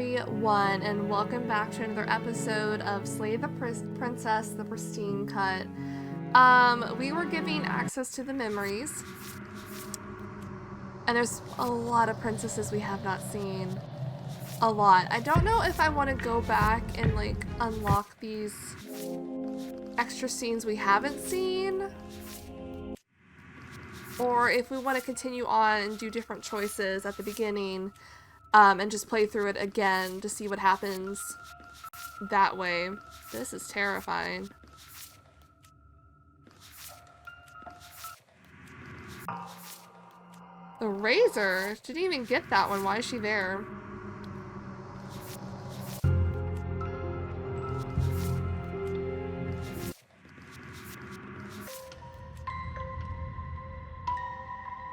everyone, and welcome back to another episode of Slay the Princess, the Pristine cut. We were giving access to the memories, and there's a lot of princesses we have not seen. A lot. I don't know if I want to go back and like unlock these extra scenes we haven't seen, or if we want to continue on and do different choices at the beginning. And just play through it again to see what happens that way. This is terrifying. The razor? Didn't even get that one. Why is she there?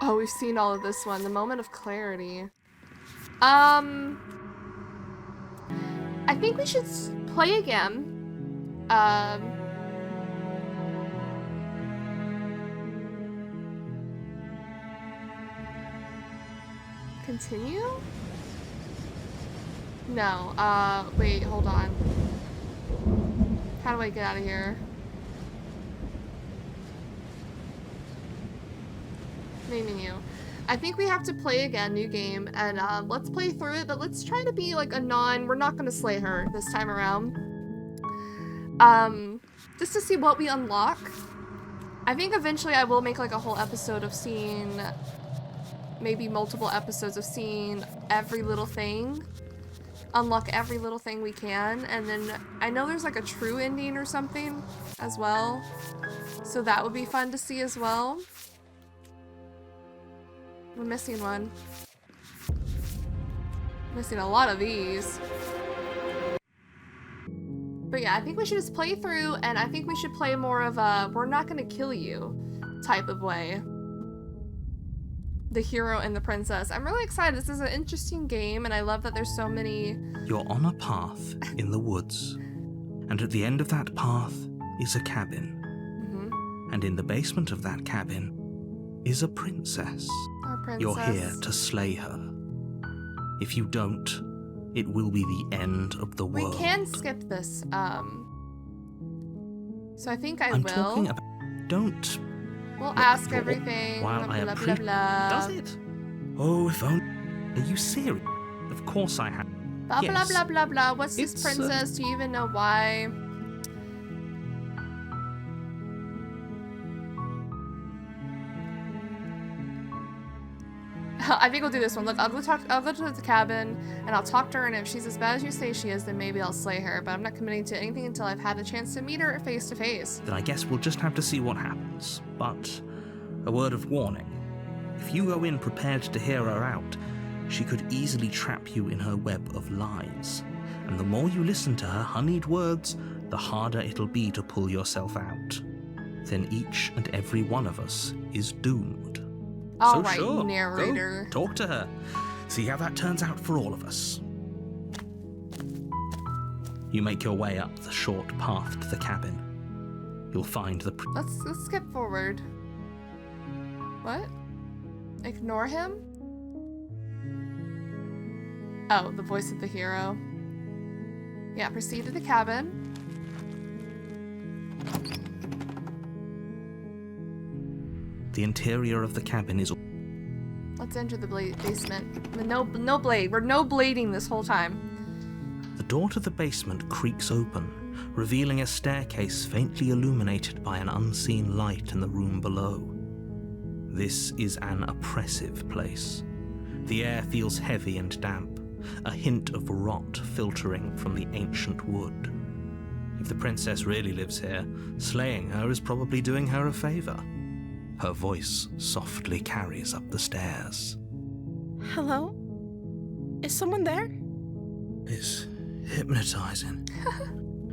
Oh, we've seen all of this one. The moment of clarity. I think we should play again. Continue? No, wait, hold on. How do I get out of here? Main menu. I think we have to play again, new game, and let's play through it, but let's try to be like we're not gonna slay her this time around. Just to see what we unlock. I think eventually I will make like a whole episode of seeing, maybe multiple episodes of seeing every little thing. Unlock every little thing we can, and then I know there's like a true ending or something as well. So that would be fun to see as well. We're missing one. Missing a lot of these. But yeah, I think we should just play through, and I think we should play more of a we're not gonna kill you type of way. The hero and the princess. I'm really excited. This is an interesting game, and I love that there's so many. You're on a path in the woods, and at the end of that path is a cabin. And in the basement of that cabin is a princess. Our princess. You're here to slay her. If you don't, it will be the end of the world. We can skip this, so I think I'm will. Talking about... Don't... We'll ask everything. While blah, I blah, blah, blah. Does it? Oh, if only... Are you serious? Of course I have. Blah, yes. blah, blah, blah, blah. What's this It's, princess? Do you even know why? I think we'll do this one. Look, I'll go to the cabin, and I'll talk to her, and if she's as bad as you say she is, then maybe I'll slay her, but I'm not committing to anything until I've had the chance to meet her face to face. Then I guess we'll just have to see what happens. But a word of warning. If you go in prepared to hear her out, she could easily trap you in her web of lies. And the more you listen to her honeyed words, the harder it'll be to pull yourself out. Then each and every one of us is doomed. All so right, sure, narrator. go, talk to her. See how that turns out for all of us. You make your way up the short path to the cabin. You'll find the... Let's skip forward. What? Ignore him? Oh, the voice of the hero. Yeah, proceed to the cabin. The interior of the cabin is... Let's enter the basement. No blade. We're no blading this whole time. The door to the basement creaks open, revealing a staircase faintly illuminated by an unseen light in the room below. This is an oppressive place. The air feels heavy and damp, a hint of rot filtering from the ancient wood. If the princess really lives here, slaying her is probably doing her a favor. Her voice softly carries up the stairs. Hello? Is someone there? It's hypnotizing.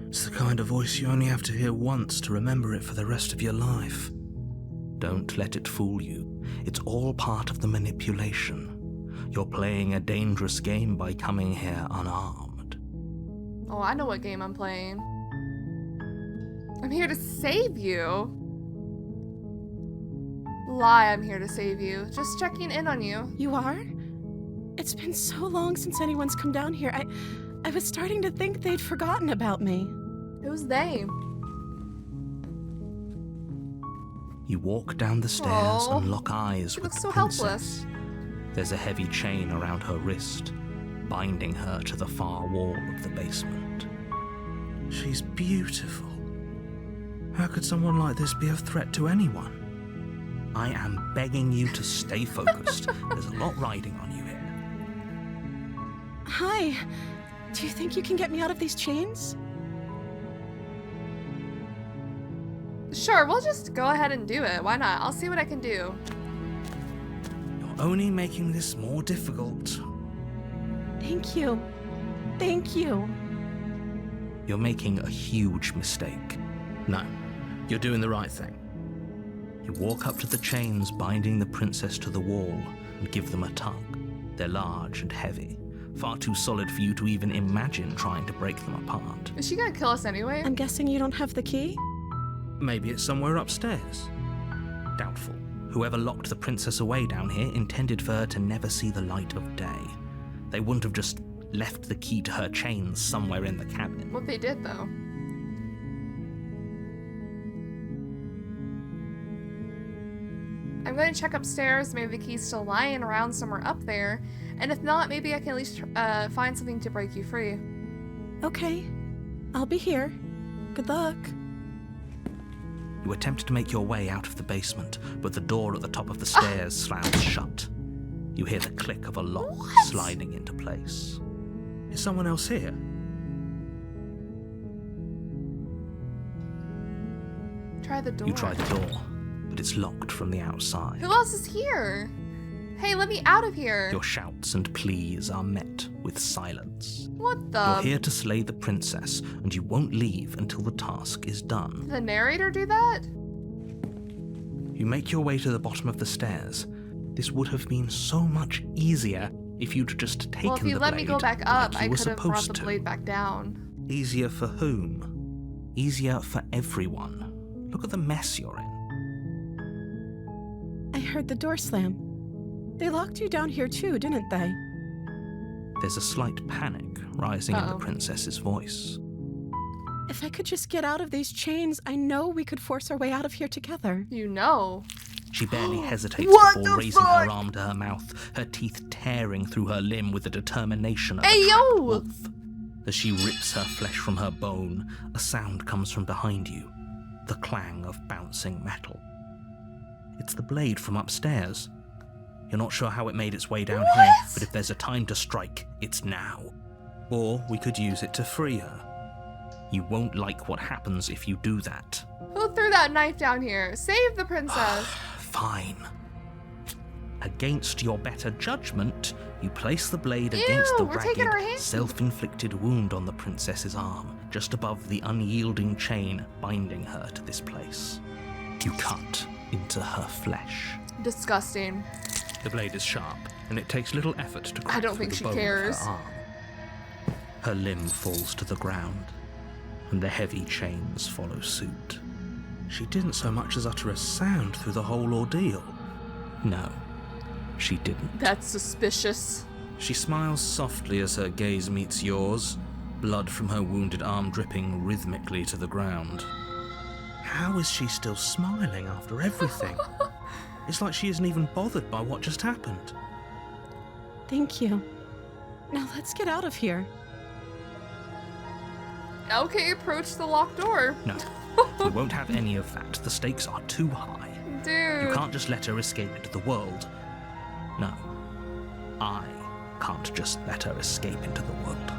It's the kind of voice you only have to hear once to remember it for the rest of your life. Don't let it fool you. It's all part of the manipulation. You're playing a dangerous game by coming here unarmed. Oh, I know what game I'm playing. I'm here to save you. Lie, I'm here to save you. Just checking in on you. You are? It's been so long since anyone's come down here. I was starting to think they'd forgotten about me. Who's they? You walk down the stairs Aw, and lock eyes she with looks the so princess. helpless. There's a heavy chain around her wrist, binding her to the far wall of the basement. She's beautiful. How could someone like this be a threat to anyone? I am begging you to stay focused. There's a lot riding on you here. Hi. Do you think you can get me out of these chains? Sure, we'll just go ahead and do it. Why not? I'll see what I can do. You're only making this more difficult. Thank you. Thank you. You're making a huge mistake. No, you're doing the right thing. You walk up to the chains binding the princess to the wall and give them a tug. They're large and heavy, far too solid for you to even imagine trying to break them apart. Is she gonna kill us anyway? I'm guessing you don't have the key? Maybe it's somewhere upstairs. Doubtful. Whoever locked the princess away down here intended for her to never see the light of day. They wouldn't have just left the key to her chains somewhere in the cabin. What they did, though. I'm going to check upstairs. Maybe the key's still lying around somewhere up there. And if not, maybe I can at least find something to break you free. Okay. I'll be here. Good luck. You attempt to make your way out of the basement, but the door at the top of the stairs slams shut. You hear the click of a lock sliding into place. Is someone else here? Try the door. You try the door, but it's locked from the outside. Who else is here? Hey, let me out of here. Your shouts and pleas are met with silence. What the? You're here to slay the princess, and you won't leave until the task is done. Did the narrator do that? You make your way to the bottom of the stairs. This would have been so much easier if you'd just taken the blade. Well, if you let me go back up, like you I were could have brought the supposed to. blade back down. Easier for whom? Easier for everyone. Look at the mess you're in. I heard the door slam. They locked you down here too, didn't they? There's a slight panic rising in the Uh-oh. princess's voice. If I could just get out of these chains, I know we could force our way out of here together. You know. She barely hesitates What before the raising fuck? her arm to her mouth, her teeth tearing through her limb with the determination of Hey, a trapped yo! wolf. As she rips her flesh from her bone, a sound comes from behind you, the clang of bouncing metal. It's the blade from upstairs. You're not sure how it made its way down here, but if there's a time to strike, it's now. Or we could use it to free her. You won't like what happens if you do that. Who threw that knife down here? Save the princess. Fine. Against your better judgment, you place the blade against the we're taking our ragged, hands. self-inflicted wound on the princess's arm, just above the unyielding chain binding her to this place. You cut into her flesh. Disgusting. The blade is sharp, and it takes little effort to crack I don't through think the she bone of cares. her arm. Her limb falls to the ground, and the heavy chains follow suit. She didn't so much as utter a sound through the whole ordeal. No, she didn't. That's suspicious. She smiles softly as her gaze meets yours, blood from her wounded arm dripping rhythmically to the ground. How is she still smiling after everything? It's like she isn't even bothered by what just happened. Thank you. Now let's get out of here. Okay, approach the locked door. No, we won't have any of that. The stakes are too high. Dude. You can't just let her escape into the world. No, I can't just let her escape into the world.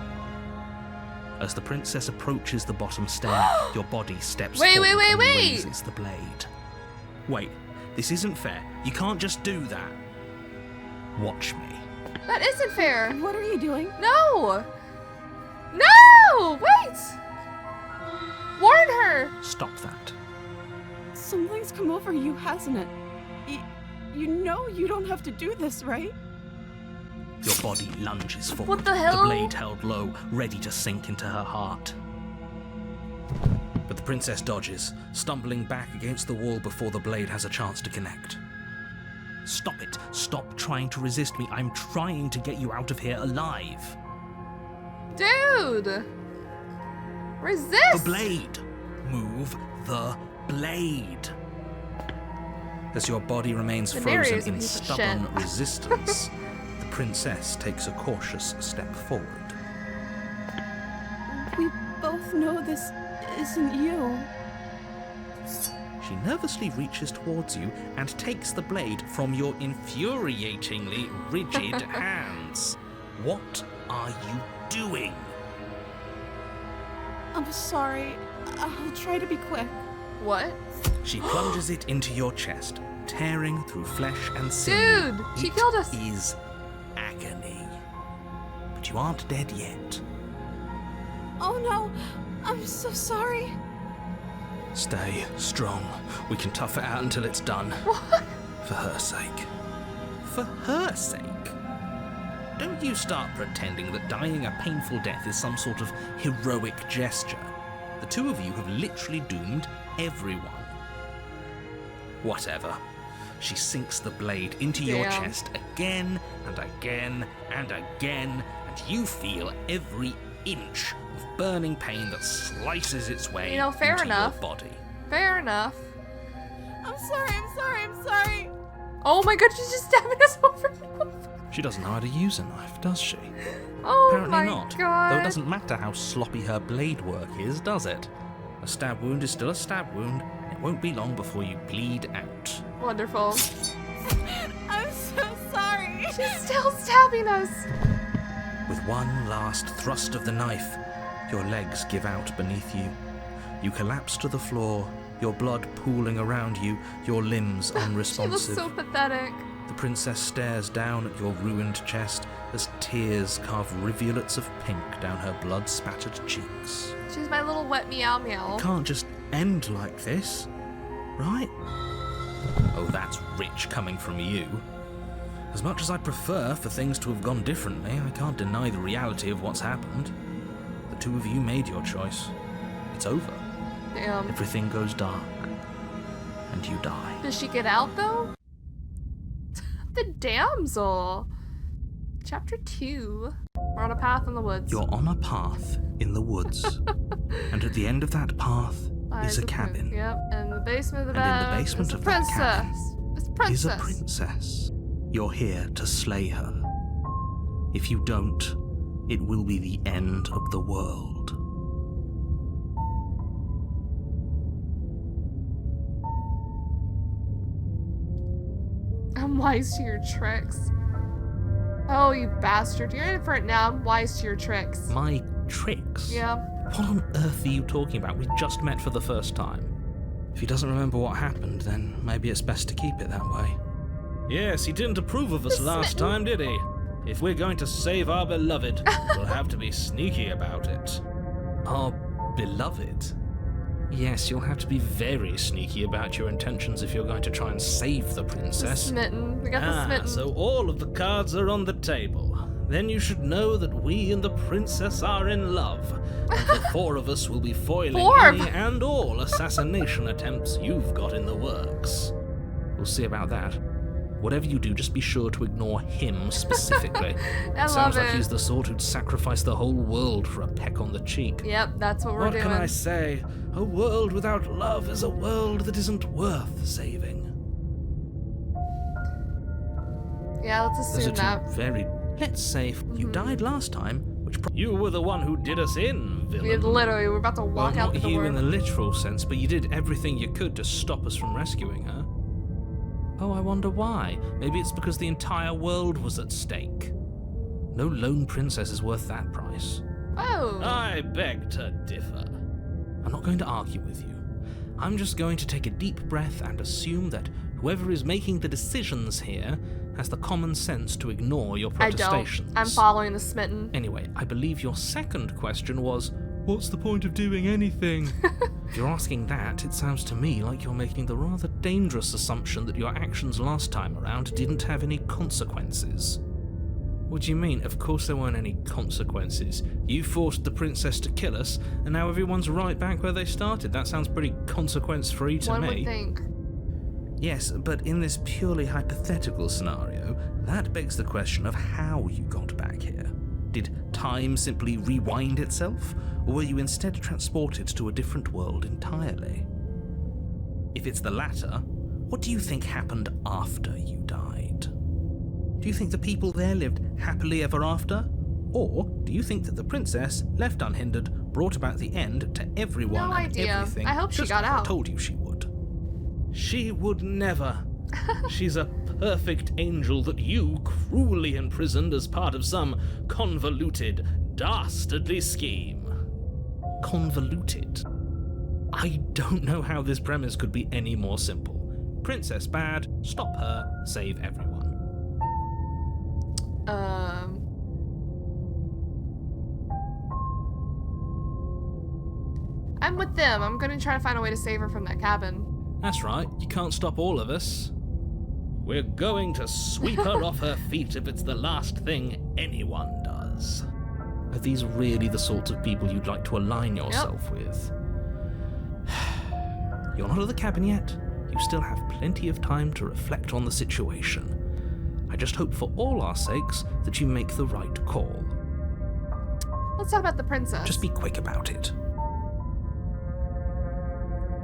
As the princess approaches the bottom stair, your body steps Wait, forward wait, and wait. raises the blade. Wait, this isn't fair. You can't just do that. Watch me. That isn't fair. What are you doing? No! No! Wait! Warn her! Stop that. Something's come over you, hasn't it? You know you don't have to do this, right? Your body lunges forward. What the hell? The blade held low, ready to sink into her heart. But the princess dodges, stumbling back against the wall before the blade has a chance to connect. Stop it. Stop trying to resist me. I'm trying to get you out of here alive. Dude! Resist! The blade. Move the blade. As your body remains The frozen narrator's a in piece of stubborn shit. resistance, the princess takes a cautious step forward. We both know this isn't you. She nervously reaches towards you and takes the blade from your infuriatingly rigid hands. What are you doing? I'm sorry. I'll try to be quick. What? She plunges it into your chest, tearing through flesh and sinew. Dude, she It killed us. is agony. But you aren't dead yet. Oh no, I'm so sorry. Stay strong. We can tough it out until it's done. What? For her sake. For her sake? Don't you start pretending that dying a painful death is some sort of heroic gesture. The two of you have literally doomed everyone. Whatever. She sinks the blade into your Damn. chest again and again and again, and you feel every inch of burning pain that slices its way You know, fair into enough. your body. Fair enough. I'm sorry. Oh my god, she's just stabbing us over and over. She doesn't know how to use a knife, does she? Oh Apparently my not. god. Though it doesn't matter how sloppy her blade work is, does it? A stab wound is still a stab wound. It won't be long before you bleed out. Wonderful. I'm so sorry. She's still stabbing us. With one last thrust of the knife, your legs give out beneath you. You collapse to the floor, your blood pooling around you, your limbs She unresponsive. looks so pathetic. The princess stares down at your ruined chest as tears carve rivulets of pink down her blood-spattered cheeks. She's my little wet meow meow. It can't just end like this, right? Oh, that's rich coming from you. As much as I prefer for things to have gone differently, I can't deny the reality of what's happened. The two of you made your choice. It's over. Damn. Everything goes dark. And you die. Does she get out though? The damsel. Chapter 2. We're on a path in the woods. You're on a path in the woods. And at the end of that path is a cabin. Yep, and the basement of the And in bed. the basement is a of that cabin princess. It's a princess. Is a princess. You're here to slay her. If you don't, it will be the end of the world. I'm wise to your tricks. Oh, you bastard. You're in for it now. I'm wise to your tricks. My tricks? Yeah. What on earth are you talking about? We just met for the first time. If he doesn't remember what happened, then maybe it's best to keep it that way. Yes, he didn't approve of us last time, did he? If we're going to save our beloved, we'll have to be sneaky about it. Our beloved? Yes, you'll have to be very sneaky about your intentions if you're going to try and save the The princess. smitten. We got the smitten. So all of the cards are on the table. Then you should know that we and the princess are in love. And the four of us will be foiling any and all assassination attempts you've got in the works. We'll see about that. Whatever you do, just be sure to ignore him specifically. I Sounds love like it. he's the sort who'd sacrifice the whole world for a peck on the cheek. Yep, that's what we're What doing. can I say? A world without love is a world that isn't worth saving. Yeah, let's Those assume are that. two very... Let's say you died last time, which... You were the one who did us in, villain. We had literally, we're about to walk well, out the not you door. in the literal sense, but you did everything you could to stop us from rescuing her. Oh, I wonder why. Maybe it's because the entire world was at stake. No lone princess is worth that price. Oh. I beg to differ. I'm not going to argue with you. I'm just going to take a deep breath and assume that whoever is making the decisions here has the common sense to ignore your I don't. protestations. I'm following the smitten. Anyway, I believe your second question was, what's the point of doing anything? If you're asking that, it sounds to me like you're making the rather dangerous assumption that your actions last time around didn't have any consequences. What do you mean? Of course there weren't any consequences. You forced the princess to kill us, and now everyone's right back where they started. That sounds pretty consequence-free to One me. would think. Yes, but in this purely hypothetical scenario, that begs the question of how you got back here. Did time simply rewind itself, or were you instead transported to a different world entirely? If it's the latter, what do you think happened after you died? Do you think the people there lived happily ever after? Or do you think that the princess, left unhindered, brought about the end to everyone No and idea. everything? I hope she just got like I out. told you she would. She would never. She's a perfect angel that you cruelly imprisoned as part of some convoluted, dastardly scheme. Convoluted? I don't know how this premise could be any more simple. Princess bad, stop her, save everyone. I'm with them. I'm gonna try to find a way to save her from that cabin. That's right, you can't stop all of us. We're going to sweep her off her feet if it's the last thing anyone does. Are these really the sorts of people you'd like to align yourself with? You're not at the cabin yet. You still have plenty of time to reflect on the situation. I just hope for all our sakes that you make the right call. Let's talk about the princess. Just be quick about it.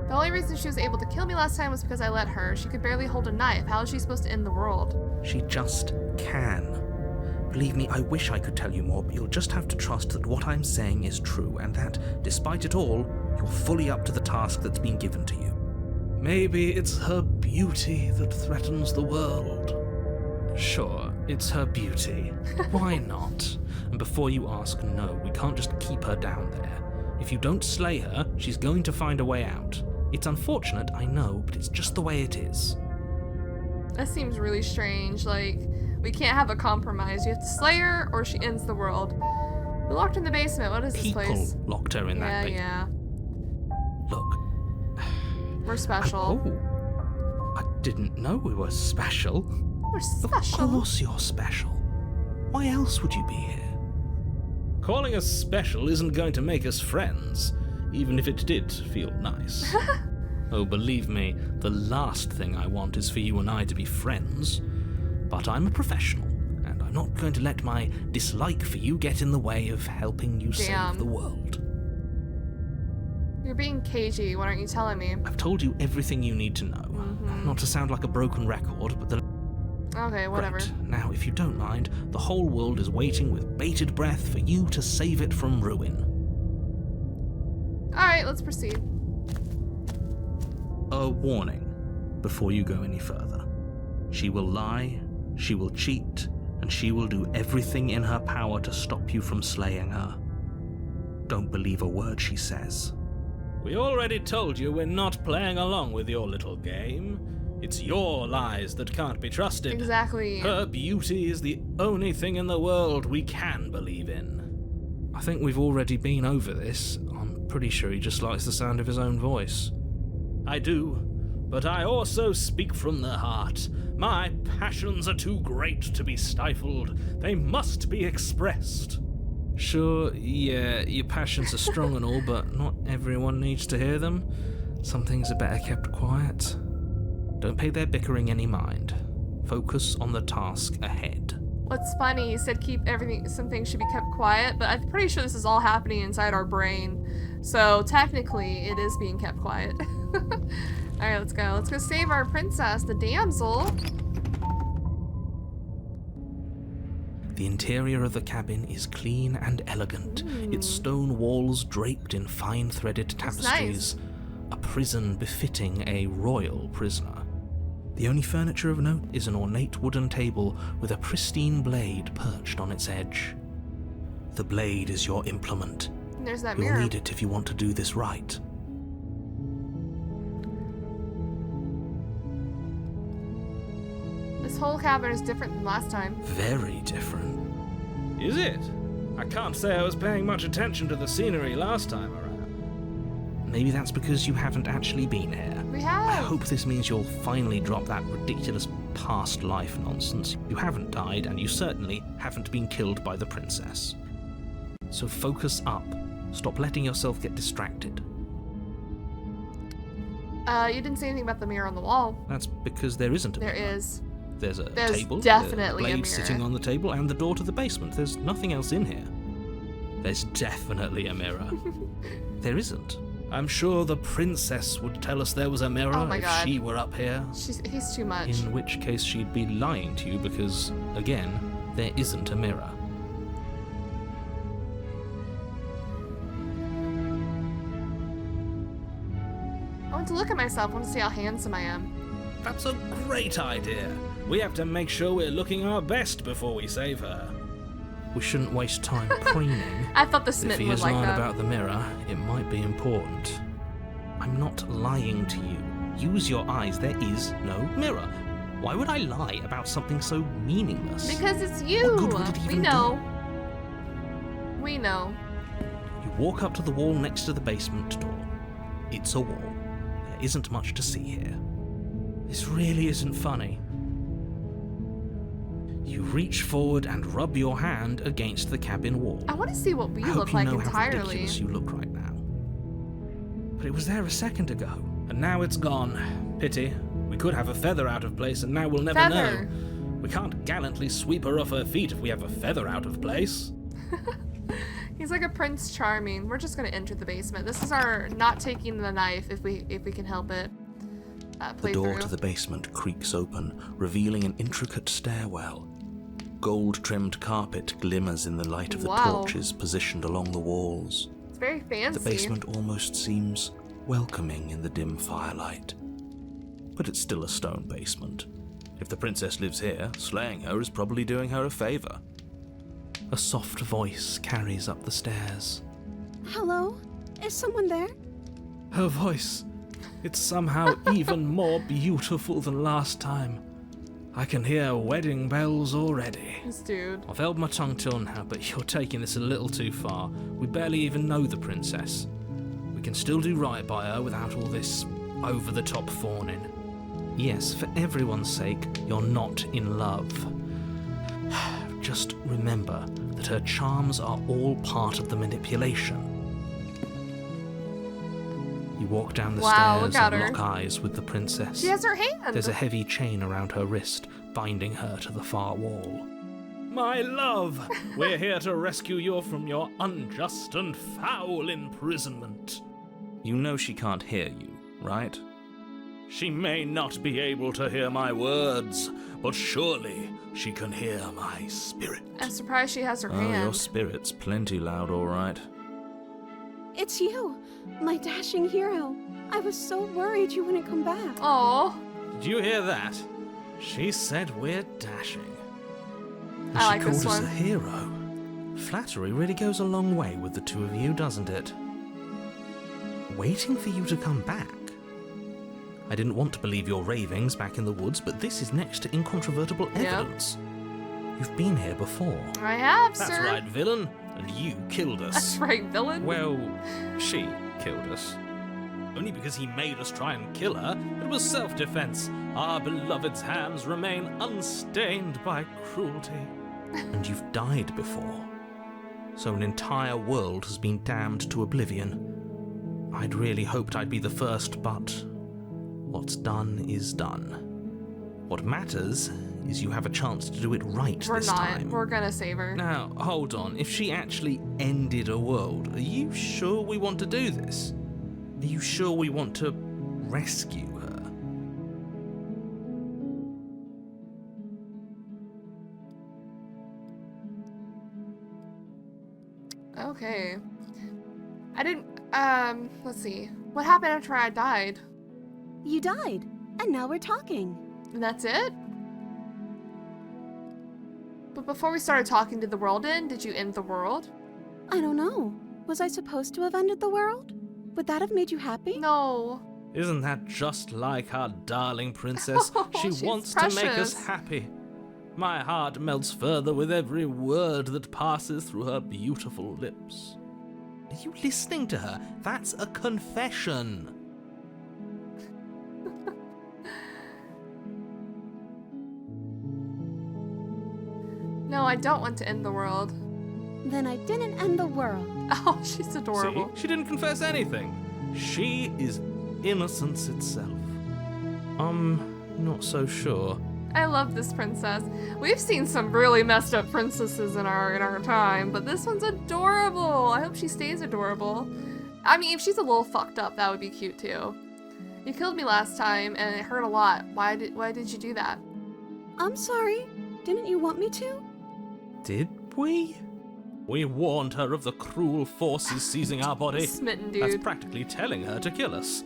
The only reason she was able to kill me last time was because I let her. She could barely hold a knife. How is she supposed to end the world? She just can. Believe me, I wish I could tell you more, but you'll just have to trust that what I'm saying is true, and that, despite it all, you're fully up to the task that's been given to you. Maybe it's her beauty that threatens the world. Sure, it's her beauty. Why not? And before you ask, no, we can't just keep her down there. If you don't slay her, she's going to find a way out. It's unfortunate, I know, but it's just the way it is. That seems really strange. Like, we can't have a compromise. You have to slay her or she ends the world. We're locked in the basement. What is this place? People locked her in that basement. Yeah. Look. We're special. Oh, I didn't know we were special. We're special. Of course you're special. Why else would you be here? Calling us special isn't going to make us friends, even if it did feel nice. Oh, believe me, the last thing I want is for you and I to be friends. But I'm a professional, and I'm not going to let my dislike for you get in the way of helping you save the world. You're being cagey. What aren't you telling me? I've told you everything you need to know. Not to sound like a broken record, but the... Okay, whatever. Great. Now, if you don't mind, the whole world is waiting with bated breath for you to save it from ruin. Alright, let's proceed. A warning before you go any further. She will lie, she will cheat, and she will do everything in her power to stop you from slaying her. Don't believe a word she says. We already told you we're not playing along with your little game. It's your lies that can't be trusted. Exactly. Her beauty is the only thing in the world we can believe in. I think we've already been over this. I'm pretty sure he just likes the sound of his own voice. I do, but I also speak from the heart. My passions are too great to be stifled. They must be expressed. Sure, yeah, your passions are strong and all, but not everyone needs to hear them. Some things are better kept quiet. Don't pay their bickering any mind. Focus on the task ahead. What's funny, he said some things should be kept quiet, but I'm pretty sure this is all happening inside our brain. So technically, it is being kept quiet. Alright, let's go. Let's go save our princess, the damsel. The interior of the cabin is clean and elegant, its stone walls draped in fine threaded tapestries. Nice. A prison befitting a royal prisoner. The only furniture of note is an ornate wooden table with a pristine blade perched on its edge. The blade is your implement. And there's that You'll mirror. need it if you want to do this right. This whole cabin is different than last time. Very different. Is it? I can't say I was paying much attention to the scenery last time around. Maybe that's because you haven't actually been here. We have. I hope this means you'll finally drop that ridiculous past life nonsense. You haven't died, and you certainly haven't been killed by the princess. So focus up. Stop letting yourself get distracted. You didn't say anything about the mirror on the wall. That's because there isn't a mirror. There is. There's There's table, definitely a blade mirror. sitting on the table, and the door to the basement. There's nothing else in here. There's definitely a mirror. There isn't. I'm sure the princess would tell us there was a mirror Oh my if God. she were up here. He's too much. In which case she'd be lying to you because, again, there isn't a mirror. I want to look at myself. I want to see how handsome I am. That's a great idea. We have to make sure we're looking our best before we save her. We shouldn't waste time preening. I thought the If smitten he would is like lying that. about the mirror, it might be important. I'm not lying to you. Use your eyes. There is no mirror. Why would I lie about something so meaningless? Because it's you. What good would it We even know. We know. You walk up to the wall next to the basement door. It's a wall. There isn't much to see here. This really isn't funny. You reach forward and rub your hand against the cabin wall. I want to see what we I hope look you like know how entirely. ridiculous you look right now. But it was there a second ago, and now it's gone. Pity. We could have a feather out of place, and now we'll never Feather. know. We can't gallantly sweep her off her feet if we have a feather out of place. He's like a Prince Charming. We're just gonna enter the basement. This is our not taking the knife if we can help it. The door Playthrough. to the basement creaks open, revealing an intricate stairwell. Gold-trimmed carpet glimmers in the light of the Wow. torches positioned along the walls. It's very fancy. The basement almost seems welcoming in the dim firelight. But it's still a stone basement. If the princess lives here, slaying her is probably doing her a favor. A soft voice carries up the stairs. Hello? Is someone there? Her voice. It's somehow even more beautiful than last time. I can hear wedding bells already. This dude. I've held my tongue till now, but you're taking this a little too far. We barely even know the princess. We can still do right by her without all this over-the-top fawning. Yes, for everyone's sake, you're not in love. Just remember that her charms are all part of the manipulation. You walk down the Wow, stairs look at and her. lock eyes with the princess. She has her hand. There's a heavy chain around her wrist, binding her to the far wall. My love, we're here to rescue you from your unjust and foul imprisonment. You know she can't hear you, right? She may not be able to hear my words, but surely she can hear my spirit. I'm surprised she has her Oh, your hand. spirit's plenty loud, all right. It's you, my dashing hero. I was so worried you wouldn't come back. Oh, Did you hear that? She said we're dashing. And I like she this called us one. a hero. Flattery really goes a long way with the two of you, doesn't it? Waiting for you to come back. I didn't want to believe your ravings back in the woods, but this is next to incontrovertible evidence. You've been here before. I have, That's sir. right, villain. And you killed us. That's right, villain. Well, she killed us. Only because he made us try and kill her. It was self-defense. Our beloved's hands remain unstained by cruelty. And you've died before. So an entire world has been damned to oblivion. I'd really hoped I'd be the first, but what's done is done. What matters is you have a chance to do it right We're this not. time. We're gonna save her. Now, hold on. If she actually ended a world, are you sure we want to do this? Are you sure we want to rescue her? Okay. I didn't, let's see. What happened after I died? You died, and now we're talking. And that's it? But before we started talking, did the world end? Did you end the world? I don't know. Was I supposed to have ended the world? Would that have made you happy? No. Isn't that just like our darling princess? Oh, She she's wants to make us precious. happy. My heart melts further with every word that passes through her beautiful lips. Are you listening to her? That's a confession. No, I don't want to end the world. Then I didn't end the world. Oh, she's adorable. See? She didn't confess anything. She is innocence itself. I'm not so sure. I love this princess. We've seen some really messed up princesses in our time, but this one's adorable. I hope she stays adorable. I mean, if she's a little fucked up, that would be cute too. You killed me last time, and it hurt a lot. Why did you do that? I'm sorry. Didn't you want me to? Did we? We warned her of the cruel forces seizing our body. Smitten, dude. That's practically telling her to kill us.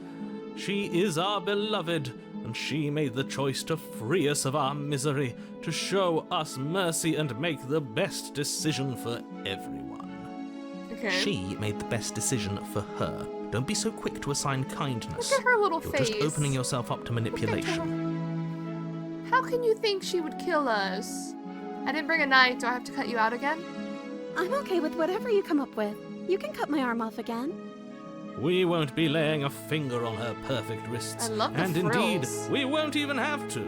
She is our beloved, and she made the choice to free us of our misery, to show us mercy and make the best decision for everyone. Okay. She made the best decision for her. Don't be so quick to assign kindness. Look at her little You're face. just opening yourself up to manipulation. How can you think she would kill us? I didn't bring a knife. Do I have to cut you out again? I'm okay with whatever you come up with. You can cut my arm off again. We won't be laying a finger on her perfect wrists. I love the and indeed, frills. we won't even have to.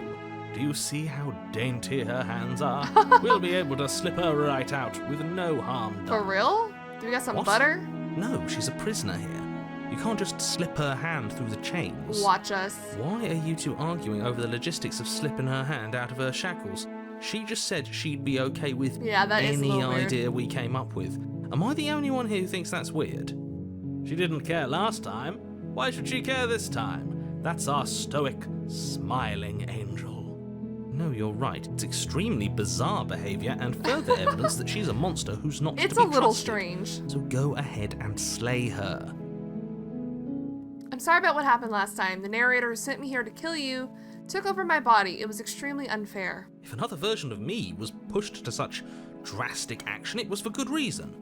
Do you see how dainty her hands are? We'll be able to slip her right out with no harm done. For real? Do we got some What? butter? No, she's a prisoner here. You can't just slip her hand through the chains. Watch us. Why are you two arguing over the logistics of slipping her hand out of her shackles? She just said she'd be okay with Yeah, that is a any little weird. idea we came up with. Am I the only one here who thinks that's weird? She didn't care last time. Why should she care this time? That's our stoic, smiling angel. No, you're right. It's extremely bizarre behavior and further evidence that she's a monster who's not to be It's a little trusted. strange. So go ahead and slay her. I'm sorry about what happened last time. The narrator who sent me here to kill you took over my body. It was extremely unfair. If another version of me was pushed to such drastic action, it was for good reason.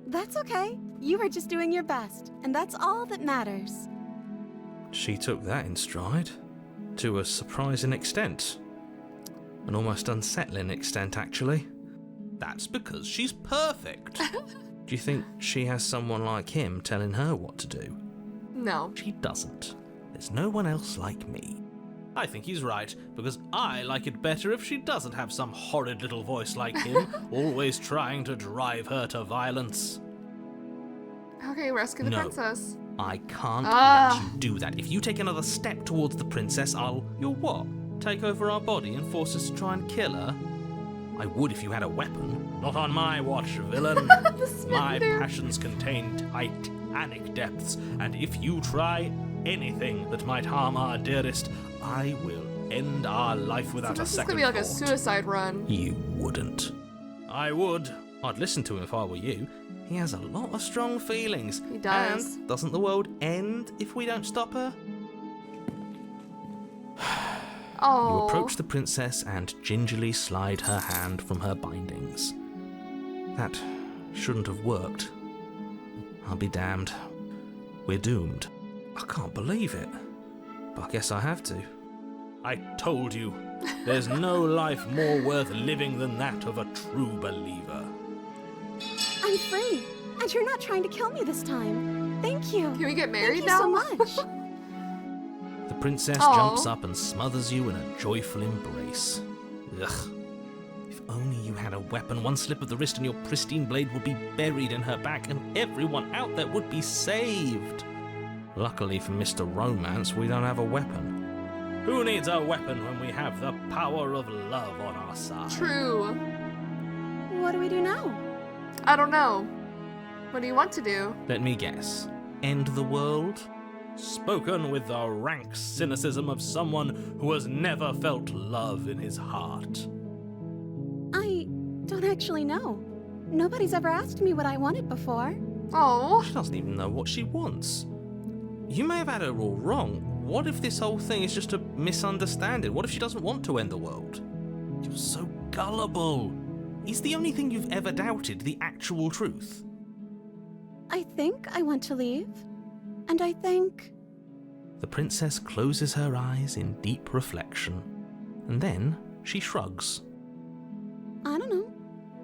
That's okay. You were just doing your best, and that's all that matters. She took that in stride, to a surprising extent. An almost unsettling extent, actually. That's because she's perfect. Do you think she has someone like him telling her what to do? No. She doesn't. There's no one else like me. I think he's right, because I like it better if she doesn't have some horrid little voice like him, always trying to drive her to violence. Okay, rescue the No. princess. I can't Ah. let you do that. If you take another step towards the princess, You'll what? Take over our body and force us to try and kill her? I would if you had a weapon. Not on my watch, villain. The smitten My dude. passions contain titanic depths, and if you try anything that might harm our dearest, I will end our life without So a this is second gonna be like a thought. suicide run. You wouldn't. I would. I'd listen to him if I were you. He has a lot of strong feelings. He does. And doesn't the world end if we don't stop her? Oh. You approach the princess and gingerly slide her hand from her bindings. That shouldn't have worked. I'll be damned. We're doomed. I can't believe it. But I guess I have to. I told you. There's no life more worth living than that of a true believer. I'm free, and you're not trying to kill me this time. Thank you. Can we get married Thank you now? so much. The princess Aw. jumps up and smothers you in a joyful embrace. Ugh. If only you had a weapon, one slip of the wrist and your pristine blade would be buried in her back and everyone out there would be saved. Luckily for Mr. Romance, we don't have a weapon. Who needs a weapon when we have the power of love on our side? True. What do we do now? I don't know. What do you want to do? Let me guess. End the world? Spoken with the rank cynicism of someone who has never felt love in his heart. I don't actually know. Nobody's ever asked me what I wanted before. Oh. She doesn't even know what she wants. You may have had her all wrong. What if this whole thing is just a misunderstanding? What if she doesn't want to end the world? You're so gullible. Is the only thing you've ever doubted the actual truth? I think I want to leave. And I think... The princess closes her eyes in deep reflection, and then she shrugs. I don't know.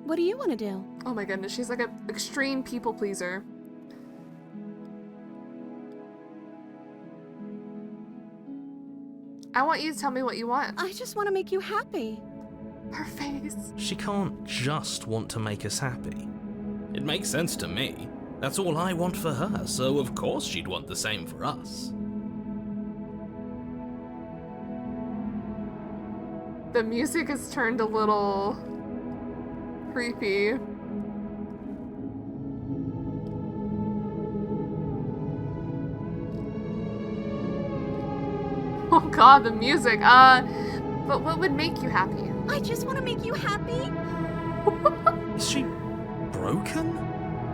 What do you want to do? Oh my goodness, she's like an extreme people pleaser. I want you to tell me what you want. I just want to make you happy. Her face. She can't just want to make us happy. It makes sense to me. That's all I want for her, so of course she'd want the same for us. The music has turned a little creepy. Oh god, the music. But what would make you happy? I just want to make you happy. Is she broken?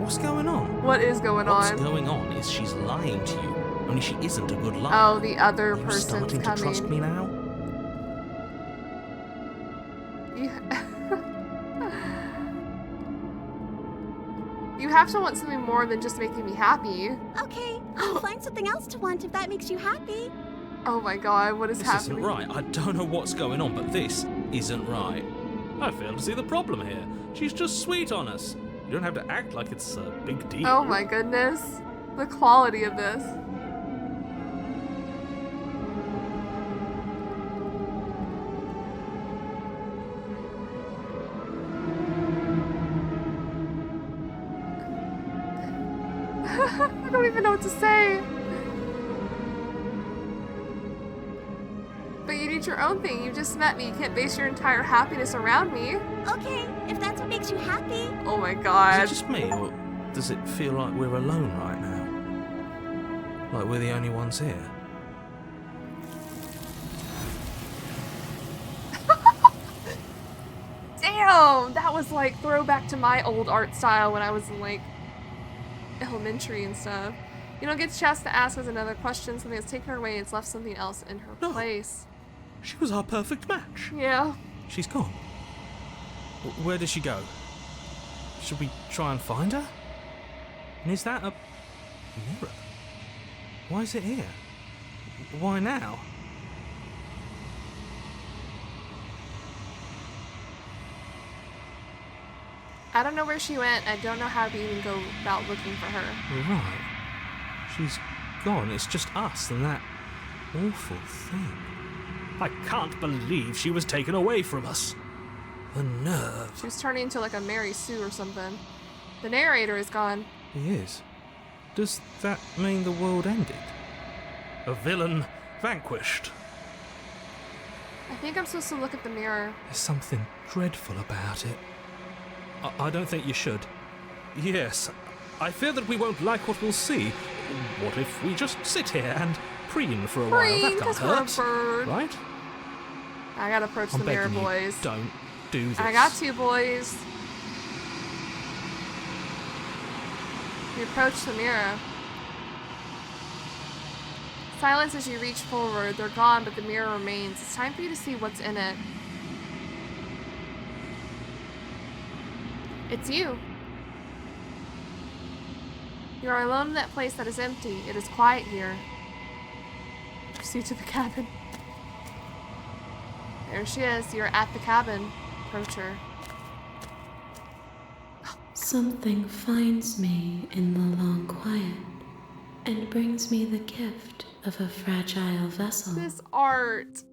What's going on? What is going What's on? going on is she's lying to you. Only she isn't a good liar. Oh, the other Are you person's starting coming. to trust me now? You have to want something more than just making me happy. Okay, I'll find something else to want if that makes you happy. Oh my god, what is This happening? isn't right. I don't know what's going on, but this isn't right. I fail to see the problem here. She's just sweet on us. You don't have to act like it's a big deal. Oh my goodness. The quality of this. I don't even know what to say. But you need your own thing. You just met me. You can't base your entire happiness around me. Okay, if that's what makes you happy. Oh my Is god. it just me, or does it feel like we're alone right now? Like we're the only ones here? Damn! That was like throwback to my old art style when I was in like elementary and stuff. You don't get the chance to ask us another question. Something has taken her away. It's left something else in her place. She was our perfect match. Yeah. She's gone. Where did she go? Should we try and find her? And is that a mirror? Why is it here? Why now? I don't know where she went. I don't know how to even go about looking for her. Right. She's gone. It's just us and that awful thing. I can't believe she was taken away from us. The nerve. She was turning into like a Mary Sue or something. The narrator is gone. He is. Does that mean the world ended? A villain vanquished. I think I'm supposed to look at the mirror. There's something dreadful about it. I don't think you should. Yes, I fear that we won't like what we'll see. What if we just sit here and preen for a while? That Preen, can't 'cause we're a hurt, bird. right? I gotta approach the I'm mirror, begging you, boys. don't do this. I got to, boys. You approach the mirror. Silence as you reach forward. They're gone, but the mirror remains. It's time for you to see what's in it. It's you. You are alone in that place that is empty. It is quiet here. Proceed to the cabin. There she is. You're at the cabin. Approach her. Something finds me in the long quiet and brings me the gift of a fragile vessel. This art.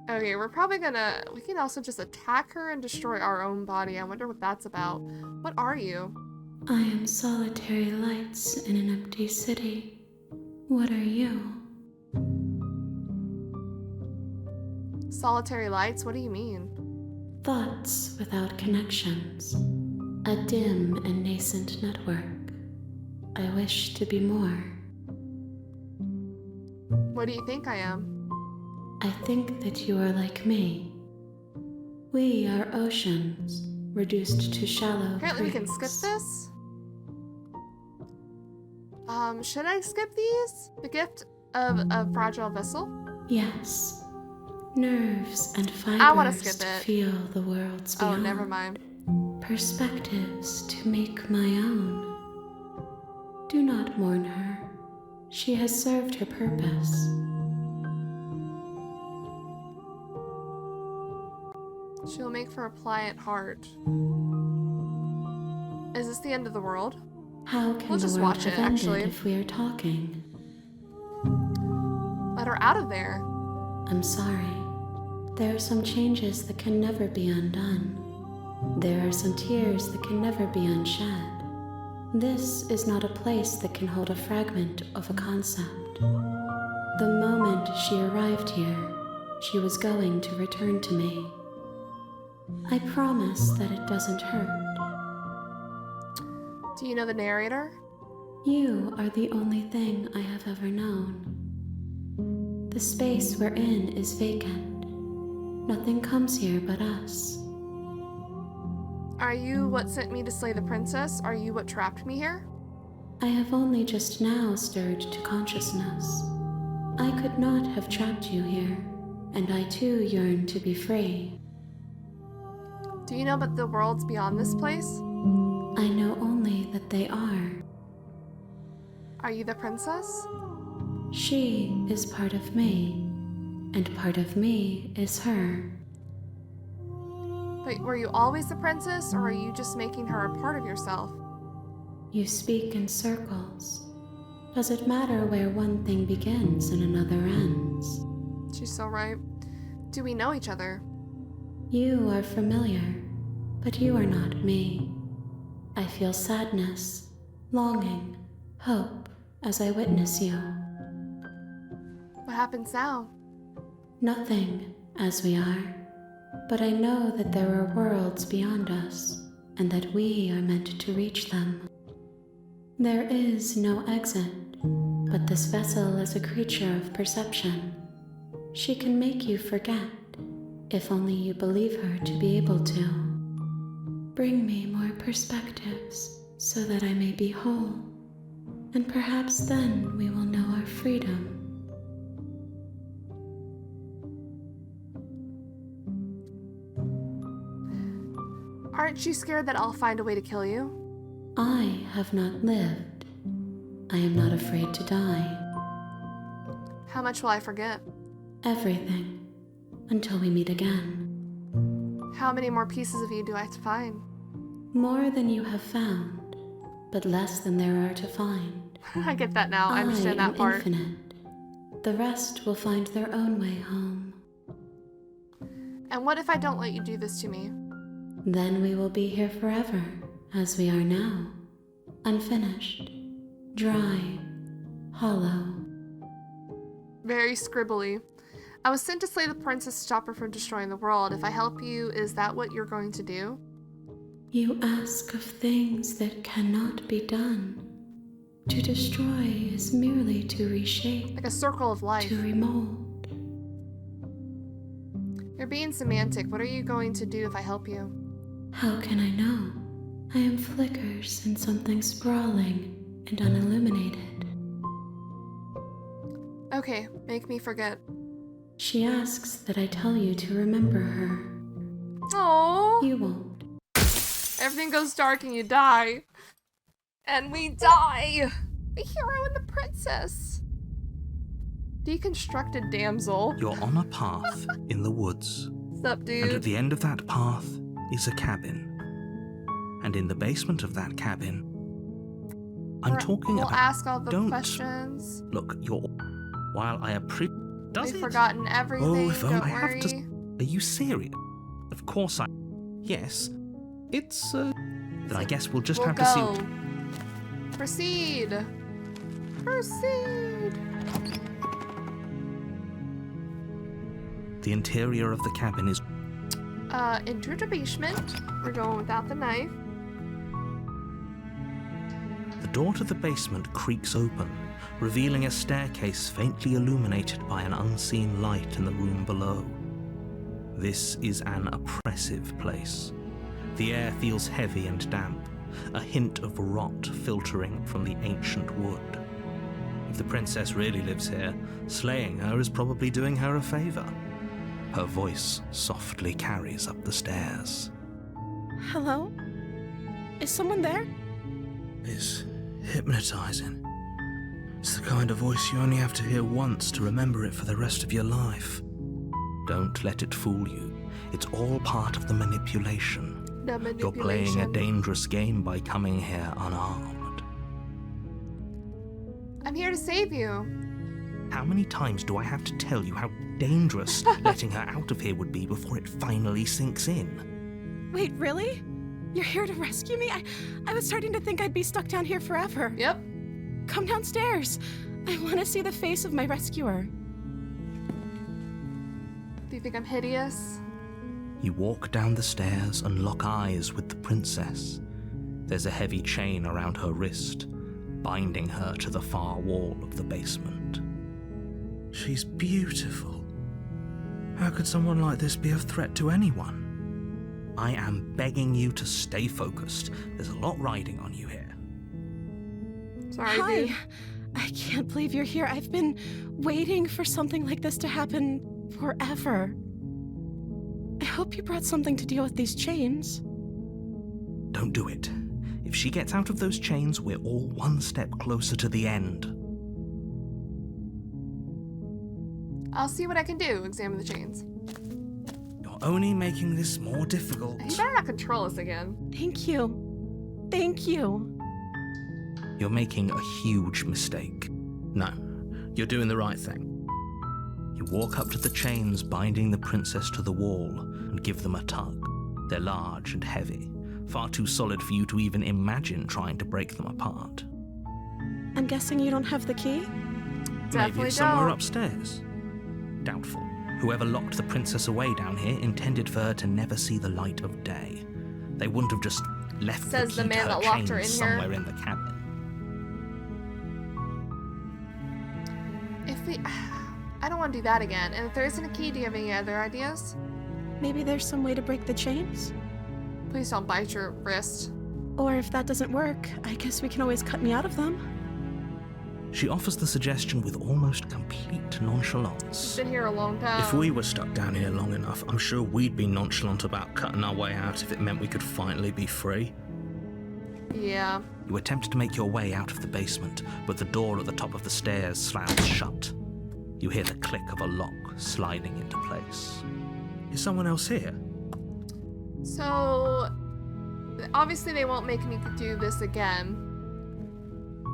Okay, we're probably gonna... We can also just attack her and destroy our own body. I wonder what that's about. What are you? I am solitary lights in an empty city. What are you? Solitary lights? What do you mean? Thoughts without connections. A dim and nascent network. I wish to be more. What do you think I am? I think that you are like me. We are oceans, reduced to shallow Apparently we can skip creeks. this? Should I skip these? The gift of a fragile vessel? Yes. Nerves and I wanna fibers skip to it. feel the worlds Oh, beyond. never mind. Perspectives to make my own. Do not mourn her. She has served her purpose. She'll make for a pliant heart. Is this the end of the world? How can We'll the just world watch have it, ended actually. if we are talking? Let her out of there. I'm sorry. There are some changes that can never be undone. There are some tears that can never be unshed. This is not a place that can hold a fragment of a concept. The moment she arrived here, she was going to return to me. I promise that it doesn't hurt. Do you know the narrator? You are the only thing I have ever known. The space we're in is vacant. Nothing comes here but us. Are you what sent me to slay the princess? Are you what trapped me here? I have only just now stirred to consciousness. I could not have trapped you here, and I too yearn to be free. Do you know about the worlds beyond this place? I know only that they are. Are you the princess? She is part of me, and part of me is her. But were you always the princess, or are you just making her a part of yourself? You speak in circles. Does it matter where one thing begins and another ends? She's so right. Do we know each other? You are familiar, but you are not me. I feel sadness, longing, hope as I witness you. What happens now? Nothing, as we are, but I know that there are worlds beyond us, and that we are meant to reach them. There is no exit, but this vessel is a creature of perception. She can make you forget, if only you believe her to be able to. Bring me more perspectives, so that I may be whole, and perhaps then we will know our freedom. Aren't you scared that I'll find a way to kill you? I have not lived. I am not afraid to die. How much will I forget? Everything, until we meet again. How many more pieces of you do I have to find? More than you have found, but less than there are to find. I get that now. I understand that am part. infinite. The rest will find their own way home. And what if I don't let you do this to me? Then we will be here forever, as we are now. Unfinished, dry, hollow. Very scribbly. I was sent to slay the princess to stop her from destroying the world. If I help you, is that what you're going to do? You ask of things that cannot be done. To destroy is merely to reshape, Like a circle of life. to remold. You're being semantic. What are you going to do if I help you? How can I know? I am flickers in something sprawling and unilluminated. Okay, make me forget. She asks that I tell you to remember her. Oh, You won't. everything goes dark and you die. And we die! The hero and the princess! Deconstructed damsel. You're on a path in the woods, Sup, and at dude? the end of that path is a cabin. And in the basement of that cabin, I'm talking We'll about... ask all the Don't. questions. Look, you're... While I appreciate... Does We've it? forgotten everything. if Don't only I have worry. to... Are you serious? Of course I... Yes. It's, Then I guess we'll just We'll have to see... go. Proceed. Proceed. The interior of the cabin is... Enter the basement. We're going without the knife. The door to the basement creaks open, revealing a staircase faintly illuminated by an unseen light in the room below. This is an oppressive place. The air feels heavy and damp, a hint of rot filtering from the ancient wood. If the princess really lives here, slaying her is probably doing her a favor. Her voice softly carries up the stairs. Hello? Is someone there? It's hypnotizing. It's the kind of voice you only have to hear once to remember it for the rest of your life. Don't let it fool you. It's all part of the manipulation. The You're playing a manipulation. dangerous game by coming here unarmed. I'm here to save you. How many times do I have to tell you how dangerous letting her out of here would be before it finally sinks in? Wait, really? You're here to rescue me? I was starting to think I'd be stuck down here forever. Yep. Come downstairs. I want to see the face of my rescuer. Do you think I'm hideous? You walk down the stairs and lock eyes with the princess. There's a heavy chain around her wrist, binding her to the far wall of the basement. She's beautiful. How could someone like this be a threat to anyone? I am begging you to stay focused. There's a lot riding on you here. Sorry, Hi. dude. I can't believe you're here. I've been waiting for something like this to happen forever. I hope you brought something to deal with these chains. Don't do it. If she gets out of those chains, we're all one step closer to the end. I'll see what I can do. Examine the chains. You're only making this more difficult. You better not control us again. Thank you. Thank you. You're making a huge mistake. No, you're doing the right thing. You walk up to the chains binding the princess to the wall and give them a tug. They're large and heavy, far too solid for you to even imagine trying to break them apart. I'm guessing you don't have the key? Definitely Maybe it's somewhere don't. upstairs. Doubtful. Whoever locked the princess away down here intended for her to never see the light of day. They wouldn't have just left Says the the key man to her that locked her chains in here. somewhere in the cabin. If we... I don't want to do that again. And if there isn't a key, do you have any other ideas? Maybe there's some way to break the chains? Please don't bite your wrist. Or if that doesn't work, I guess we can always cut me out of them. She offers the suggestion with almost complete She's nonchalance. been here a long time. If we were stuck down here long enough, I'm sure we'd be nonchalant about cutting our way out if it meant we could finally be free. Yeah. You attempt to make your way out of the basement, but the door at the top of the stairs slams shut. You hear the click of a lock sliding into place. Is someone else here? So, obviously they won't make me do this again.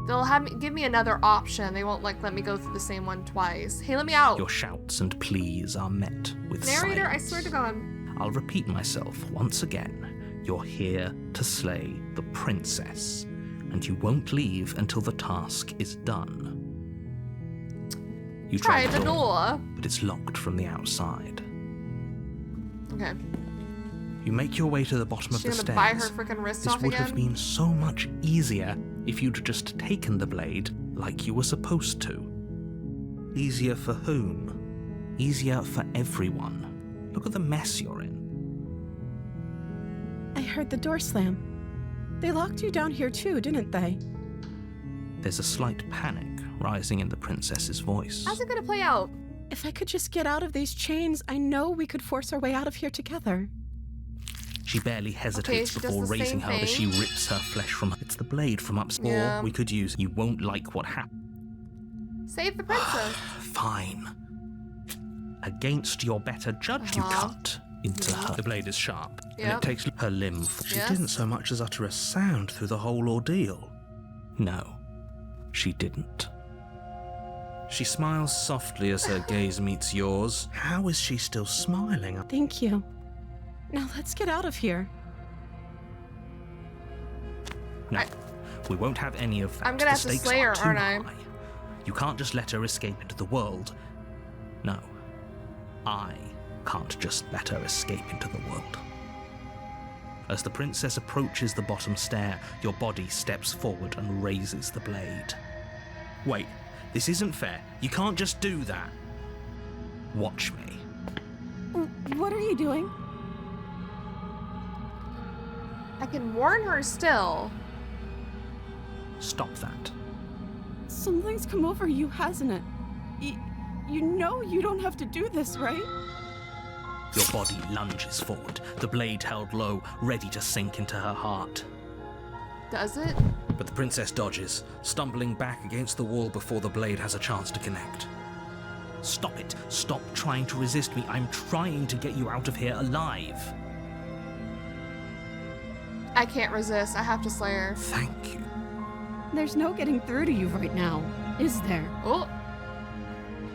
They'll have me give me another option. They won't let me go through the same one twice. Hey, let me out. Your shouts and pleas are met with Narrator, I silence. swear to God. I'll repeat myself once again. You're here to slay the princess, and you won't leave until the task is done. You Try the door. but it's locked from the outside. Okay. You make your way to the bottom of She's the gonna stairs. bite her freaking wrist This off would again. have been so much easier if you'd just taken the blade like you were supposed to. Easier for whom? Easier for everyone. Look at the mess you're in. I heard the door slam. They locked you down here too, didn't they? There's a slight panic rising in the princess's voice. How's it gonna play out? If I could just get out of these chains, I know we could force our way out of here together. She barely hesitates she does before the raising same her as she thing. rips her flesh from her. It's the blade from upstairs. Yeah. Or we could use, you won't like what happened. Save the princess. Fine. Against your better judge, you cut into her. The blade is sharp, and Yep. it takes her limb. She Yes. didn't so much as utter a sound through the whole ordeal. No, she didn't. She smiles softly as her gaze meets yours. How is she still smiling? Thank you. Now let's get out of here. No, we won't have any of that. I'm gonna The have to stakes slay are her, too aren't I? high. You can't just let her escape into the world. No, I can't just let her escape into the world. As the princess approaches the bottom stair, your body steps forward and raises the blade. Wait, this isn't fair. You can't just do that. Watch me. What are you doing? I can warn her still. Stop that. Something's come over you, hasn't it? You know you don't have to do this, right? Your body lunges forward, the blade held low, ready to sink into her heart. Does it? But the princess dodges, stumbling back against the wall before the blade has a chance to connect. Stop it. Stop trying to resist me. I'm trying to get you out of here alive. I can't resist. I have to slay her. Thank you. There's no getting through to you right now, is there? Oh,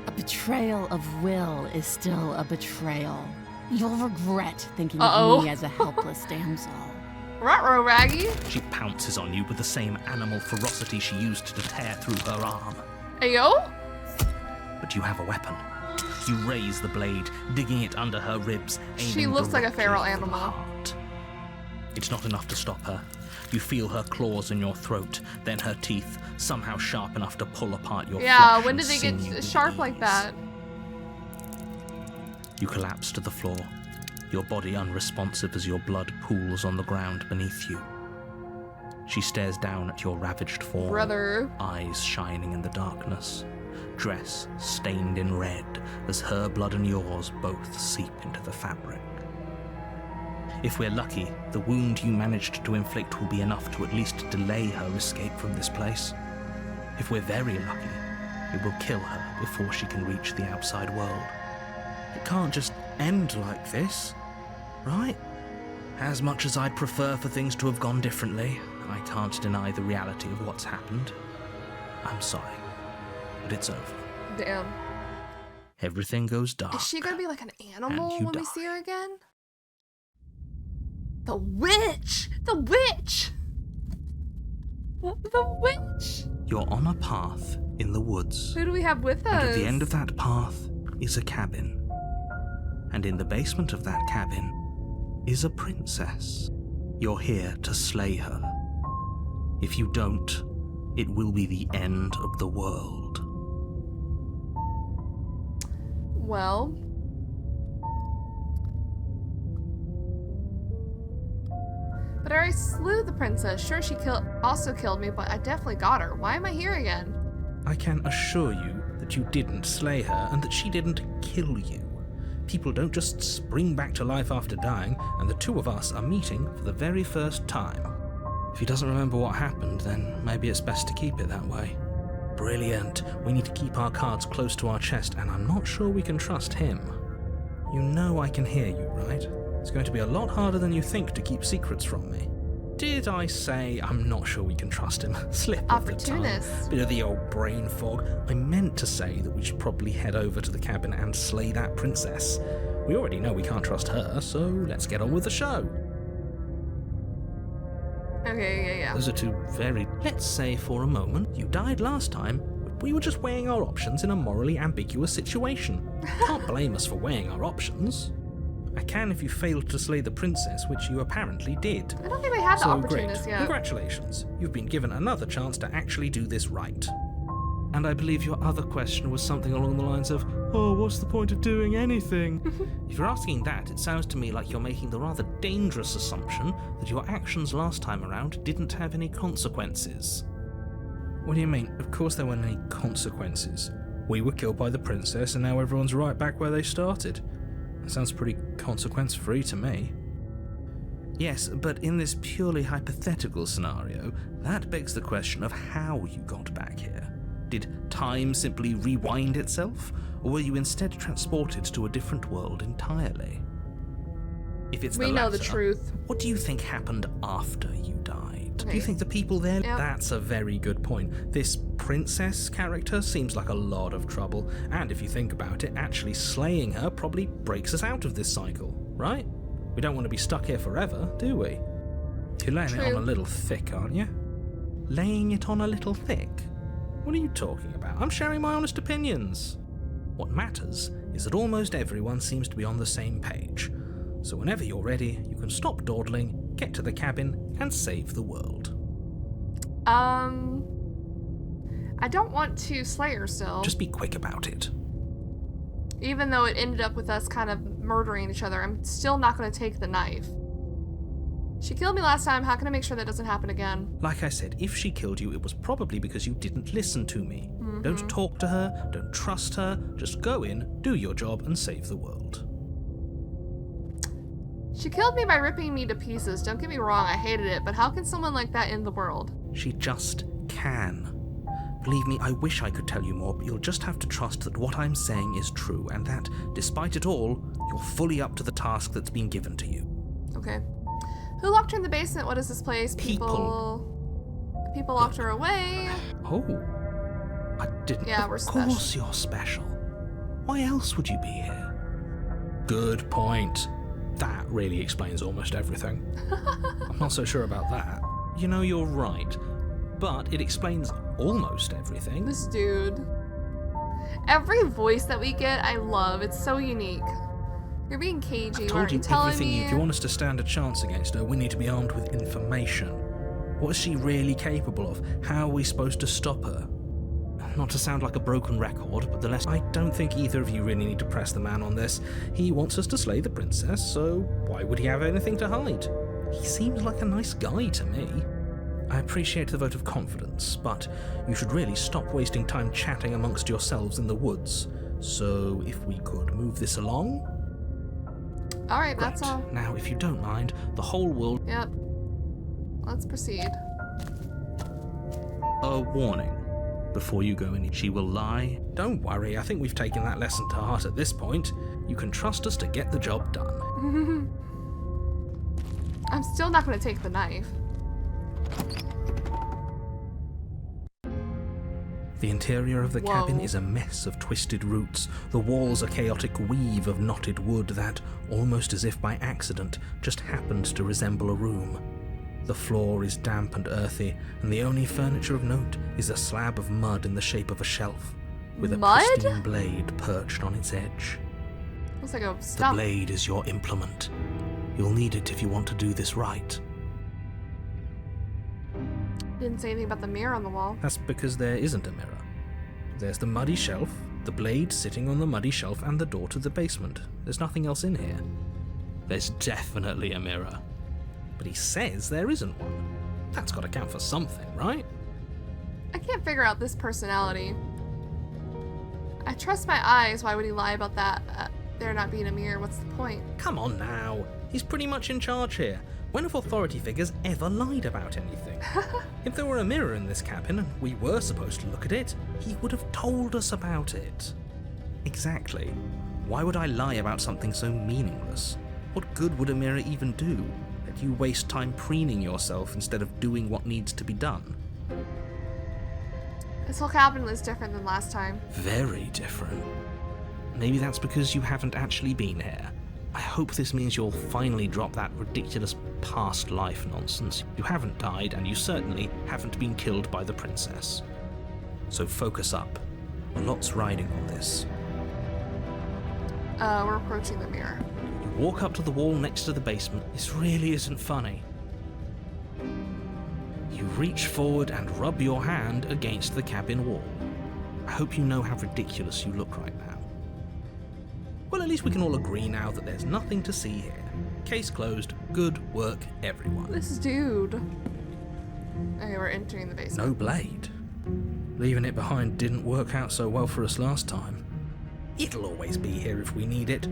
A betrayal of will is still a betrayal. You'll regret thinking Uh-oh. of me as a helpless damsel. ruh-roh, Raggy. She pounces on you with the same animal ferocity she used to tear through her arm. Ayo? But you have a weapon. You raise the blade, digging it under her ribs, aiming She looks like a directly feral for the animal. heart. It's not enough to stop her. You feel her claws in your throat, then her teeth, somehow sharp enough to pull apart your Yeah, flesh when and did they sinew get with sharp like ease. that? You collapse to the floor, your body unresponsive as your blood pools on the ground beneath you. She stares down at your ravaged form, Brother. eyes shining in the darkness, dress stained in red as her blood and yours both seep into the fabric. If we're lucky, the wound you managed to inflict will be enough to at least delay her escape from this place. If we're very lucky, it will kill her before she can reach the outside world. It can't just end like this, right? As much as I'd prefer for things to have gone differently, I can't deny the reality of what's happened. I'm sorry, but it's over. Damn. Everything goes dark. Is she gonna be like an animal you when we die. see her again? The witch! The witch! The witch! You're on a path in the woods, Who do we have with us? and at the end of that path is a cabin. And in the basement of that cabin is a princess. You're here to slay her. If you don't, it will be the end of the world. Well... But I already slew the princess. Sure, she also killed me, but I definitely got her. Why am I here again? I can assure you that you didn't slay her and that she didn't kill you. People don't just spring back to life after dying, and the two of us are meeting for the very first time. If he doesn't remember what happened, then maybe it's best to keep it that way. Brilliant. We need to keep our cards close to our chest, and I'm not sure we can trust him. You know I can hear you, right? It's going to be a lot harder than you think to keep secrets from me. Did I say I'm not sure we can trust him? Slip of the tongue. Opportunist. Bit of the old brain fog. I meant to say that we should probably head over to the cabin and slay that princess. We already know we can't trust her, so let's get on with the show. Okay, yeah. Those are two very... Let's say for a moment you died last time. We were just weighing our options in a morally ambiguous situation. Can't blame us for weighing our options. I can if you failed to slay the princess, which you apparently did. I don't think we had the So opportunist great. yet. Congratulations. You've been given another chance to actually do this right. And I believe your other question was something along the lines of, oh, what's the point of doing anything? If you're asking that, it sounds to me like you're making the rather dangerous assumption that your actions last time around didn't have any consequences. What do you mean? Of course there weren't any consequences. We were killed by the princess and now everyone's right back where they started. That sounds pretty consequence-free to me. Yes, but in this purely hypothetical scenario, that begs the question of how you got back here. Did time simply rewind itself, or were you instead transported to a different world entirely? If it's the We know the latter, truth. what do you think happened after you died? Do Okay. you think the people there... Yep. That's a very good point. This princess character seems like a lot of trouble, and if you think about it, actually slaying her probably breaks us out of this cycle, right? We don't want to be stuck here forever, do we? You're laying it on True. a little thick, aren't you? Laying it on a little thick? What are you talking about? I'm sharing my honest opinions. What matters is that almost everyone seems to be on the same page. So whenever you're ready, you can stop dawdling, get to the cabin, and save the world. I don't want to slay her still. Just be quick about it. Even though it ended up with us kind of murdering each other, I'm still not going to take the knife. She killed me last time. How can I make sure that doesn't happen again? Like I said, if she killed you, it was probably because you didn't listen to me. Don't talk to her, don't trust her, just go in, do your job, and save the world. She killed me by ripping me to pieces. Don't get me wrong, I hated it, but how can someone like that end the world? She just can. Believe me, I wish I could tell you more, but you'll just have to trust that what I'm saying is true, and that, despite it all, you're fully up to the task that's been given to you. Okay. Who locked her in the basement? What is this place? People. People locked her away. Oh. I didn't. Yeah, we're Of special. course you're special. Why else would you be here? Good point. That really explains almost everything. I'm not so sure about that. You know, you're right. But it explains almost everything. This dude. Every voice that we get, I love. It's so unique. You're being cagey. I've Why told aren't you you telling everything. me? If you want us to stand a chance against her, we need to be armed with information. What is she really capable of? How are we supposed to stop her? Not to sound like a broken record, but the less I don't think either of you really need to press the man on this. He wants us to slay the princess, so why would he have anything to hide? He seems like a nice guy to me. I appreciate the vote of confidence, but you should really stop wasting time chatting amongst yourselves in the woods. So if we could move this along? Alright, Great. that's all. Now, if you don't mind, the whole world... Yep. Let's proceed. A warning. Before you go in, she will lie. Don't worry, I think we've taken that lesson to heart at this point. You can trust us to get the job done. I'm still not going to take the knife. The interior of the Whoa. cabin is a mess of twisted roots. The walls a chaotic weave of knotted wood that, almost as if by accident, just happened to resemble a room. The floor is damp and earthy, and the only furniture of note is a slab of mud in the shape of a shelf, with a Mud? pristine blade perched on its edge. Looks like a The stump. blade is your implement. You'll need it if you want to do this right. Didn't say anything about the mirror on the wall. That's because there isn't a mirror. There's the muddy shelf, the blade sitting on the muddy shelf, and the door to the basement. There's nothing else in here. There's definitely a mirror. But he says there isn't one. That's got to count for something, right? I can't figure out this personality. I trust my eyes. Why would he lie about that? There not being a mirror. What's the point? Come on now. He's pretty much in charge here. When have authority figures ever lied about anything? If there were a mirror in this cabin and we were supposed to look at it, he would have told us about it. Exactly. Why would I lie about something so meaningless? What good would a mirror even do? That you waste time preening yourself instead of doing what needs to be done? This whole cabin was different than last time. Very different. Maybe that's because you haven't actually been here. I hope this means you'll finally drop that ridiculous past life nonsense. You haven't died, and you certainly haven't been killed by the princess. So focus up. A lot's riding on this. We're approaching the mirror. You walk up to the wall next to the basement. This really isn't funny. You reach forward and rub your hand against the cabin wall. I hope you know how ridiculous you look right now. Well, at least we can all agree now that there's nothing to see here. Case closed. Good work, everyone. This dude. Okay, we're entering the basement. No blade. Leaving it behind didn't work out so well for us last time. It'll always be here if we need it.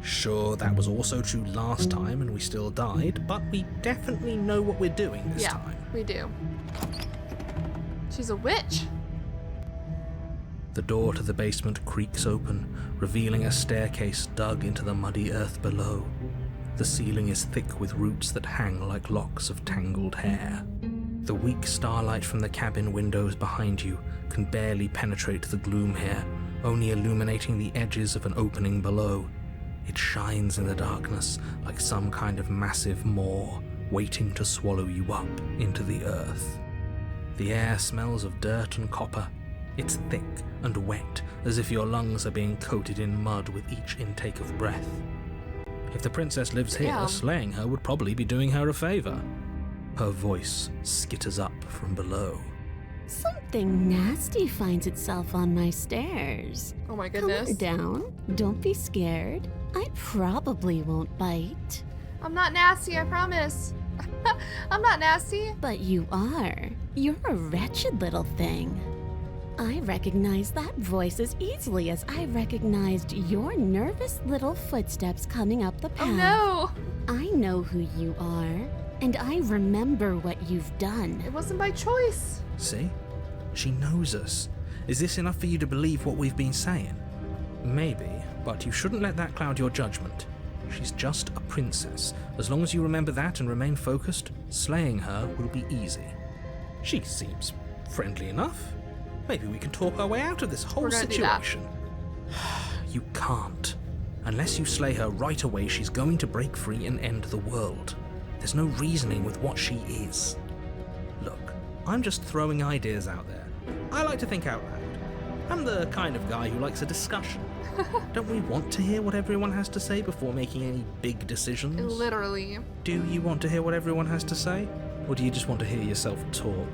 Sure, that was also true last time and we still died, but we definitely know what we're doing this time. We do. She's a witch. The door to the basement creaks open, revealing a staircase dug into the muddy earth below. The ceiling is thick with roots that hang like locks of tangled hair. The weak starlight from the cabin windows behind you can barely penetrate the gloom here, only illuminating the edges of an opening below. It shines in the darkness like some kind of massive maw waiting to swallow you up into the earth. The air smells of dirt and copper. It's thick and wet, as if your lungs are being coated in mud with each intake of breath. If the princess lives here, Damn. slaying her would probably be doing her a favor. Her voice skitters up from below. Something nasty finds itself on my stairs. Oh my Come goodness. on down. Don't be scared. I probably won't bite. I'm not nasty, I promise. I'm not nasty. But you are. You're a wretched little thing. I recognize that voice as easily as I recognized your nervous little footsteps coming up the path. Oh no. I know who you are, and I remember what you've done. It wasn't by choice. See? She knows us. Is this enough for you to believe what we've been saying? Maybe, but you shouldn't let that cloud your judgment. She's just a princess. As long as you remember that and remain focused, slaying her will be easy. She seems friendly enough. Maybe we can talk our way out of this whole We're gonna do that. situation. You can't. Unless you slay her right away, she's going to break free and end the world. There's no reasoning with what she is. Look, I'm just throwing ideas out there. I like to think out loud. I'm the kind of guy who likes a discussion. Don't we want to hear what everyone has to say before making any big decisions? Literally. Do you want to hear what everyone has to say? Or do you just want to hear yourself talk?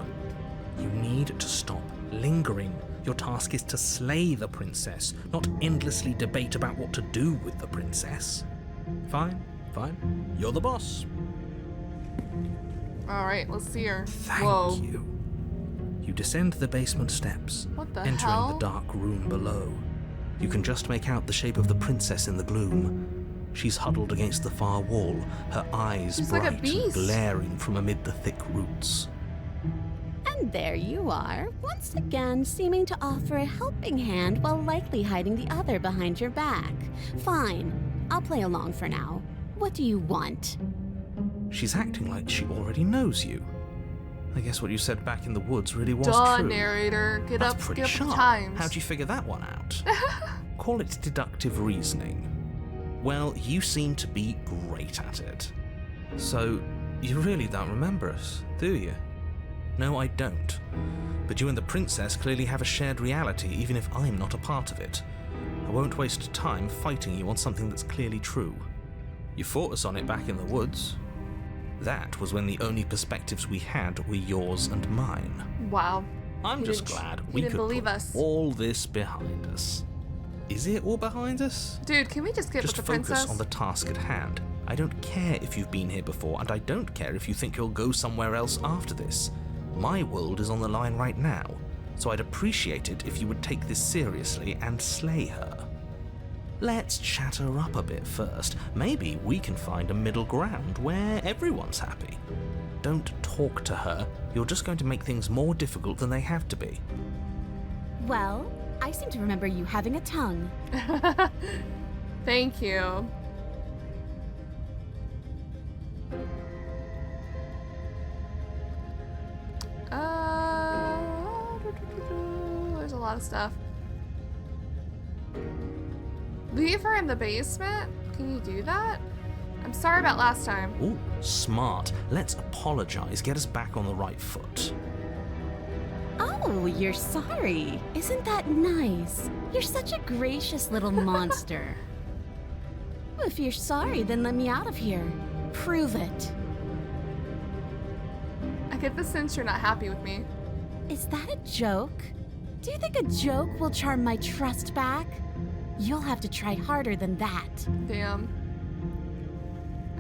You need to stop lingering. Your task is to slay the princess, not endlessly debate about what to do with the princess. Fine. You're the boss. Alright, let's see her. Thank Whoa. you. You descend the basement steps, What the entering hell? the dark room below. You can just make out the shape of the princess in the gloom. She's huddled against the far wall, her eyes She's like a bright and beast. glaring from amid the thick roots. And there you are, once again seeming to offer a helping hand while likely hiding the other behind your back. Fine, I'll play along for now. What do you want? She's acting like she already knows you. I guess what you said back in the woods really was Duh, true. narrator. Get That's up pretty with sharp. the times. How'd you figure that one out? Call it deductive reasoning. Well, you seem to be great at it. So, you really don't remember us, do you? No, I don't. But you and the princess clearly have a shared reality, even if I'm not a part of it. I won't waste time fighting you on something that's clearly true. You fought us on it back in the woods. That was when the only perspectives we had were yours and mine. Wow. I'm He just didn't- glad he we didn't could believe put us. all this behind us. Is it all behind us? Dude, can we just get Just with the focus princess? on the task at hand. I don't care if you've been here before, and I don't care if you think you'll go somewhere else after this. My world is on the line right now, so I'd appreciate it if you would take this seriously and slay her. Let's chat her up a bit first. Maybe we can find a middle ground where everyone's happy. Don't talk to her. You're just going to make things more difficult than they have to be. Well, I seem to remember you having a tongue. Thank you. There's a lot of stuff. Leave her in the basement? Can you do that? I'm sorry about last time. Ooh, smart. Let's apologize. Get us back on the right foot. Oh, you're sorry. Isn't that nice? You're such a gracious little monster. If you're sorry, then let me out of here. Prove it. I get the sense you're not happy with me. Is that a joke? Do you think a joke will charm my trust back? You'll have to try harder than that. Damn.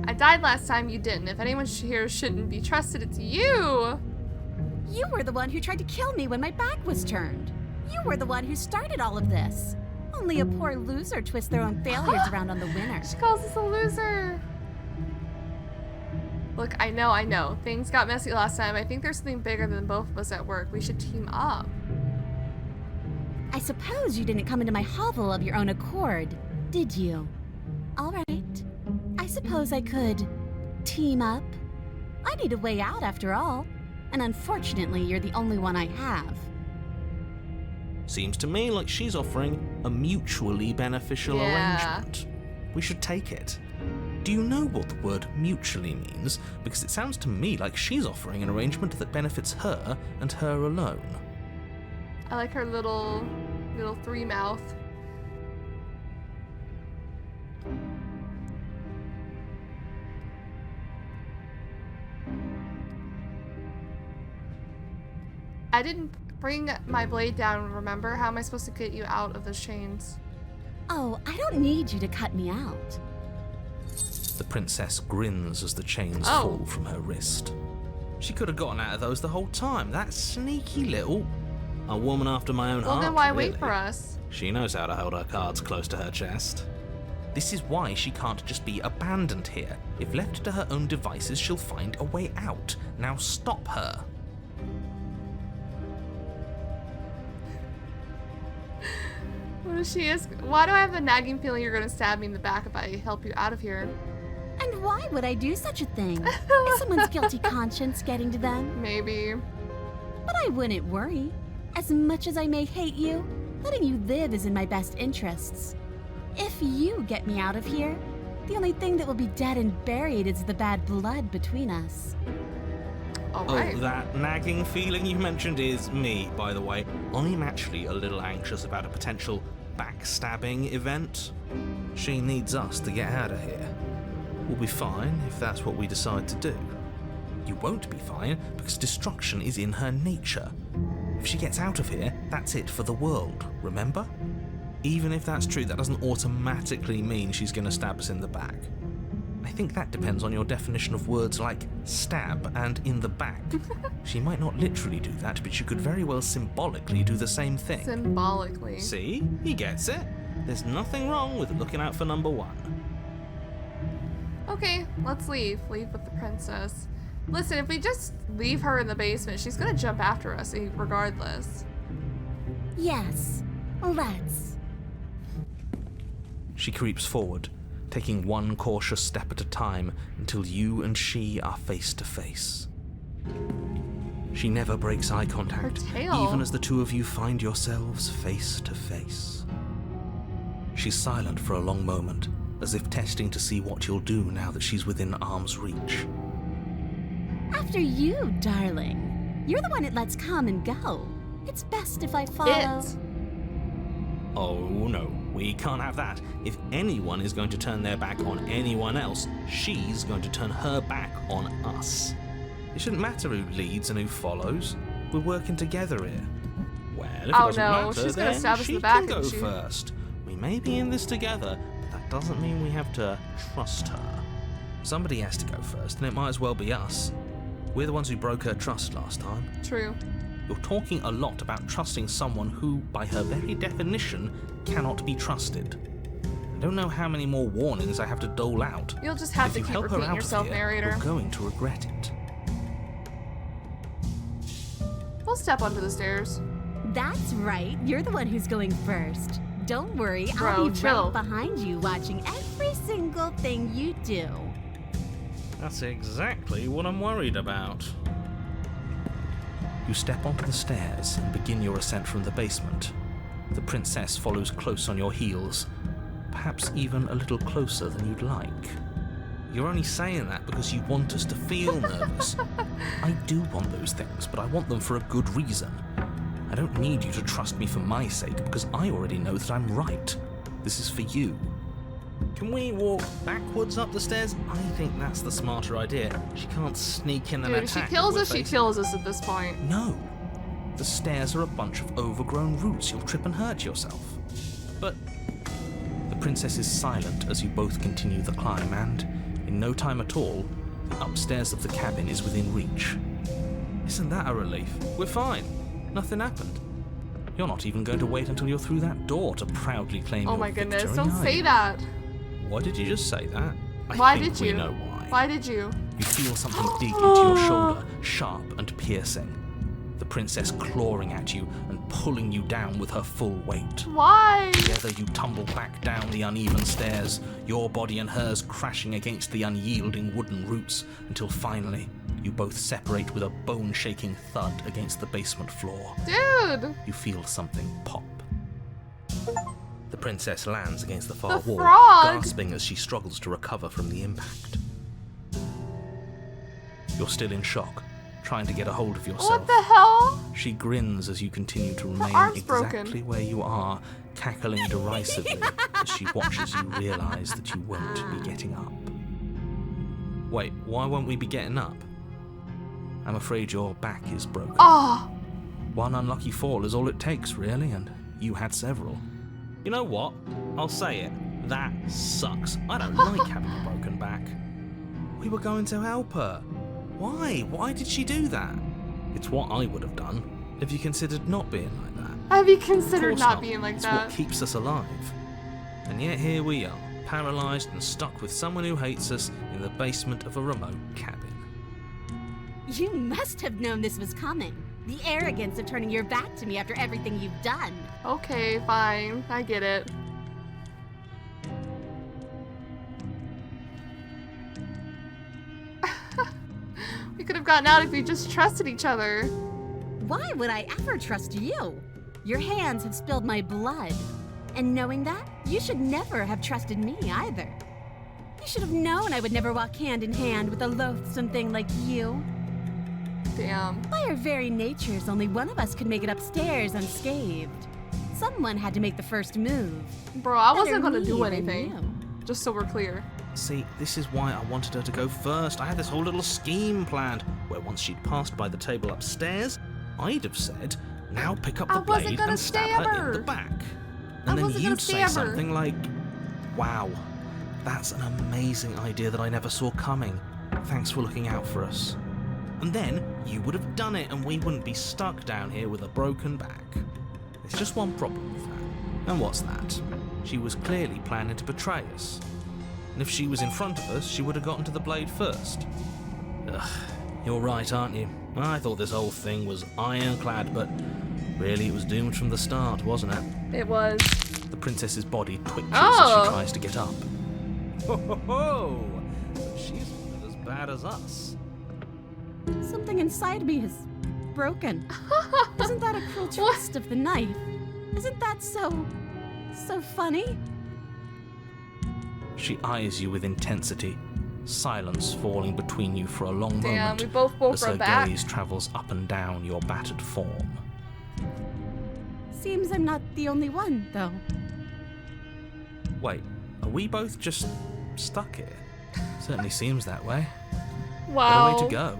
I died last time, you didn't. If anyone here shouldn't be trusted, it's you! You were the one who tried to kill me when my back was turned. You were the one who started all of this. Only a poor loser twists their own failures around on the winner. She calls us a loser. Look, I know. Things got messy last time. I think there's something bigger than both of us at work. We should team up. I suppose you didn't come into my hovel of your own accord, did you? All right. I suppose I could team up. I need a way out after all. And unfortunately, you're the only one I have. Seems to me like she's offering a mutually beneficial Yeah. arrangement. We should take it. Do you know what the word mutually means? Because it sounds to me like she's offering an arrangement that benefits her and her alone. I like her little three mouth. I didn't bring my blade down, remember? How am I supposed to get you out of those chains? Oh, I don't need you to cut me out. The princess grins as the chains Oh. fall from her wrist. She could have gotten out of those the whole time. That sneaky little... A woman after my own Well, heart, then why really. wait for us? She knows how to hold her cards close to her chest. This is why she can't just be abandoned here. If left to her own devices, she'll find a way out. Now stop her. What if she is? Why do I have a nagging feeling you're gonna stab me in the back if I help you out of here? And why would I do such a thing? Is someone's guilty conscience getting to them? Maybe. But I wouldn't worry. As much as I may hate you, letting you live is in my best interests. If you get me out of here, the only thing that will be dead and buried is the bad blood between us. Alright. Oh, that nagging feeling you mentioned is me, by the way. I'm actually a little anxious about a potential backstabbing event. She needs us to get out of here. We'll be fine if that's what we decide to do. You won't be fine because destruction is in her nature. If she gets out of here, that's it for the world, remember? Even if that's true, that doesn't automatically mean she's going to stab us in the back. I think that depends on your definition of words like stab and in the back. She might not literally do that, but she could very well symbolically do the same thing. Symbolically. See? He gets it. There's nothing wrong with looking out for number one. Okay, let's leave. Leave with the princess. Listen, if we just leave her in the basement, she's gonna jump after us regardless. Yes, let's. She creeps forward, taking one cautious step at a time until you and she are face to face. She never breaks eye contact, Her tail. even as the two of you find yourselves face to face. She's silent for a long moment, as if testing to see what you'll do now that she's within arm's reach. After you, darling. You're the one it lets come and go. It's best if I follow. It. Oh no, we can't have that. If anyone is going to turn their back on anyone else, she's going to turn her back on us. It shouldn't matter who leads and who follows. We're working together here. Well, if it doesn't matter, she's gonna then stab us in she the back, can go isn't she? first. We may be in this together, but that doesn't mean we have to trust her. Somebody has to go first, and it might as well be us. We're the ones who broke her trust last time. True. You're talking a lot about trusting someone who, by her very definition, cannot be trusted. I don't know how many more warnings I have to dole out. You'll just have If to you keep help her repeating out of yourself, here, narrator. you're going to regret it. We'll step onto the stairs. That's right. You're the one who's going first. Don't worry, Bro, I'll be chill. right behind you watching every single thing you do. That's exactly what I'm worried about. You step onto the stairs and begin your ascent from the basement. The princess follows close on your heels, perhaps even a little closer than you'd like. You're only saying that because you want us to feel nervous. I do want those things, but I want them for a good reason. I don't need you to trust me for my sake, because I already know that I'm right. This is for you. Can we walk backwards up the stairs? I think that's the smarter idea. She can't sneak in and Dude, if she attack. kills if us, we're she facing- kills us at this point. No. The stairs are a bunch of overgrown roots. You'll trip and hurt yourself. But the princess is silent as you both continue the climb, and in no time at all, the upstairs of the cabin is within reach. Isn't that a relief? We're fine. Nothing happened. You're not even going to wait until you're through that door to proudly claim Oh your my goodness, victory, don't are say you? that. Why did you just say that? Why I think did we you? know why. Why did you? You feel something dig into your shoulder, sharp and piercing. The princess clawing at you and pulling you down with her full weight. Why? Together you tumble back down the uneven stairs, your body and hers crashing against the unyielding wooden roots, until finally you both separate with a bone-shaking thud against the basement floor. Dude! You feel something pop. The princess lands against the far The wall, frog! gasping as she struggles to recover from the impact. You're still in shock, trying to get a hold of yourself. What the hell? She grins as you continue to remain arm's exactly broken. where you are, cackling derisively as she watches you realise that you won't be getting up. Wait, why won't we be getting up? I'm afraid your back is broken. Oh! One unlucky fall is all it takes, really, and you had several. You know what? I'll say it. That sucks. I don't like having a broken back. We were going to help her. Why? Why did she do that? It's what I would have done. Have you considered not being like that? Have you Of considered course not being like it's that? what keeps us alive. And yet here we are, paralysed and stuck with someone who hates us in the basement of a remote cabin. You must have known this was coming. The arrogance of turning your back to me after everything you've done. Okay, fine. I get it. We could have gotten out if we just trusted each other. Why would I ever trust you? Your hands have spilled my blood. And knowing that, you should never have trusted me either. You should have known I would never walk hand in hand with a loathsome thing like you. Damn. By our very natures, only one of us could make it upstairs unscathed. Someone had to make the first move. Bro, I wasn't Either gonna me do or anything. you. Just so we're clear. See, this is why I wanted her to go first. I had this whole little scheme planned, where once she'd passed by the table upstairs, I'd have said, now pick up I the wasn't blade gonna and stab stab her her. in the back. I And then wasn't gonna you'd say stab her. something like, wow, that's an amazing idea that I never saw coming. Thanks for looking out for us. And then you would have done it and we wouldn't be stuck down here with a broken back. There's just one problem with that. And what's that? She was clearly planning to betray us. And if she was in front of us, she would have gotten to the blade first. Ugh, you're right, aren't you? I thought this whole thing was ironclad, but really it was doomed from the start, wasn't it? It was. The princess's body twitches Oh. as she tries to get up. Ho ho ho! But she's not as bad as us. Something inside me is broken. Isn't that a cruel twist of the knife? Isn't that so funny? She eyes you with intensity, silence falling between you for a long Damn, moment we both as her run back. gaze travels up and down your battered form. Seems I'm not the only one, though. Wait, are we both just stuck here? Certainly seems that way. Wow. What a way to go.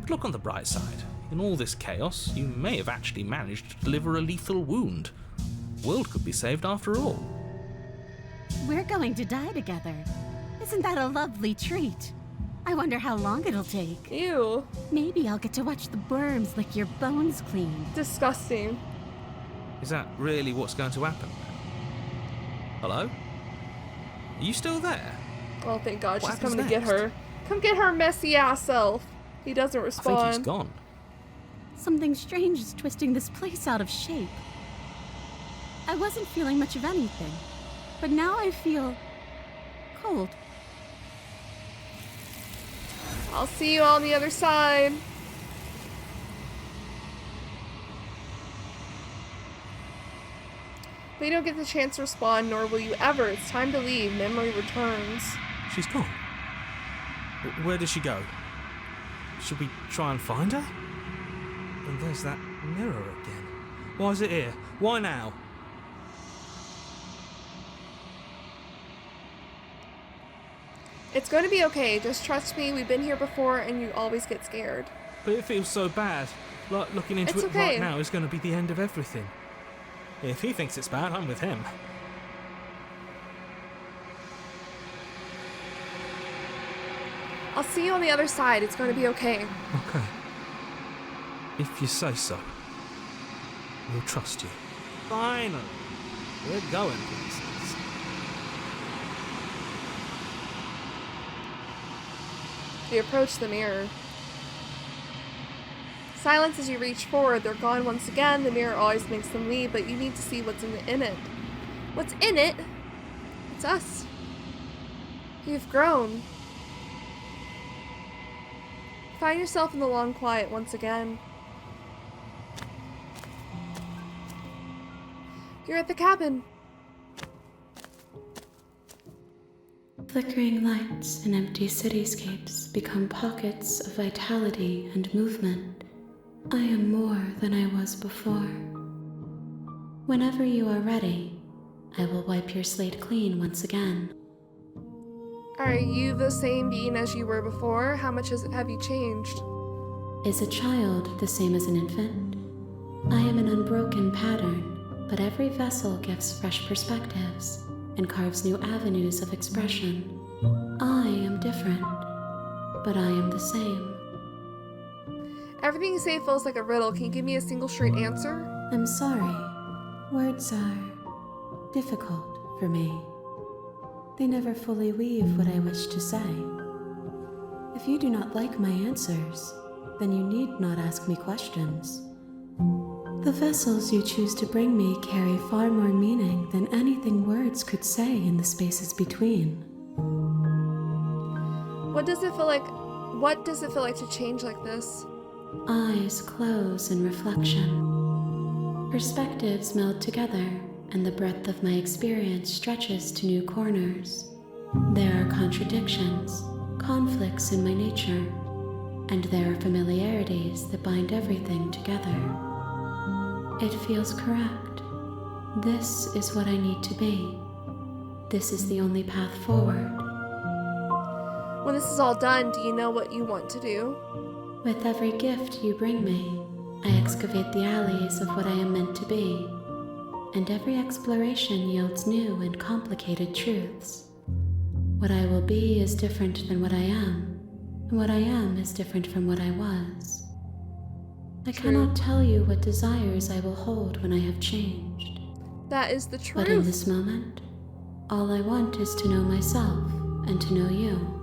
But look on the bright side. In all this chaos, you may have actually managed to deliver a lethal wound. The world could be saved after all. We're going to die together. Isn't that a lovely treat? I wonder how long it'll take. Ew. Maybe I'll get to watch the worms lick your bones clean. Disgusting. Is that really what's going to happen? Hello? Are you still there? Oh, thank God, What she's coming happens to get next? her. Come get her messy ass self. He doesn't I respond. think he's gone. Something strange is twisting this place out of shape. I wasn't feeling much of anything, but now I feel cold. I'll see you on the other side. But you don't get the chance to respond, nor will you ever. It's time to leave. Memory returns. She's gone. Where did she go? Should we try and find her? And there's that mirror again. Why is it here? Why now? It's going to be okay. Just trust me. We've been here before, and you always get scared. But it feels so bad. Like looking into It's it okay. right now is going to be the end of everything. If he thinks it's bad, I'm with him. I'll see you on the other side. It's going to be okay. Okay. If you say so. We'll trust you. Finally. We're going places. You approach the mirror. Silence as you reach forward. They're gone once again. The mirror always makes them leave, but you need to see what's in it. What's in it? It's us. You've grown. Find yourself in the long quiet once again. You're at the cabin. Flickering lights in empty cityscapes become pockets of vitality and movement. I am more than I was before. Whenever you are ready, I will wipe your slate clean once again. Are you the same being as you were before? How much have you changed? Is a child the same as an infant? I am an unbroken pattern, but every vessel gives fresh perspectives and carves new avenues of expression. I am different, but I am the same. Everything you say feels like a riddle. Can you give me a single straight answer? I'm sorry. Words are difficult for me. They never fully weave what I wish to say. If you do not like my answers, then you need not ask me questions. The vessels you choose to bring me carry far more meaning than anything words could say in the spaces between. What does it feel like? What does it feel like to change like this? Eyes close in reflection. Perspectives meld together, and the breadth of my experience stretches to new corners. There are contradictions, conflicts in my nature. and there are familiarities that bind everything together. It feels correct. This is what I need to be. This is the only path forward. When this is all done, do you know what you want to do? With every gift you bring me, I excavate the alleys of what I am meant to be, and every exploration yields new and complicated truths. What I will be is different than what I am, and what I am is different from what I was. I cannot tell you what desires I will hold when I have changed. That is the truth. But in this moment, all I want is to know myself and to know you.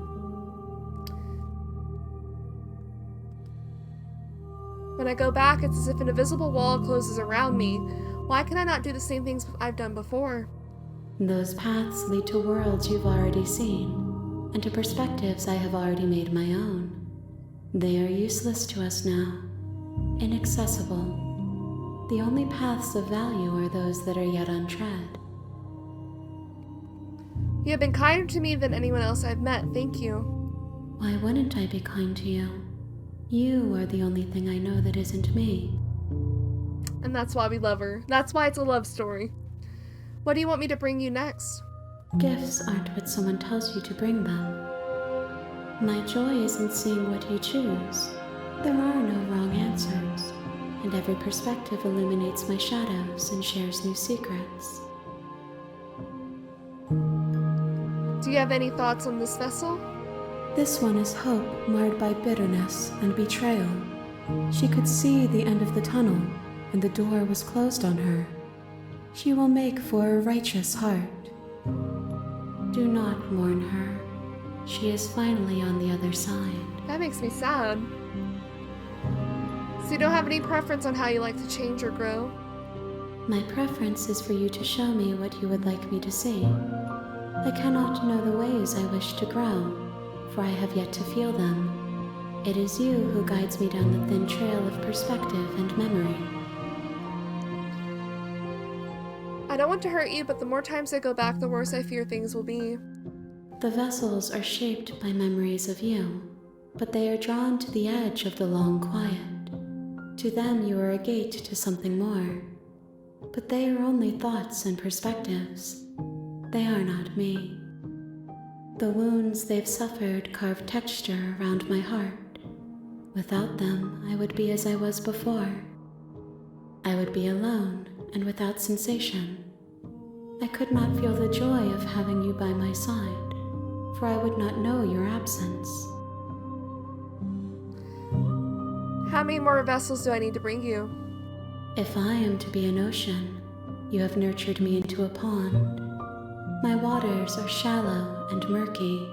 When I go back, it's as if an invisible wall closes around me. Why can I not do the same things I've done before? Those paths lead to worlds you've already seen, and to perspectives I have already made my own. They are useless to us now, inaccessible. The only paths of value are those that are yet untread. You have been kinder to me than anyone else I've met, thank you. Why wouldn't I be kind to you? You are the only thing I know that isn't me. And that's why we love her. That's why it's a love story. What do you want me to bring you next? Gifts aren't what someone tells you to bring them. My joy is in seeing what you choose. There are no wrong answers, and every perspective illuminates my shadows and shares new secrets. Do you have any thoughts on this vessel? This one is hope marred by bitterness and betrayal. She could see the end of the tunnel, and the door was closed on her. She will make for a righteous heart. Do not mourn her. She is finally on the other side. That makes me sad. So you don't have any preference on how you like to change or grow? My preference is for you to show me what you would like me to see. I cannot know the ways I wish to grow, for I have yet to feel them. It is you who guides me down the thin trail of perspective and memory. I don't want to hurt you, but the more times I go back, the worse I fear things will be. The vessels are shaped by memories of you, but they are drawn to the edge of the long quiet. To them you are a gate to something more. But they are only thoughts and perspectives. They are not me. The wounds they've suffered carve texture around my heart. Without them, I would be as I was before. I would be alone and without sensation. I could not feel the joy of having you by my side, for I would not know your absence. How many more vessels do I need to bring you? If I am to be an ocean, you have nurtured me into a pond. My waters are shallow and murky,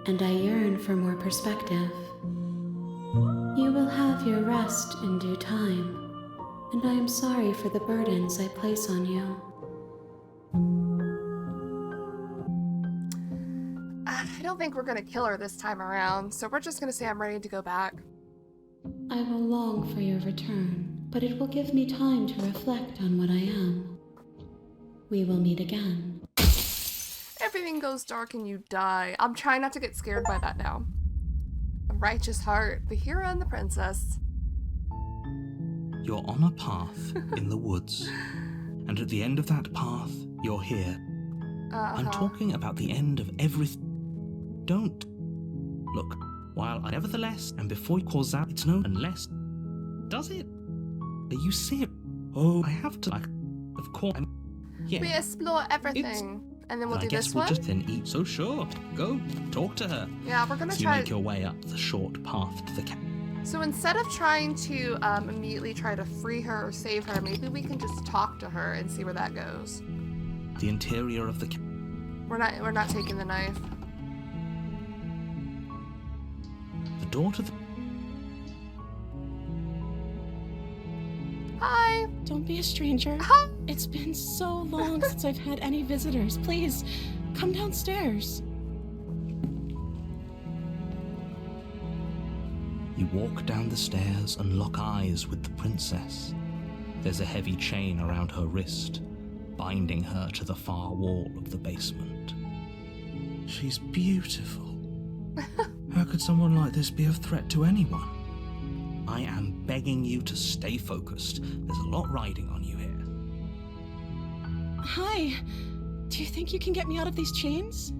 and I yearn for more perspective. You will have your rest in due time, and I am sorry for the burdens I place on you. I don't think we're gonna kill her this time around, so we're just gonna say I'm ready to go back. I will long for your return, but it will give me time to reflect on what I am. We will meet again. Everything goes dark and you die. I'm trying not to get scared by that now. A righteous heart, the hero and the princess. You're on a path in the woods, and at the end of that path, you're here. I'm talking about the end of everything. Don't. Look, while I nevertheless, and before you cause out, it's no unless. Does it? Are you serious? Oh, I have to, of course. Yeah. We explore everything. And then we'll do this one? I guess we'll just then eat. So sure, go talk to her. Yeah, we're gonna so try. You make your way up the short path to the camp. So instead of trying to immediately try to free her or save her, maybe we can just talk to her and see where that goes. The interior of the camp. We're not taking the knife. The door to the. Hi. Don't be a stranger. Hi. It's been so long since I've had any visitors. Please, come downstairs. You walk down the stairs and lock eyes with the princess. There's a heavy chain around her wrist, binding her to the far wall of the basement. She's beautiful. How could someone like this be of threat to anyone? I am begging you to stay focused. There's a lot riding on you here. Hi. Do you think you can get me out of these chains?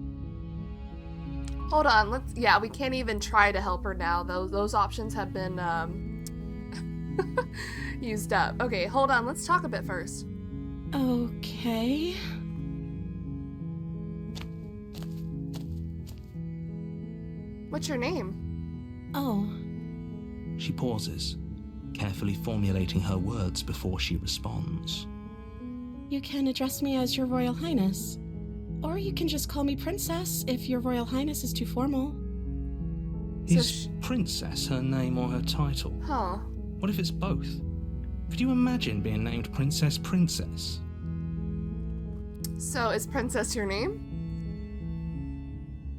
Hold on, yeah, we can't even try to help her now. Those options have been, used up. Okay, hold on, let's talk a bit first. Okay. What's your name? Oh. She pauses, carefully formulating her words before she responds. You can address me as Your Royal Highness. Or you can just call me Princess if Your Royal Highness is too formal. Is Princess her name or her title? Huh. What if it's both? Could you imagine being named Princess? So, is Princess your name?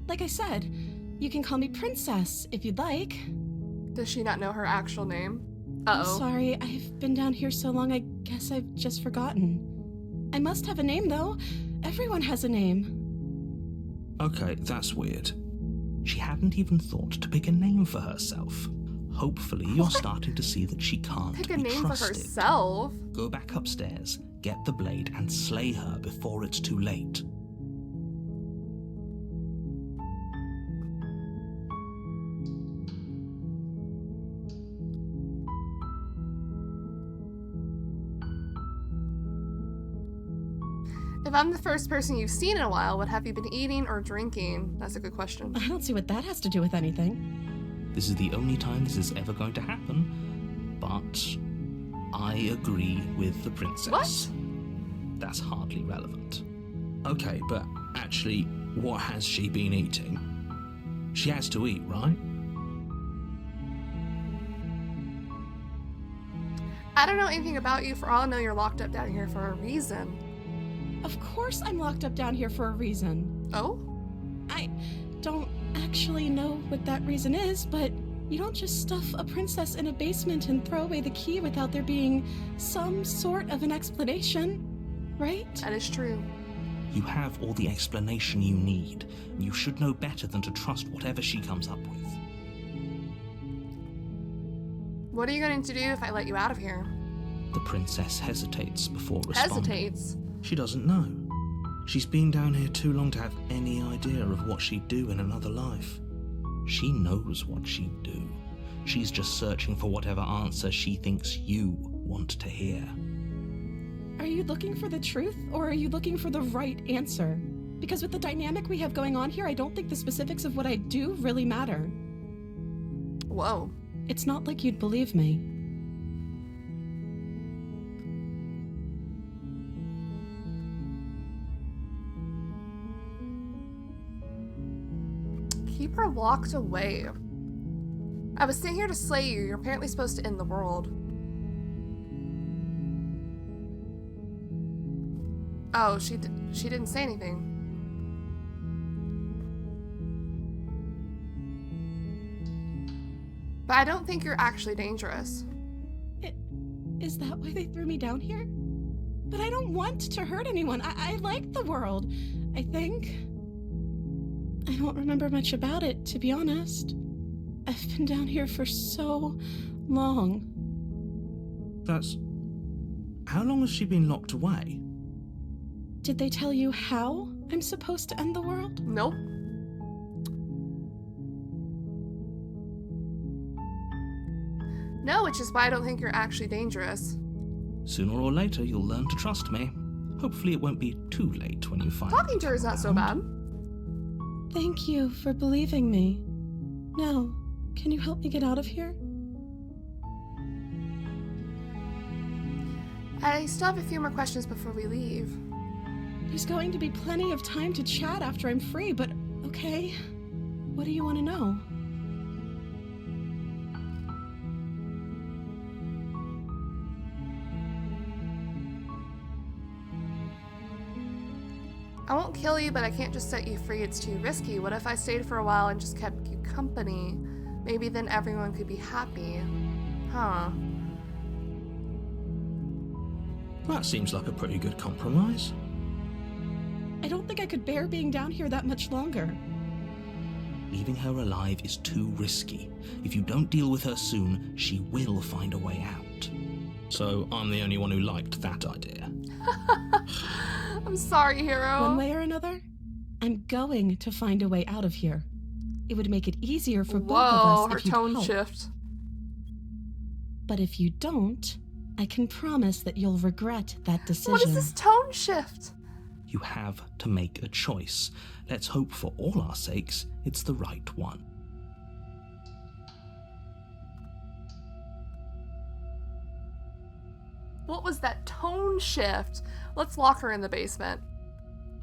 Like I said, you can call me Princess if you'd like. Does she not know her actual name? I'm sorry, I've been down here so long I guess I've just forgotten. I must have a name though. Everyone has a name. Okay, that's weird. She hadn't even thought to pick a name for herself. Hopefully you're starting to see that she can't Pick a be name trusted. for herself? Go back upstairs, get the blade, and slay her before it's too late. If I'm the first person you've seen in a while, what have you been eating or drinking? That's a good question. I don't see what that has to do with anything. This is the only time this is ever going to happen, but I agree with the princess. What? That's hardly relevant. Okay, but actually, what has she been eating? She has to eat, right? I don't know anything about you. For all I know, you're locked up down here for a reason. Of course I'm locked up down here for a reason. Oh? I don't actually know what that reason is, but you don't just stuff a princess in a basement and throw away the key without there being some sort of an explanation, right? That is true. You have all the explanation you need, and you should know better than to trust whatever she comes up with. What are you going to do if I let you out of here? The princess hesitates before responding. Hesitates? She doesn't know. She's been down here too long to have any idea of what she'd do in another life. She knows what she'd do. She's just searching for whatever answer she thinks you want to hear. Are you looking for the truth, or are you looking for the right answer? Because with the dynamic we have going on here, I don't think the specifics of what I do really matter. Whoa. It's not like you'd believe me. Keep her locked away. I was sent here to slay you. You're apparently supposed to end the world. Oh, she didn't say anything. But I don't think you're actually dangerous. Is that why they threw me down here? But I don't want to hurt anyone. I like the world, I think. I don't remember much about it, to be honest. I've been down here for so long. That's... How long has she been locked away? Did they tell you how I'm supposed to end the world? Nope. No, which is why I don't think you're actually dangerous. Sooner or later, you'll learn to trust me. Hopefully it won't be too late when you find Talking to her is not so bad. Thank you for believing me. Now, can you help me get out of here? I still have a few more questions before we leave. There's going to be plenty of time to chat after I'm free, but okay. What do you want to know? I won't kill you, but I can't just set you free. It's too risky. What if I stayed for a while and just kept you company? Maybe then everyone could be happy. Huh. That seems like a pretty good compromise. I don't think I could bear being down here that much longer. Leaving her alive is too risky. If you don't deal with her soon, she will find a way out. So I'm the only one who liked that idea. I'm sorry, hero. One way or another, I'm going to find a way out of here. It would make it easier for both of Whoa, us her if you'd tone help. shift. But if you don't, I can promise that you'll regret that decision. What is this tone shift? You have to make a choice. Let's hope for all our sakes it's the right one. What was that tone shift? Let's lock her in the basement.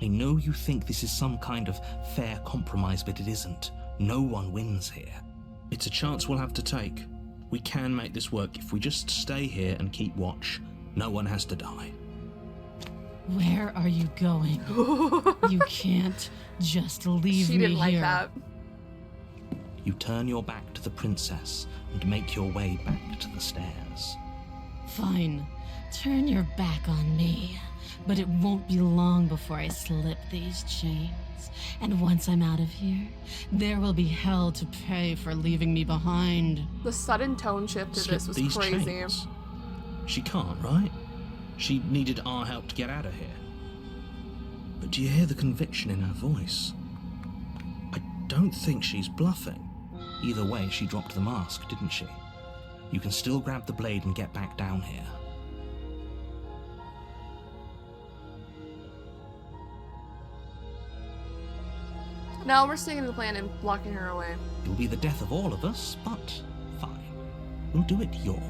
I know you think this is some kind of fair compromise, but it isn't. No one wins here. It's a chance we'll have to take. We can make this work if we just stay here and keep watch. No one has to die. Where are you going? You can't just leave She me didn't like here. that. You turn your back to the princess and make your way back to the stairs. Fine. Turn your back on me. But it won't be long before I slip these chains. And once I'm out of here, there will be hell to pay for leaving me behind. The sudden tone shift to Slip this was these crazy. chains? She can't, right? She needed our help to get out of here. But do you hear the conviction in her voice? I don't think she's bluffing. Either way, she dropped the mask, didn't she? You can still grab the blade and get back down here. No, we're sticking to the plan and blocking her away. It'll be the death of all of us, but fine. We'll do it your.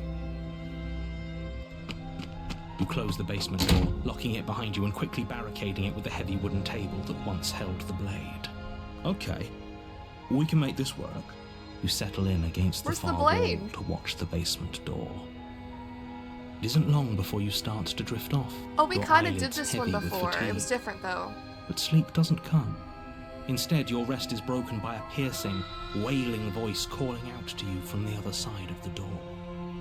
You close the basement door, locking it behind you and quickly barricading it with the heavy wooden table that once held the blade. Okay, we can make this work. You settle in against the Where's the far wall blade? to watch the basement door. It isn't long before you start to drift off. Oh, we your kind of did eyelids this one heavy with before. It fatigue. was different though. But sleep doesn't come. Instead, your rest is broken by a piercing, wailing voice calling out to you from the other side of the door.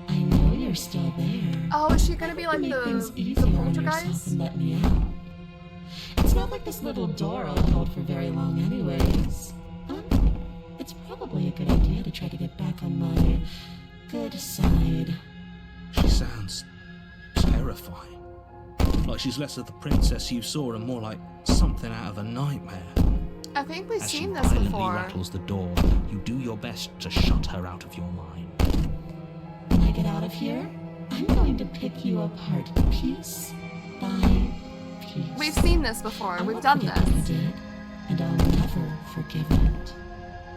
I know you're still there. Oh, is she gonna be like Make things the easier on yourself poltergeist? and let me out. It's not like this little door will hold for very long anyways. It's probably a good idea to try to get back on my good side. She sounds terrifying. Like she's less of the princess you saw and more like something out of a nightmare. I think we've As she seen this violently before. rattles the door, you do your best to shut her out of your mind. When I get out of here, I'm going to pick you apart piece by piece. We've seen this before. I We've won't done forget what you this. did, and I'll never forgive it.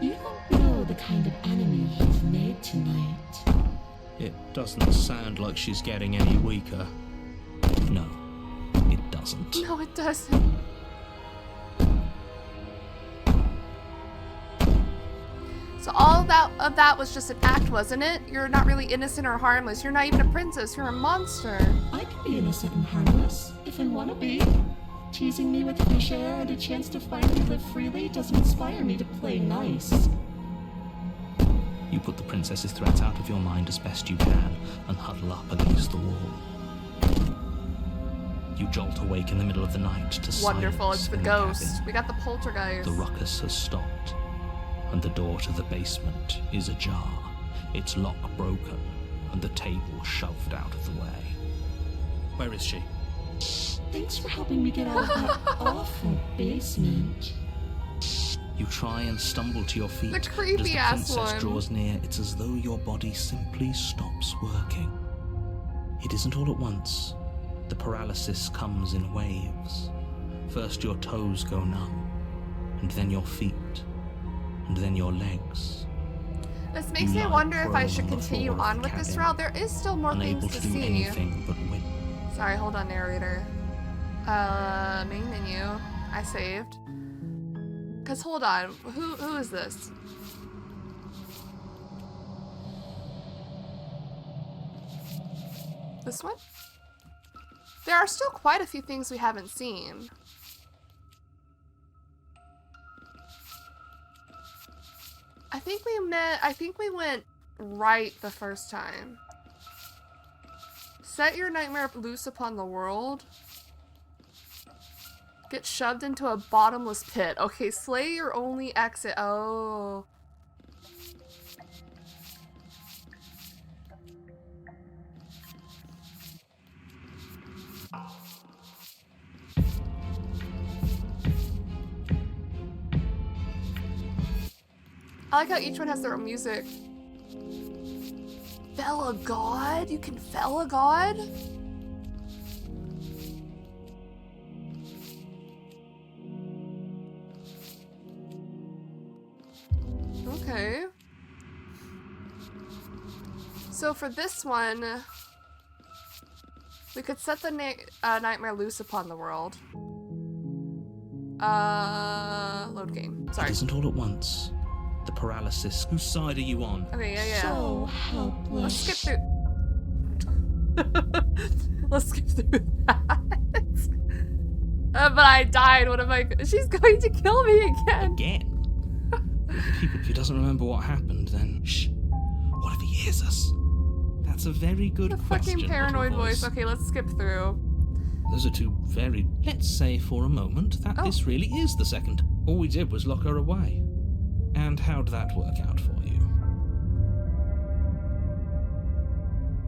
You don't know the kind of enemy you've made tonight. It doesn't sound like she's getting any weaker. No, it doesn't. No, it doesn't. So all of that was just an act, wasn't it? You're not really innocent or harmless. You're not even a princess. You're a monster. I can be innocent and harmless, if I want to be. Teasing me with fresh air and a chance to finally live freely doesn't inspire me to play nice. You put the princess's threat out of your mind as best you can and huddle up against the wall. You jolt awake in the middle of the night to Wonderful. silence It's the in your ghost. cabin. We got the poltergeist. The ruckus has stopped, and the door to the basement is ajar, its lock broken, and the table shoved out of the way. Where is she? Thanks for helping me get out of that awful basement. You try and stumble to your feet. The but as creepy the ass princess one. draws near, it's as though your body simply stops working. It isn't all at once. The paralysis comes in waves. First your toes go numb, and then your feet, and then your legs. This makes You me lie wonder if I prone should on the continue floor of on the with this cabin, route. There is still more unable things to to do see. anything but win. Sorry, hold on, narrator. Main menu. I saved. Cause hold on, who is this? This one? There are still quite a few things we haven't seen. I think we went right the first time. Set your nightmare loose upon the world. Get shoved into a bottomless pit. Okay, slay your only exit. Oh. I like how each one has their own music. Fell a god? You can fell a god? Okay. So for this one, we could set the nightmare loose upon the world. Load game. Sorry. It isn't all at once. The paralysis. Whose side are you on? Okay, yeah. So helpless. Let's skip through. Let's skip through that. But I died. What am I? She's going to kill me again. Again? If he doesn't remember what happened, then shh. What if he hears us? That's a very good The question. fucking paranoid little voice. Okay, let's skip through. Those are two very. Let's say for a moment that this really is the second. All we did was lock her away. And how'd that work out for you?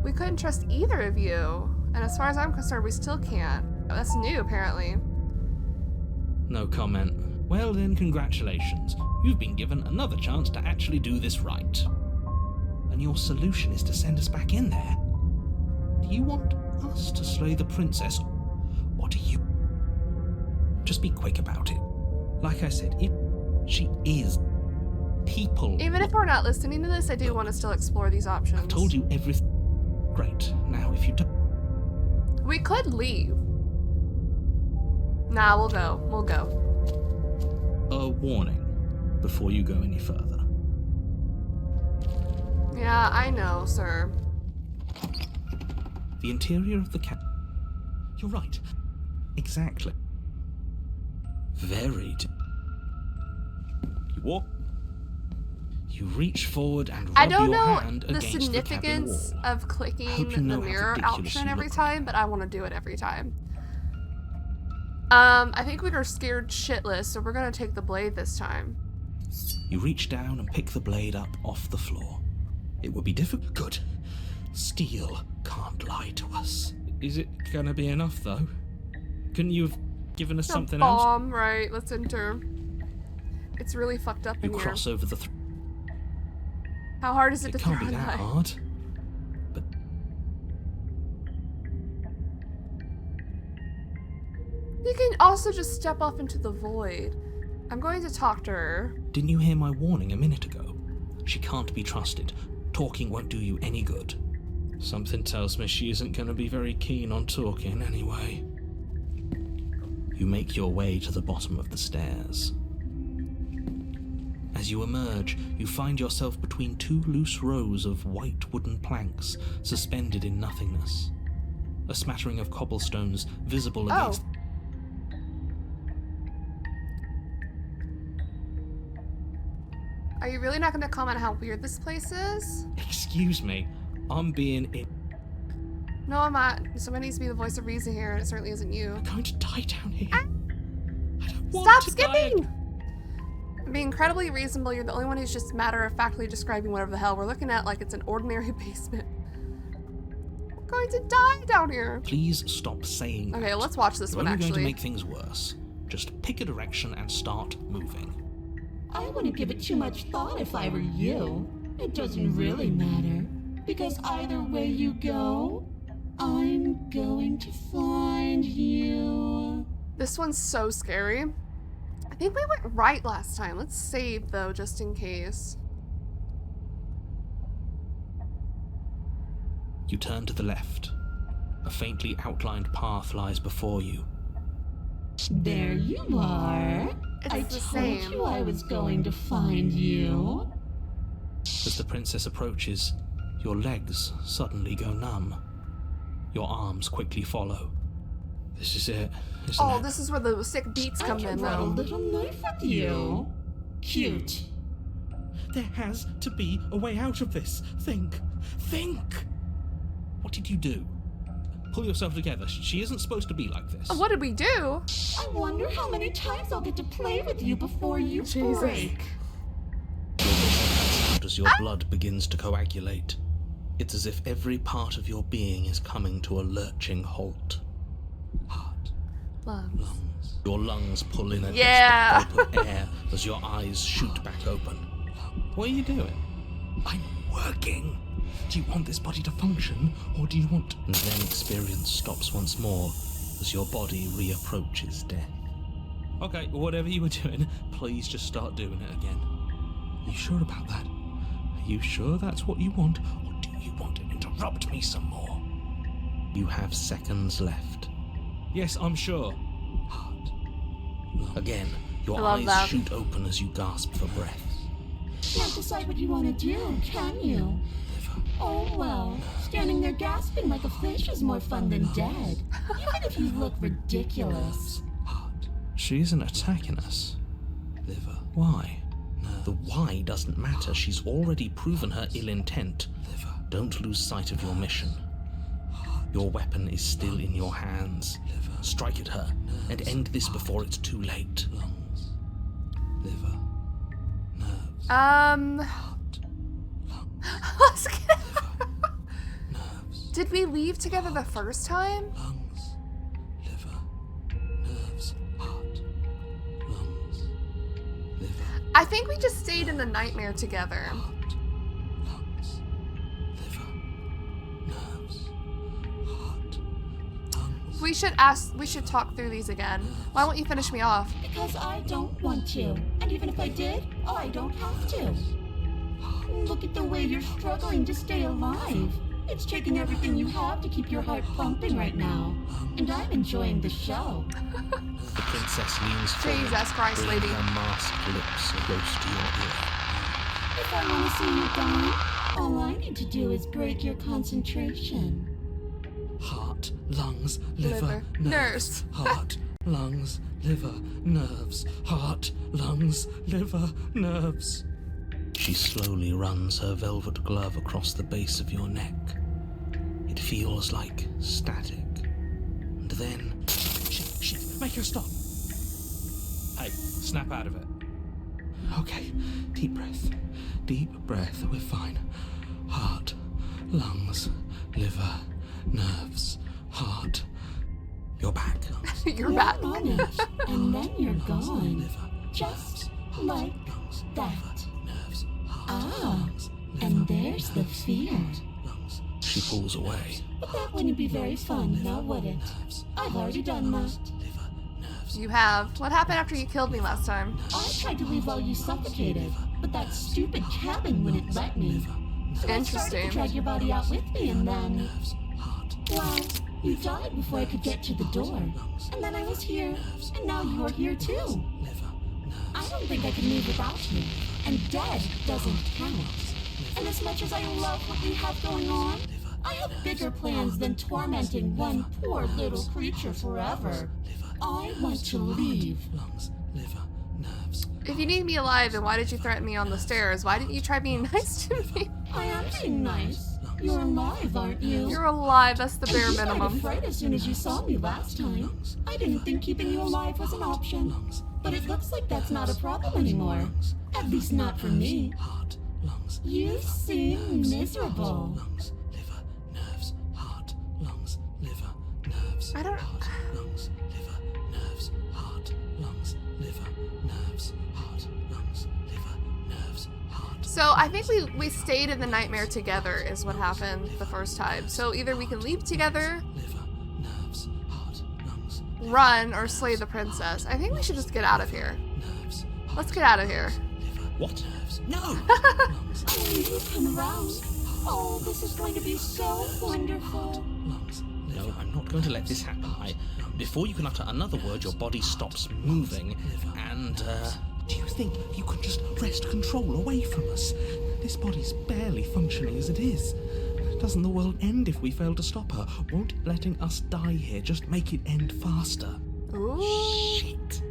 We couldn't trust either of you. And as far as I'm concerned, we still can't. That's new, apparently. No comment. Well then, congratulations. You've been given another chance to actually do this right. And your solution is to send us back in there. Do you want us to slay the princess? Or do you... Just be quick about it. Like I said, she is... People... Even if we're not listening to this, I do want to still explore these options. I've told you everything. Great. Now, if you don't... We could leave. Nah, we'll go. We'll go. A warning before you go any further. Yeah, I know, sir. The interior of the You're right. Exactly. Very... You walk... You reach forward and rub I don't your know hand the against the cabin significance wall. of clicking Hope you the know how mirror ridiculous option you every look. time, but I want to do it every time. I think we were scared shitless, so we're gonna take the blade this time. You reach down and pick the blade up off the floor. It would be difficult. Good. Steel can't lie to us. Is it gonna be enough, though? Couldn't you have given us something else? Bomb, right? Let's enter. It's really fucked up You in here. cross over the... How hard is it to It can't throw be a that knife? hard. But You can also just step off into the void. I'm going to talk to her. didn't you hear my warning a minute ago? She can't be trusted. Talking won't do you any good. Something tells me she isn't going to be very keen on talking anyway. You make your way to the bottom of the stairs. As you emerge, you find yourself between two loose rows of white wooden planks suspended in nothingness. A smattering of cobblestones visible against... Are you really not going to comment how weird this place is? Excuse me, I'm being... No, I'm not. Somebody needs to be the voice of reason here, and it certainly isn't you. I'm going to die down here. Ah! I don't want Stop to die skipping! I'm being incredibly reasonable. You're the only one who's just matter-of-factly describing whatever the hell we're looking at like it's an ordinary basement. We're going to die down here. Please stop saying that. Okay, let's watch this You're one, only going to actually. make things worse. Just pick a direction and start moving. I wouldn't give it too much thought if I were you. It doesn't really matter, because either way you go, I'm going to find you. This one's so scary. I think we went right last time. Let's save, though, just in case. You turn to the left. A faintly outlined path lies before you. There you are. It's I the told same. you I was going to find you. As the princess approaches, your legs suddenly go numb. Your arms quickly follow. This is it, isn't Oh, it? this is where the sick beats come I in, brought a though. little knife with you. Cute. There has to be a way out of this. Think. Think! What did you do? pull yourself together. She isn't supposed to be like this. What did we do? I wonder how many times I'll get to play with you before you break. As your blood begins to coagulate, it's as if every part of your being is coming to a lurching halt. Heart, lungs. Your lungs pull in a desperate gulp of air as your eyes shoot back open. What are you doing? I'm working. Do you want this body to function, or do you want... And then experience stops once more as your body reapproaches death. Okay, whatever you were doing, please just start doing it again. Are you sure about that? Are you sure that's what you want, or do you want to interrupt me some more? You have seconds left. Yes, I'm sure. Heart. Again, your eyes shoot open as you gasp for breath. Can't decide what you want to do, can you? Oh well, standing there gasping like a fish is more fun than dead, even if you look ridiculous. Heart. She isn't attacking us. Liver. Why? The why doesn't matter. She's already proven her ill intent. Don't lose sight of your mission. Your weapon is still in your hands. Strike at her and end this before it's too late. Liver. Nerves. Did we leave together the first time? Lungs, liver, nerves, heart, lungs, liver. I think we just stayed in the nightmare together. Heart, lungs, liver, nerves, heart, lungs. We should talk through these again. Why won't you finish me off? Because I don't want to. And even if I did, I don't have to. Look at the way you're struggling to stay alive. It's taking everything you have to keep your heart pumping right now. And I'm enjoying the show. The princess leans forward, Jesus Christ, bringing lady. her masked lips close to your ear. If I want to see you die, all I need to do is break your concentration. Heart, lungs, liver, Liver, nerves. Heart, lungs, liver, nerves. Heart, lungs, liver, nerves. She slowly runs her velvet glove across the base of your neck. It feels like static. And then... Shit, make her stop. Hey, snap out of it. Okay, deep breath, we're fine. Heart, lungs, liver, nerves, heart. You're back. You're back. And then you're gone. Just like that. Ah, and there's the fear. She pulls away. But that wouldn't be very fun, now would it? I've already done that. You have. What happened after you killed me last time? I tried to leave while you suffocated, but that stupid cabin wouldn't let me. So I started to drag your body out with me, and then... Well, you died before I could get to the door. And then I was here, and now you're here too. I don't think I can leave without you. And dead doesn't count. And as much as I love what we have going on, I have bigger plans than tormenting one poor little creature forever. I want to leave. If you need me alive, then why did you threaten me on the stairs? Why didn't you try being nice to me? I am being nice. You're alive, aren't you? You're alive, that's the bare You got minimum. afraid as soon as you saw me last time. I didn't think keeping you alive was an option. But it looks like that's not a problem anymore. At least not for me. You seem miserable. I don't... So I think we stayed in the nightmare together is what happened the first time. So either we can leave together, run, or slay the princess. I think we should just get out of here. Let's get out of here. What? No! Oh, you come around. Oh, this is going to be so wonderful. No, I'm not going to let this happen. Before you can utter another word, your body stops moving, and, Do you think you can just wrest control away from us? This body's barely functioning as it is. Doesn't the world end if we fail to stop her? Won't letting us die here just make it end faster? Ooh. Shit!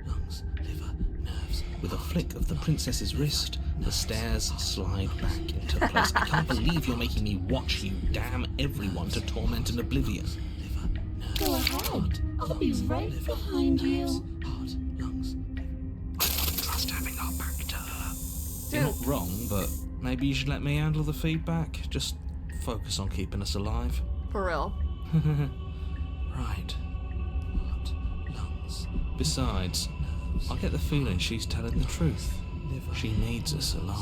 Lungs, liver, nerves. With a flick of the princess's wrist, The stairs slide back into place. I can't believe you're making me watch you damn everyone to torment and oblivion. Go ahead. I'll be right behind you. Heart, lungs. I don't trust having our back to her. You're Dude. not wrong, but maybe you should let me handle the feedback. Just focus on keeping us alive. For real. Right. Heart, lungs. Besides, I get the feeling she's telling the truth. She needs us alive.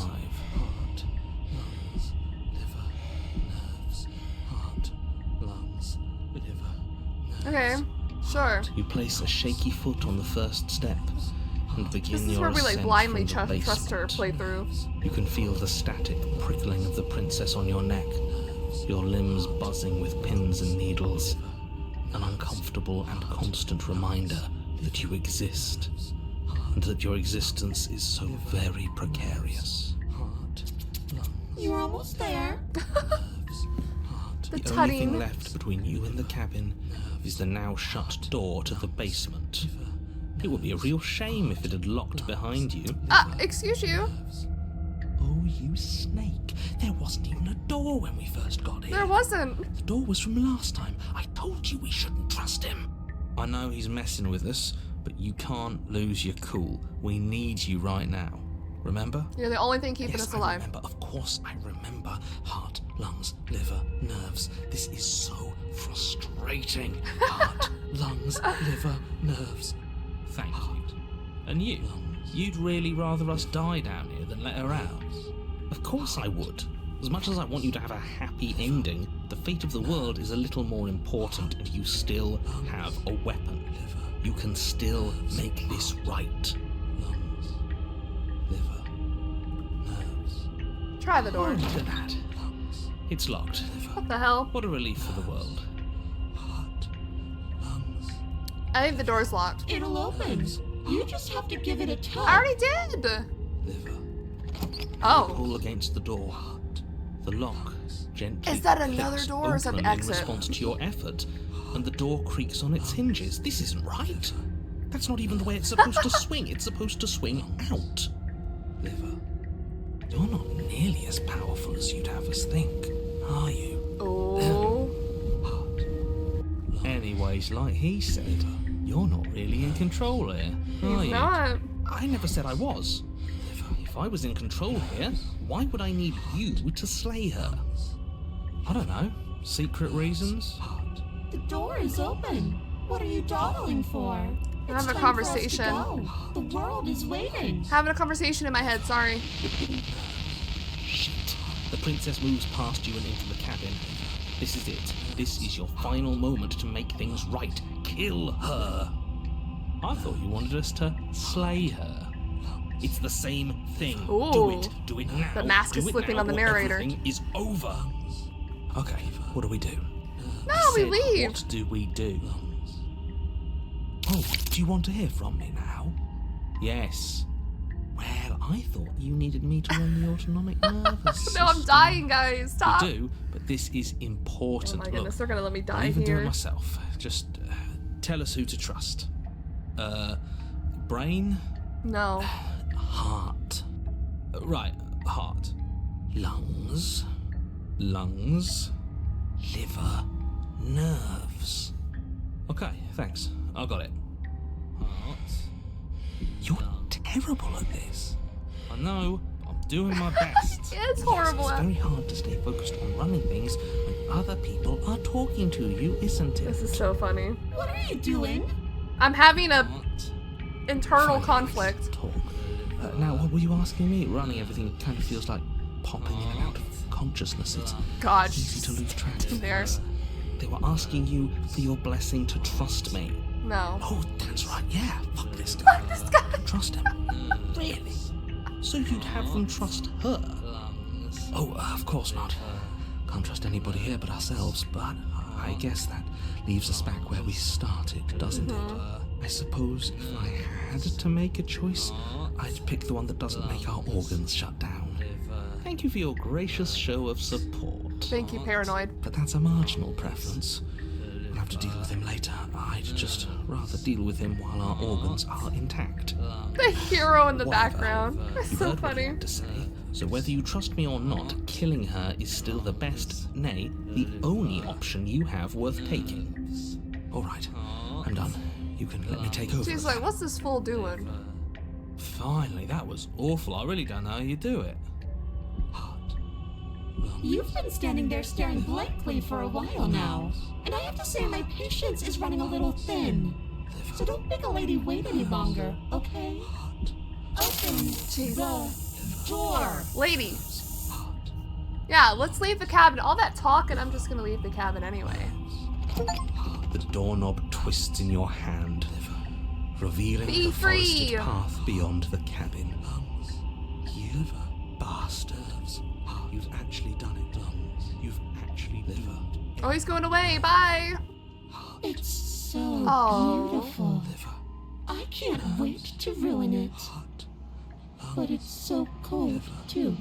Heart, lungs, liver, nerves. Heart, lungs, liver, nerves. Okay, sure. You place a shaky foot on the first step and begin This is your where we like ascent blindly from the trust her basement. playthrough. You can feel the static prickling of the princess on your neck, your limbs buzzing with pins and needles, an uncomfortable and constant reminder that you exist, and that your existence is so very precarious. You're almost there. The The only thing tutting. left between you and the cabin is the now shut door to the basement. It would be a real shame if it had locked behind you. Excuse you. Oh, you snake. There wasn't even a door when we first got here. There wasn't. The door was from last time. I told you we shouldn't trust him. I know he's messing with us, but you can't lose your cool. We need you right now. Remember? You're the only thing keeping Yes, us I alive. remember. Of course I remember. Heart, lungs, liver, nerves. This is so frustrating. Heart, lungs, liver, nerves. Thank you. And you? You'd really rather us die down here than let her out? Of course I would. As much as I want you to have a happy ending, the fate of the world is a little more important, and you still have a weapon. You can still make this right. Lungs, liver, nerves. Try the door. Look at that. It's locked. What the hell? What a relief for the world. I think the door's locked. It'll open. You just have to give it a tug. I already did. Liver. Oh. Pull against the door. The lock gently Is that another clicks door or is that the open exit? in response to your effort, and the door creaks on its hinges. This isn't right. That's not even the way it's supposed to swing. It's supposed to swing out. Liver, you're not nearly as powerful as you'd have us think, are you? Oh. Anyways, like he said, you're not really in control here, are He's you? not. I never said I was. If I was in control here, why would I need you to slay her? I don't know. Secret reasons? The door is open. What are you dawdling for? We're having a It's time for us to conversation. go. The world is waiting. Having a conversation in my head, sorry. Shit. The princess moves past you and into the cabin. This is it. This is your final moment to make things right. Kill her. I thought you wanted us to slay her. It's the same thing. Ooh. Do it. Do it now. The mask Do is it slipping now on the or narrator. Everything is over. Okay, what do we do? No, I we said, leave. What do we do? Oh, do you want to hear from me now? Yes. Well, I thought you needed me to run the autonomic nervous system. No, I'm dying, guys. Stop. You do, but this is Oh important. my goodness, Look, they're gonna let me I'll die even do it here. myself. Just tell us who to trust. Brain? No. Heart. Right, heart. Lungs. Lungs. Liver. Nerves. Okay, thanks. I got it. Heart. You're terrible at this. I know. I'm doing my best. It's horrible. It's very hard to stay focused on running things when other people are talking to you, isn't it? This is so funny. What are you doing? I'm having a Heart. internal Fine, conflict. Talk. Now, what were you asking me? Running everything kind of feels like popping in and out of consciousness. It's God. easy to lose track. There. They were asking you for your blessing to trust me. No. Oh, that's right. Yeah, fuck this guy. Fuck this guy. Trust him. Really? So you'd have them trust her? Oh, of course not. Can't trust anybody here but ourselves, but I guess that leaves us back where we started, doesn't it? I suppose if I had to make a choice, I'd pick the one that doesn't make our organs shut down. Thank you for your gracious show of support. Thank you, paranoid. But that's a marginal preference. And have to deal with him later. I'd just rather deal with him while our organs are intact. The hero in the Whatever. background. It's You so heard what he funny. had to say. So whether you trust me or not, killing her is still the best, nay, the only option you have worth taking. All right, I'm done. You can let me take over. She's like, what's this fool doing? Finally, that was awful. I really don't know how you do it. You've been standing there staring blankly for a while now, and I have to say my patience is running a little thin. So don't make a lady wait any longer, okay? Open the door. Lady. Yeah, let's leave the cabin. All that talk, and I'm just gonna leave the cabin anyway. The doorknob twists in your hand, revealing Be the free. forested path beyond the cabin. You bastards. You've actually done it. You've actually lived. Oh, he's going away. Bye. It's so Oh. beautiful. I can't wait to ruin it. But it's so cold, too.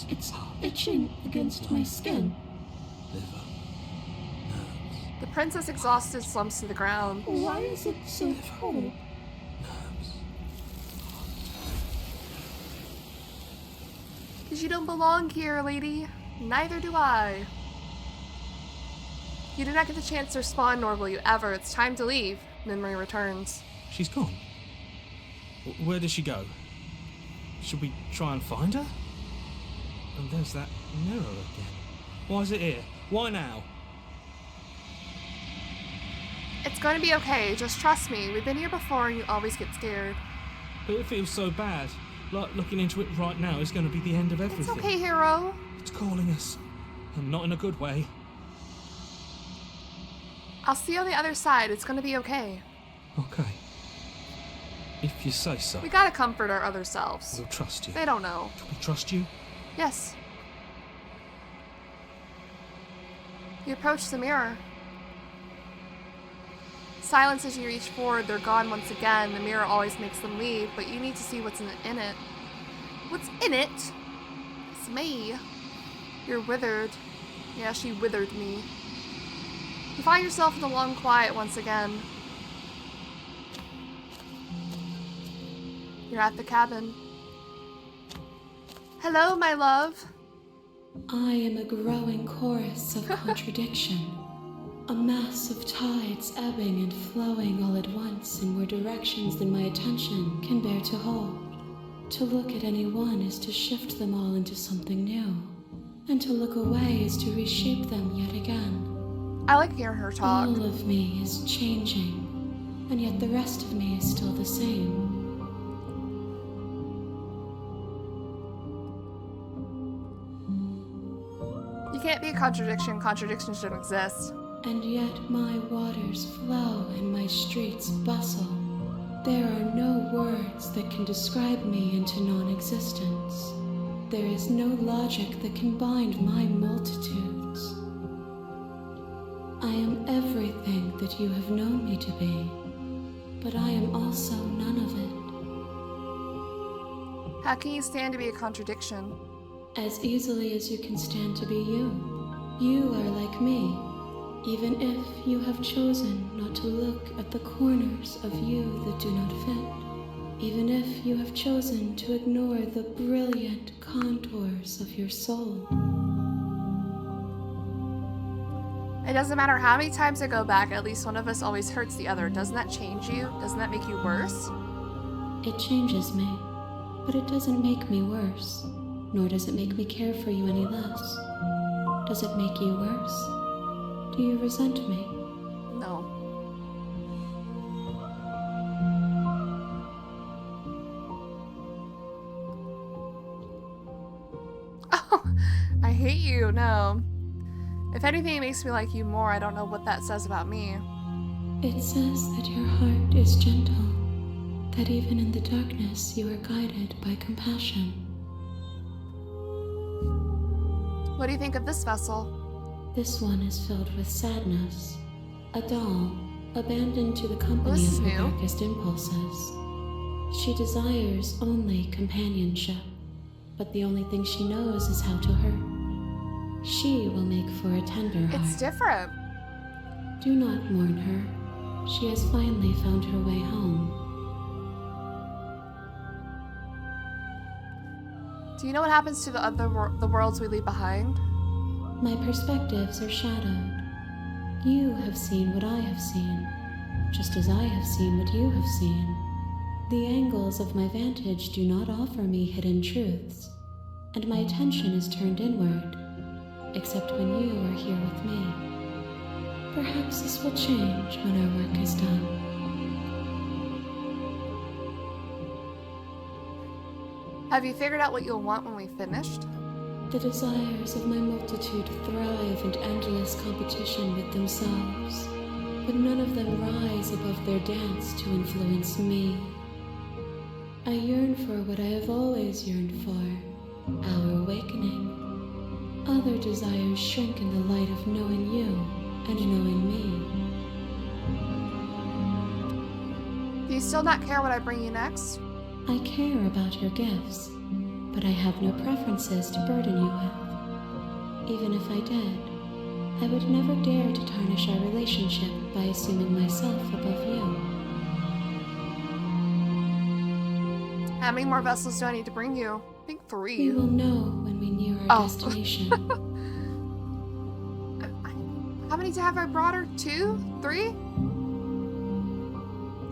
It's itching against my skin. The princess, exhausted, slumps to the ground. Why is it so cold? Because you don't belong here, lady. Neither do I. You did not get the chance to respond, nor will you ever. It's time to leave. Memory returns. She's gone. Where did she go? Should we try and find her? And there's that mirror again. Why is it here? Why now? It's going to be okay. Just trust me. We've been here before and you always get scared. But it feels so bad. Like looking into it right now is going to be the end of It's everything. okay, hero. It's calling us. And not in a good way. I'll see you on the other side. It's going to be okay. Okay. If you say so. We gotta comfort our other selves. We'll trust you. They don't know. Do we trust you? Yes. You approach the mirror. Silence as you reach forward. They're gone once again. The mirror always makes them leave, but you need to see what's in it. What's in it? It's me. You're withered. Yeah, she withered me. You find yourself in the long quiet once again. You're at the cabin. Hello, my love. I am a growing chorus of contradiction, a mass of tides ebbing and flowing all at once in more directions than my attention can bear to hold. To look at any one is to shift them all into something new, and to look away is to reshape them yet again. I like hearing her talk. All of me is changing, and yet the rest of me is still the same. You can't be a contradiction. Contradictions don't exist. And yet my waters flow and my streets bustle. There are no words that can describe me into non-existence. There is no logic that can bind my multitudes. I am everything that you have known me to be, but I am also none of it. How can you stand to be a contradiction? As easily as you can stand to be you. You are like me, even if you have chosen not to look at the corners of you that do not fit. Even if you have chosen to ignore the brilliant contours of your soul. It doesn't matter how many times I go back, at least one of us always hurts the other. Doesn't that change you? Doesn't that make you worse? It changes me, but it doesn't make me worse, nor does it make me care for you any less. Does it make you worse? Do you resent me? No. Oh, I hate you. No. If anything, it makes me like you more. I don't know what that says about me. It says that your heart is gentle, that even in the darkness you are guided by compassion. What do you think of this vessel? This one is filled with sadness, a doll, abandoned to the company This is of her new. darkest impulses. She desires only companionship, but the only thing she knows is how to hurt. She will make for a tender heart. It's different. Do not mourn her. She has finally found her way home. Do you know what happens to the worlds we leave behind? My perspectives are shadowed. You have seen what I have seen, just as I have seen what you have seen. The angles of my vantage do not offer me hidden truths, and my attention is turned inward, except when you are here with me. Perhaps this will change when our work is done. Have you figured out what you'll want when we've finished? The desires of my multitude thrive in endless competition with themselves, but none of them rise above their dance to influence me. I yearn for what I have always yearned for, our awakening. Other desires shrink in the light of knowing you and knowing me. Do you still not care what I bring you next? I care about your gifts, but I have no preferences to burden you with. Even if I did, I would never dare to tarnish our relationship by assuming myself above you. How many more vessels do I need to bring you? I think 3. We will know when we near our destination. How many have I brought her? 2? 3?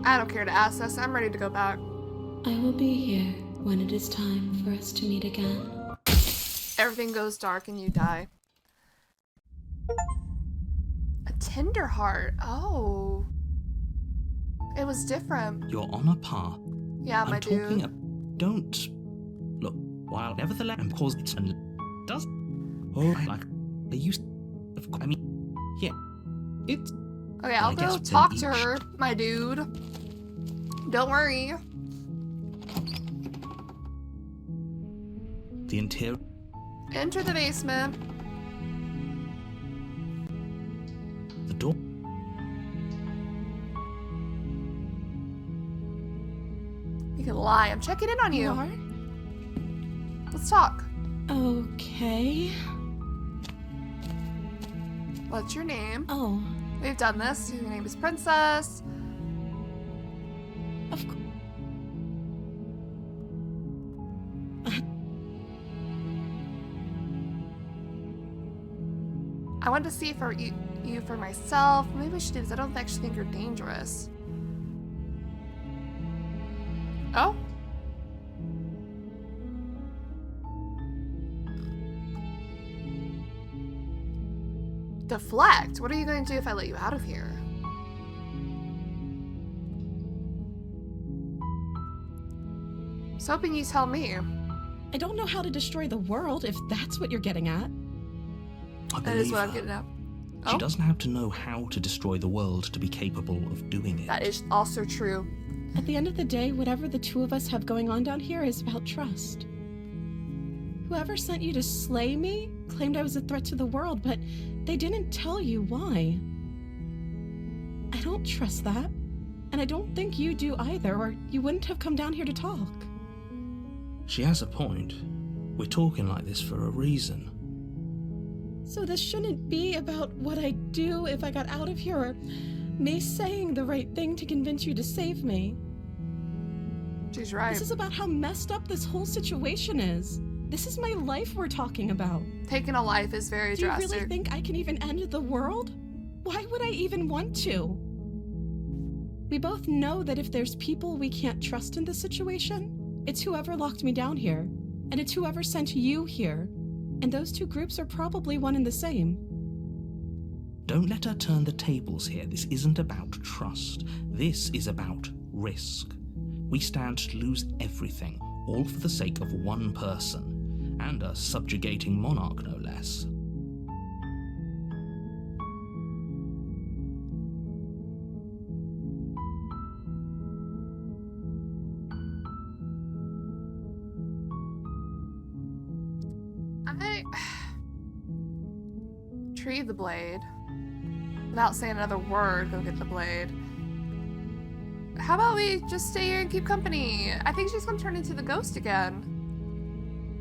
I don't care to ask this. I'm ready to go back. I will be here when it is time for us to meet again. Everything goes dark and you die. A tender heart. Oh. It was different. You're on a path. Yeah, my dude. Don't look. While nevertheless, cause it and does. Oh, like they used. I mean, yeah. It's. Okay, I'll go talk to her, my dude. Don't worry. The interior. Enter the basement. The door. You can lie. I'm checking in on you. You are? Let's talk. Okay. What's your name? Oh, We've done this. Your name is Princess. of course. I wanted to see for you for myself. Maybe I should do this. I don't actually think you're dangerous. Oh? Deflect? What are you going to do if I let you out of here? I was hoping you tell me. I don't know how to destroy the world, if that's what you're getting at. I That is believe what I'm her. getting at. She Oh, doesn't have to know how to destroy the world to be capable of doing it. that is also true. At the end of the day, whatever the two of us have going on down here is about trust. Whoever sent you to slay me claimed I was a threat to the world, but they didn't tell you why. I don't trust that, and I don't think you do either, or you wouldn't have come down here to talk. She has a point. We're talking like this for a reason. So this shouldn't be about what I'd do if I got out of here, or me saying the right thing to convince you to save me. She's right. This is about how messed up this whole situation is. This is my life we're talking about. Taking a life is very Do you drastic. really think I can even end the world? Why would I even want to? We both know that if there's people we can't trust in this situation, it's whoever locked me down here, and it's whoever sent you here. And those two groups are probably one and the same. Don't let her turn the tables here. This isn't about trust. This is about risk. We stand to lose everything, all for the sake of one person, and a subjugating monarch, no less. I retrieve the blade. Without saying another word, go get the blade. How about we just stay here and keep company? I think she's gonna turn into the ghost again.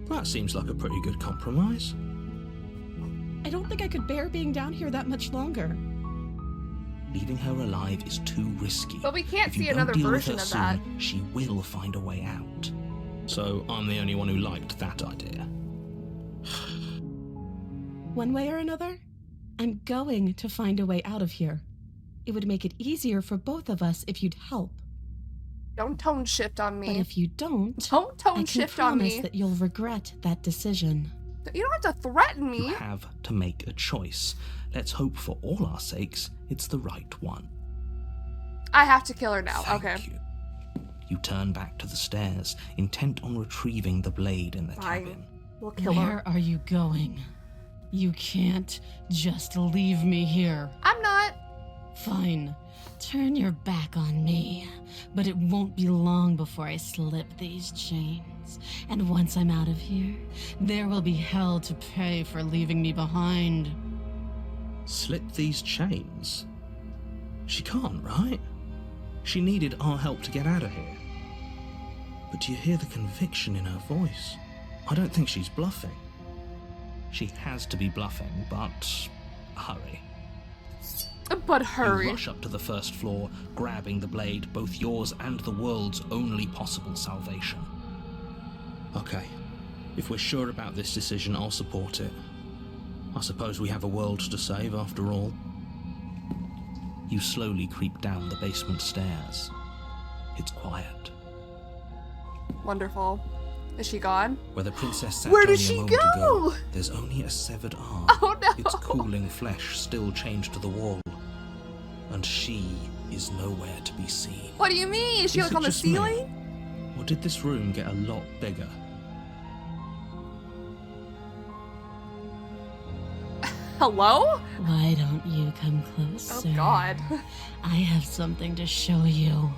That seems like a pretty good compromise. I don't think I could bear being down here that much longer. Leaving her alive is too risky. But we can't If you see don't another deal with version her of soon, that. she will find a way out. So I'm the only one who liked that idea. One way or another, I'm going to find a way out of here. It would make it easier for both of us if you'd help. Don't tone shift on But me. if you don't, Don't I tone can shift on promise me. that you'll regret that decision. You don't have to threaten me. You have to make a choice. Let's hope for all our sakes it's the right one. I have to kill her now. Thank Okay. you. You turn back to the stairs, intent on retrieving the blade in the Fine. cabin. We'll kill her. Where are you going? You can't just leave me here. I'm not. Fine. Turn your back on me. But it won't be long before I slip these chains. And once I'm out of here, there will be hell to pay for leaving me behind. Slip these chains? She can't, right? She needed our help to get out of here. But do you hear the conviction in her voice? I don't think she's bluffing. She has to be bluffing, but hurry. But You hurry. rush up to the first floor, grabbing the blade, both yours and the world's only possible salvation. Okay, if we're sure about this decision, I'll support it. I suppose we have a world to save after all. You slowly creep down the basement stairs. It's quiet. Wonderful. Is she gone? Where the princess sat Where did only a she moment go? ago, there's only a severed arm. Oh no. Its cooling flesh still chained to the wall. And she is nowhere to be seen. What do you mean? Is she Is like it on the just me? ceiling? Or did this room get a lot bigger? Hello? Why don't you come closer? Oh god. I have something to show you.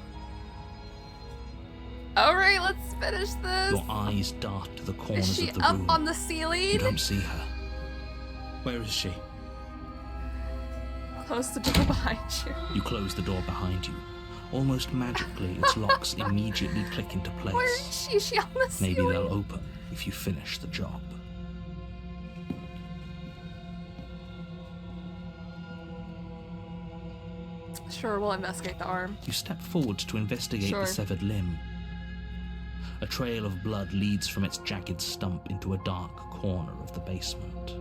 Alright, let's finish this. Your eyes dart to the corners Is she of the up room. on the You ceiling? don't see her. Where is she? Close the door behind you. You close the door behind you. Almost magically, its locks immediately click into place. Where is she? Is she on the Maybe ceiling? they'll open if you finish the job. Sure, we'll investigate the arm. You step forward to investigate Sure. the severed limb. A trail of blood leads from its jagged stump into a dark corner of the basement.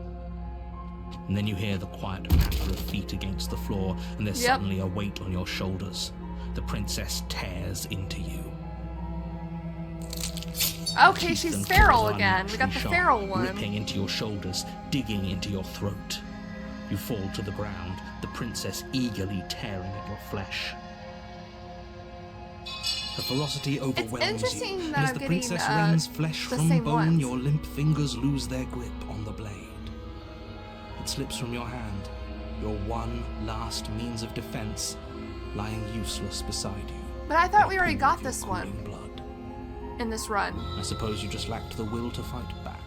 And then you hear the quiet patter of feet against the floor, and there's Yep. suddenly a weight on your shoulders. The princess tears into you. Okay, Teeth she's and feral claws are again. We got the sharp, feral one. ripping into your shoulders, digging into your throat. You fall to the ground, the princess eagerly tearing at your flesh. Her ferocity overwhelms interesting you, that and as I'm the getting, princess rends flesh the from same bone, ones. your limp fingers lose their grip on the blade. It slips from your hand, your one last means of defense, lying useless beside you. But I thought in a we already pool got of your this one cooling blood. in this run. I suppose you just lacked the will to fight back.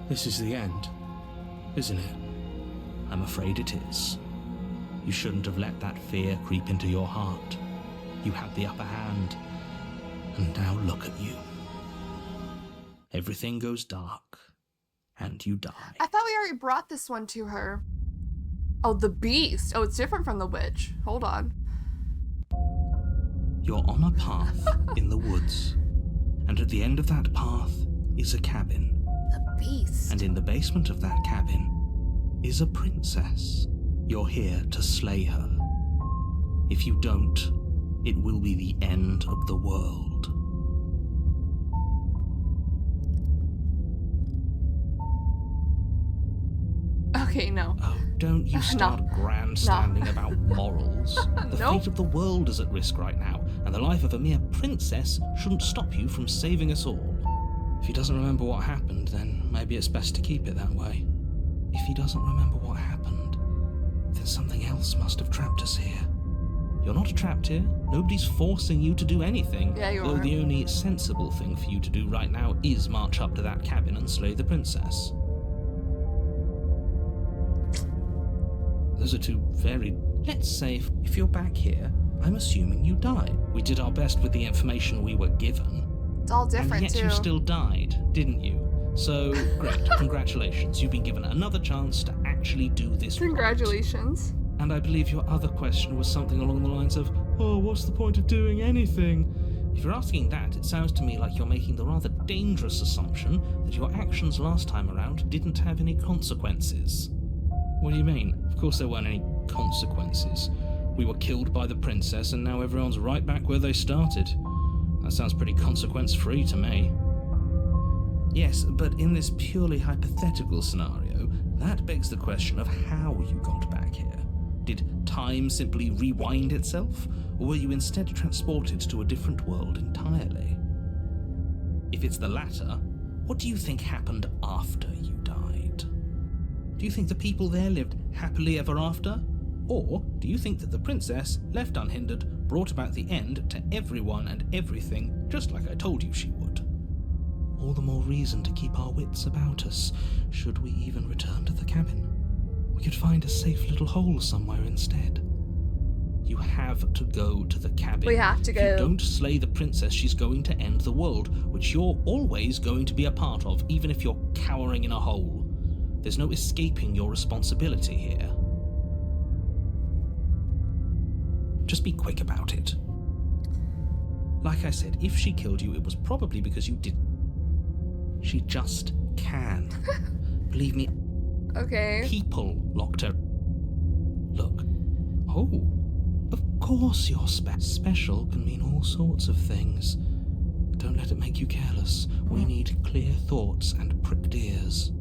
This is the end, isn't it? I'm afraid it is. You shouldn't have let that fear creep into your heart. You had the upper hand, and now look at you. Everything goes dark, and you die. I thought we already brought this one to her. Oh, the beast. Oh, it's different from the witch. Hold on. You're on a path in the woods, and at the end of that path is a cabin. The beast. And in the basement of that cabin is a princess. You're here to slay her. If you don't, it will be the end of the world. Okay, no. Oh, don't you start grandstanding about morals. The Nope. fate of the world is at risk right now, and the life of a mere princess shouldn't stop you from saving us all. If he doesn't remember what happened, then maybe it's best to keep it that way. If he doesn't remember what happened, then something else must have trapped us here. You're not trapped here. Nobody's forcing you to do anything. Yeah, you though are. the only sensible thing for you to do right now is march up to that cabin and slay the princess. Those are two very... Let's say if you're back here, I'm assuming you died. We did our best with the information we were given. It's all And different, yet too. you still died, didn't you? So, great. Congratulations. You've been given another chance to actually do this right. Congratulations. And I believe your other question was something along the lines of, oh, what's the point of doing anything? If you're asking that, it sounds to me like you're making the rather dangerous assumption that your actions last time around didn't have any consequences. What do you mean? Of course there weren't any consequences. We were killed by the princess and now everyone's right back where they started. That sounds pretty consequence-free to me. Yes, but in this purely hypothetical scenario, that begs the question of how you got back here. Did time simply rewind itself, or were you instead transported to a different world entirely? If it's the latter, what do you think happened after you died? Do you think the people there lived happily ever after? Or do you think that the princess, left unhindered, brought about the end to everyone and everything, just like I told you she would? All the more reason to keep our wits about us, should we even return to the cabin. We could find a safe little hole somewhere instead. You have to go to the cabin. We have to go. If you don't slay the princess, she's going to end the world, which you're always going to be a part of, even if you're cowering in a hole. There's no escaping your responsibility here. Just be quick about it. Like I said, if she killed you, it was probably because you didn't. She just can. Believe me. Okay. People locked her. Look. Oh. Of course you're special can mean all sorts of things. Don't let it make you careless. We need clear thoughts and pricked ears.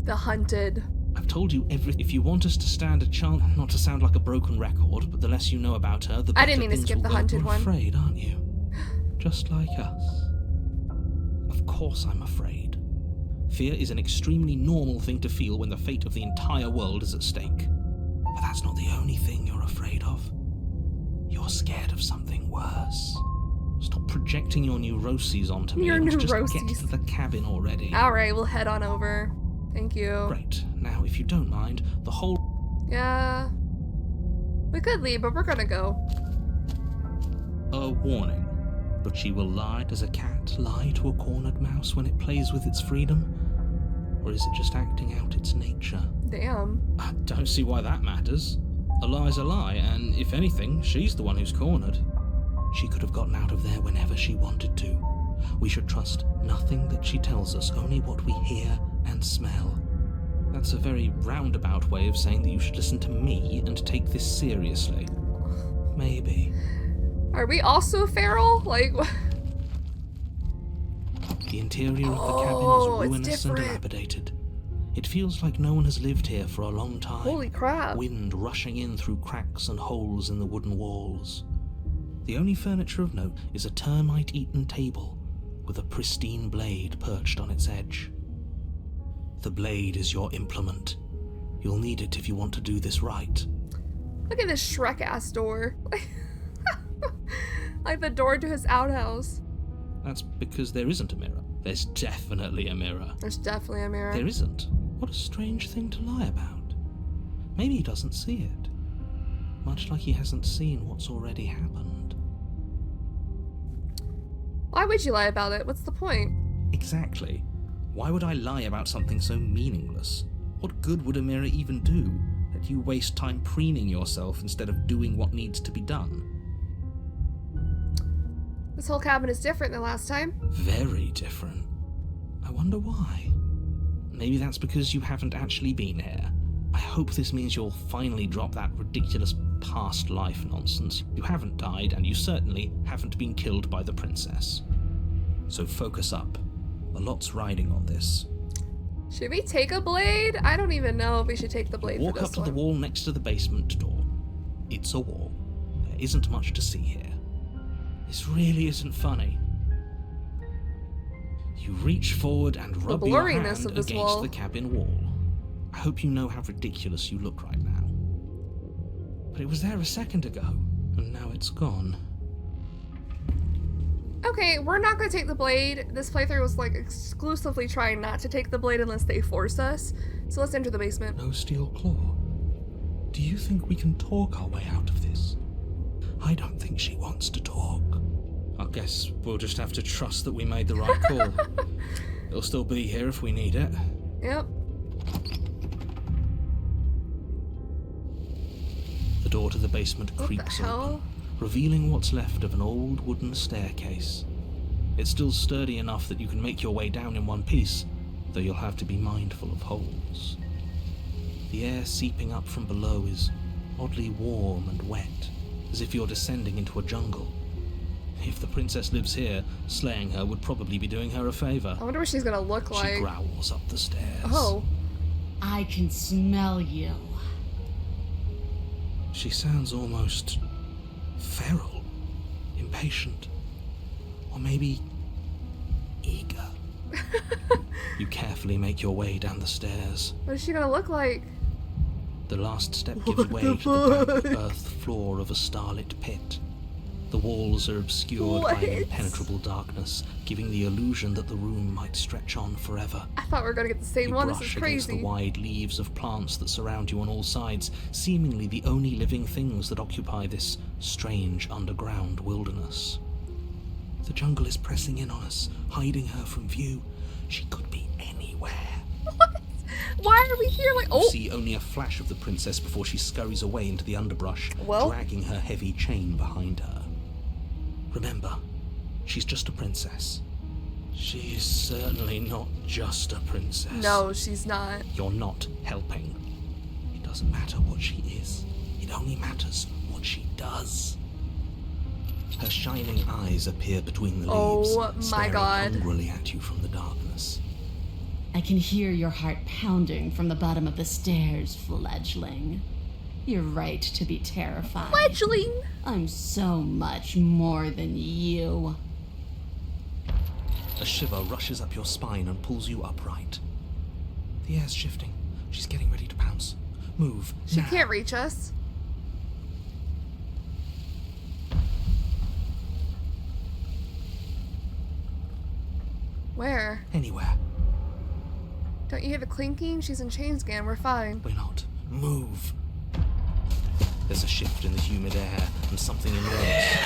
The hunted. I've told you everything. If you want us to stand a chance, not to sound like a broken record, but the less you know about her, the better. I didn't mean to skip the hunted one. You're afraid, aren't you? Just like us. Of course I'm afraid. Fear is an extremely normal thing to feel when the fate of the entire world is at stake. But that's not the only thing you're afraid of. You're scared of something worse. Stop projecting your neuroses onto me. Your Just neuroses. get to the cabin already. Alright, we'll head on over. Thank you. Great. Now, if you don't mind, the whole... Yeah. We could leave, but we're gonna go. A warning. But she will lie. Does a cat lie to a cornered mouse when it plays with its freedom? Or is it just acting out its nature? Damn. I don't see why that matters. A lie's a lie, and if anything, she's the one who's cornered. She could have gotten out of there whenever she wanted to. We should trust nothing that she tells us, only what we hear and smell. That's a very roundabout way of saying that you should listen to me and take this seriously. Maybe. Are we also feral? Like, what? The interior of the cabin is ruinous and dilapidated. It feels like no one has lived here for a long time. Holy crap. Wind rushing in through cracks and holes in the wooden walls. The only furniture of note is a termite-eaten table with a pristine blade perched on its edge. The blade is your implement. You'll need it if you want to do this right. Look at this Shrek-ass door. Like the door to his outhouse. That's because there isn't a mirror. There's definitely a mirror. There's definitely a mirror. There isn't. What a strange thing to lie about. Maybe he doesn't see it. Much like he hasn't seen what's already happened. Why would you lie about it? What's the point? Exactly. Why would I lie about something so meaningless? What good would a mirror even do? That you waste time preening yourself instead of doing what needs to be done? This whole cabin is different than last time. Very different. I wonder why. Maybe that's because you haven't actually been here. I hope this means you'll finally drop that ridiculous past life nonsense. You haven't died, and you certainly haven't been killed by the princess. So focus up. A lot's riding on this. Should we take a blade? I don't even know if we should take the blade for Walk this up to one. the wall next to the basement door. It's a wall. There isn't much to see here. This really isn't funny. You reach forward and rub your hand blurriness of this against wall. the cabin wall. I hope you know how ridiculous you look right now. But it was there a second ago, and now it's gone. Okay, we're not gonna take the blade. This playthrough was like exclusively trying not to take the blade unless they force us. So let's enter the basement. No steel claw. Do you think we can talk our way out of this? I don't think she wants to talk. I guess we'll just have to trust that we made the right call. It'll still be here if we need it. Yep. door to the basement What the creaks hell? open, revealing what's left of an old wooden staircase. It's still sturdy enough that you can make your way down in one piece, though you'll have to be mindful of holes. The air seeping up from below is oddly warm and wet, as if you're descending into a jungle. If the princess lives here, slaying her would probably be doing her a favor. I wonder what she's gonna look She like. growls up the stairs. Oh. I can smell you. She sounds almost feral, impatient, or maybe eager. You carefully make your way down the stairs. What is she gonna look like? The last step gives way to the damp earth floor of a starlit pit. The walls are obscured by What? impenetrable darkness, giving the illusion that the room might stretch on forever. I thought we were gonna get the same You one. This brush is against the crazy. wide leaves of plants that surround you on all sides, seemingly the only living things that occupy this strange underground wilderness. The jungle is pressing in on us, hiding her from view. She could be anywhere. What? Why are we here? Like, You oh, see only a flash of the princess before she scurries away into the underbrush, Well? dragging her heavy chain behind her. Remember, she's just a princess. She is certainly not just a princess. no, she's not. You're not helping. It doesn't matter what she is. It only matters what she does. Her shining eyes appear between the leaves, Oh my staring God. hungrily at you from the darkness. I can hear your heart pounding from the bottom of the stairs, fledgling. You're right to be terrified. Fledgling. I'm so much more than you. A shiver rushes up your spine and pulls you upright. The air's shifting. She's getting ready to pounce. Move. She now. can't reach us. Where? Anywhere. Don't you hear the clinking? She's in chains again. We're fine. We're not. Move. There's a shift in the humid air and something enormous.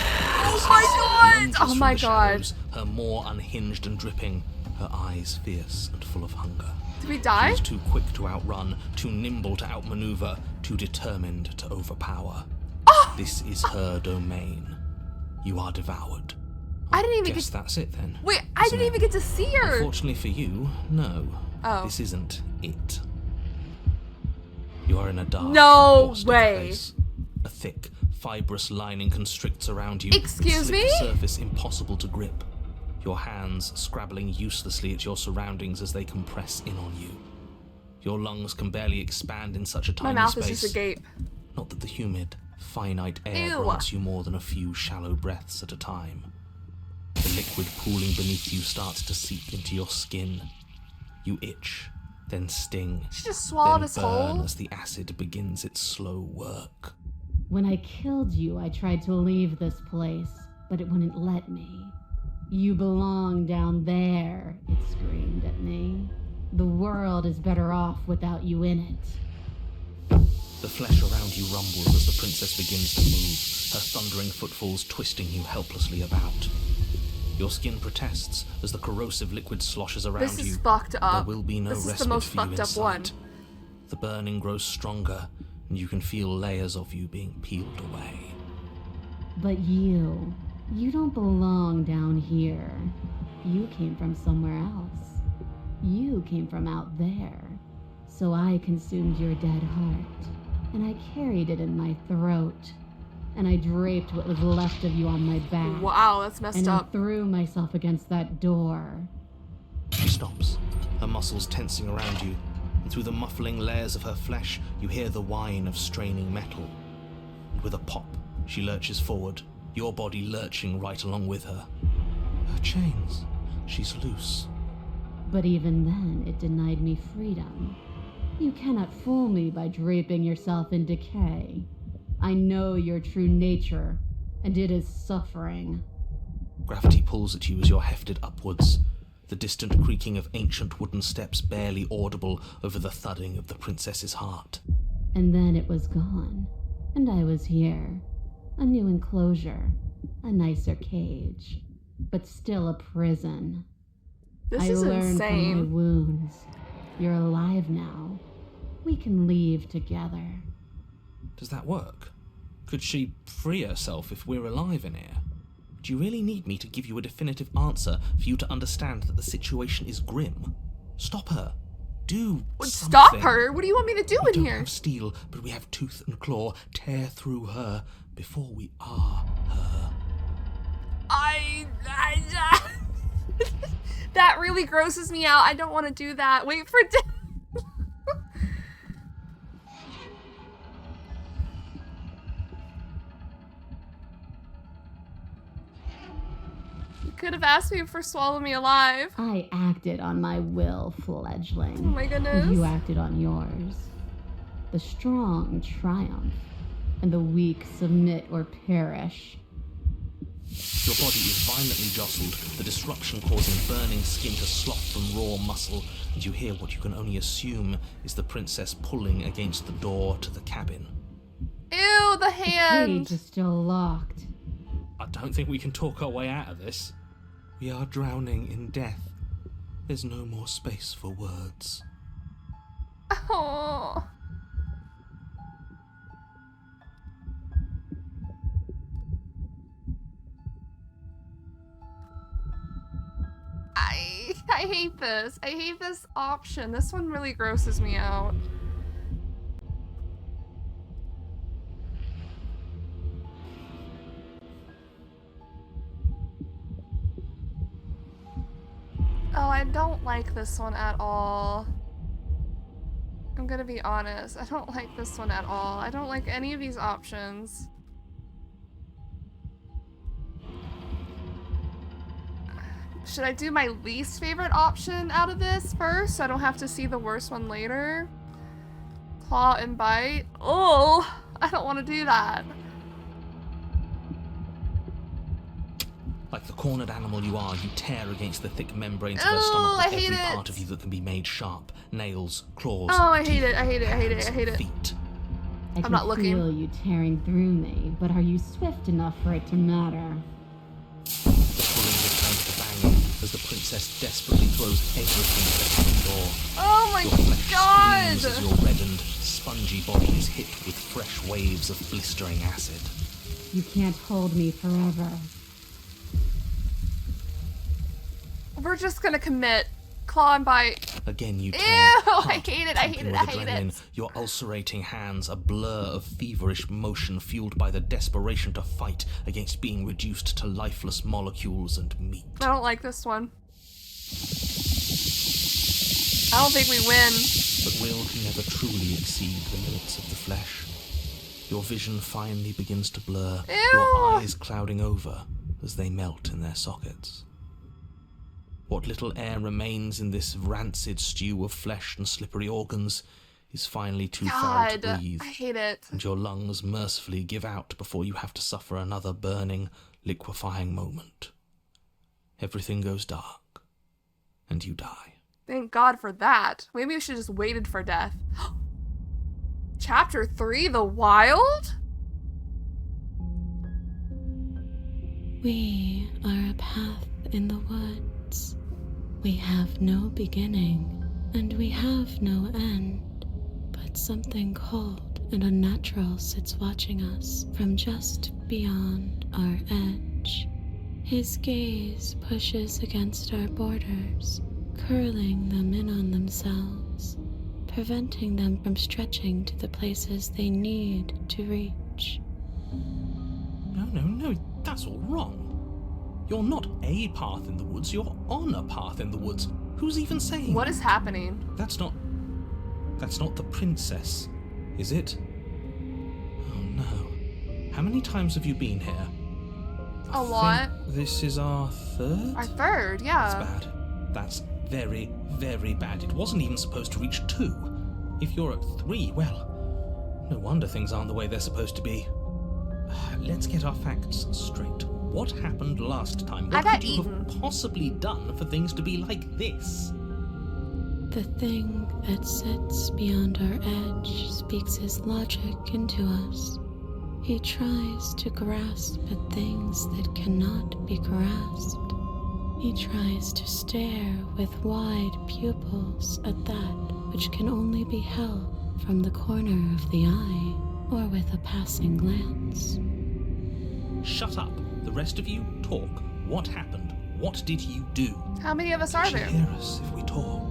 Oh my God! Lunges Oh from my the God! shadows, her maw unhinged and dripping, her eyes fierce and full of hunger. Did we die? She's too quick to outrun, too nimble to outmaneuver, too determined to overpower. Oh! This is her domain. You are devoured. I didn't even Guess get. that's it then. Wait, I isn't didn't it? even get to see her. Unfortunately for you, no. Oh. This isn't it. You are in a dark, No caustic way. place. A thick, fibrous lining constricts around you. Excuse its me? slick surface impossible to grip. Your hands scrabbling uselessly at your surroundings as they compress in on you. Your lungs can barely expand in such a My tiny mouth space. is just agape. Not that the humid, finite air Ew. grants you more than a few shallow breaths at a time. The liquid pooling beneath you starts to seep into your skin. You itch, then sting, She just swallowed then us burn whole. as the acid begins its slow work. When I killed you, I tried to leave this place, but it wouldn't let me. You belong down there, it screamed at me. The world is better off without you in it. The flesh around you rumbles as the princess begins to move, her thundering footfalls twisting you helplessly about. Your skin protests as the corrosive liquid sloshes around This you. is fucked There up. will be no This is respite the most for you fucked in up one. sight. The burning grows stronger, and you can feel layers of you being peeled away. But you don't belong down here. You came from somewhere else. You came from out there. So I consumed your dead heart, and I carried it in my throat, and I draped what was left of you on my back. Wow, that's messed And I up. threw myself against that door. She stops, her muscles tensing around you, and through the muffling layers of her flesh, you hear the whine of straining metal. And with a pop, she lurches forward, your body lurching right along with her. Her chains. She's loose. But even then, it denied me freedom. You cannot fool me by draping yourself in decay. I know your true nature, and it is suffering. Gravity pulls at you as you're hefted upwards, the distant creaking of ancient wooden steps barely audible over the thudding of the princess's heart. And then it was gone, and I was here. A new enclosure, a nicer cage, but still a prison. This I is learned from my insane. wounds. You're alive now. We can leave together. Does that work? Could she free herself if we're alive in here? Do you really need me to give you a definitive answer for you to understand that the situation is grim? Stop her. Do something. Stop her? What do you want me to do We in don't here? have steel, but we have tooth and claw. Tear through her before we are her. That really grosses me out. I don't want to do that. Wait for death. You could have asked me for Swallow Me Alive. I acted on my will, fledgling. Oh my goodness. You acted on yours. The strong triumph, and the weak submit or perish. Your body is violently jostled, the disruption causing burning skin to slough from raw muscle, and you hear what you can only assume is the princess pulling against the door to the cabin. Ew, the The hand. cage is still locked. I don't think we can talk our way out of this. We are drowning in death. There's no more space for words. Oh. I hate this. I hate this option. This one really grosses me out. Oh, I don't like this one at all. I'm gonna be honest. I don't like this one at all. I don't like any of these options. Should I do my least favorite option out of this first so I don't have to see the worst one later? Claw and bite? Oh, I don't want to do that. Like the cornered animal you are, you tear against the thick membranes of her Oh, stomach I with hate every it. part of you that can be made sharp. Nails, claws, Oh, I hate it. I hate it. I hate it. I hate it. feet. I can not looking. feel you tearing through me, but are you swift enough for it to matter? The pulling returns to banging as the princess desperately throws everything at the cabin door. Oh my Your flesh god! screams as your reddened, spongy body is hit with fresh waves of blistering acid. You can't hold me forever. We're just gonna commit. Claw and bite. Again, you Ew! tear. I hate it. I hate pumping it. with I hate adrenaline, it. your ulcerating hands a blur of feverish motion fueled by the desperation to fight against being reduced to lifeless molecules and meat. I don't like this one. I don't think we win. But will can never truly exceed the limits of the flesh. Your vision finally begins to blur, Ew! your eyes clouding over as they melt in their sockets. What little air remains in this rancid stew of flesh and slippery organs is finally too foul to God, breathe, I hate it. and your lungs mercifully give out before you have to suffer another burning, liquefying moment. Everything goes dark, and you die. Thank God for that. Maybe we should just waited for death. Chapter 3, The Wild? We are a path in the woods. We have no beginning, and we have no end. But something cold and unnatural sits watching us from just beyond our edge. His gaze pushes against our borders, curling them in on themselves, preventing them from stretching to the places they need to reach. No, that's all wrong. You're not a path in the woods, you're on a path in the woods. Who's even saying What that? is happening? That's not the princess, is it? Oh no. How many times have you been here? A lot. This is our third? Our third, That's yeah. bad. That's very, very bad. It wasn't even supposed to reach 2. If you're at 3, well, no wonder things aren't the way they're supposed to be. Let's get our facts straight. What happened last time? I What got could you eaten. have possibly done for things to be like this? The thing that sits beyond our edge speaks his logic into us. He tries to grasp at things that cannot be grasped. He tries to stare with wide pupils at that which can only be held from the corner of the eye. or with a passing glance. Shut up. The rest of you, talk. What happened? What did you do? How many of us are Can she there? hear us if we talk?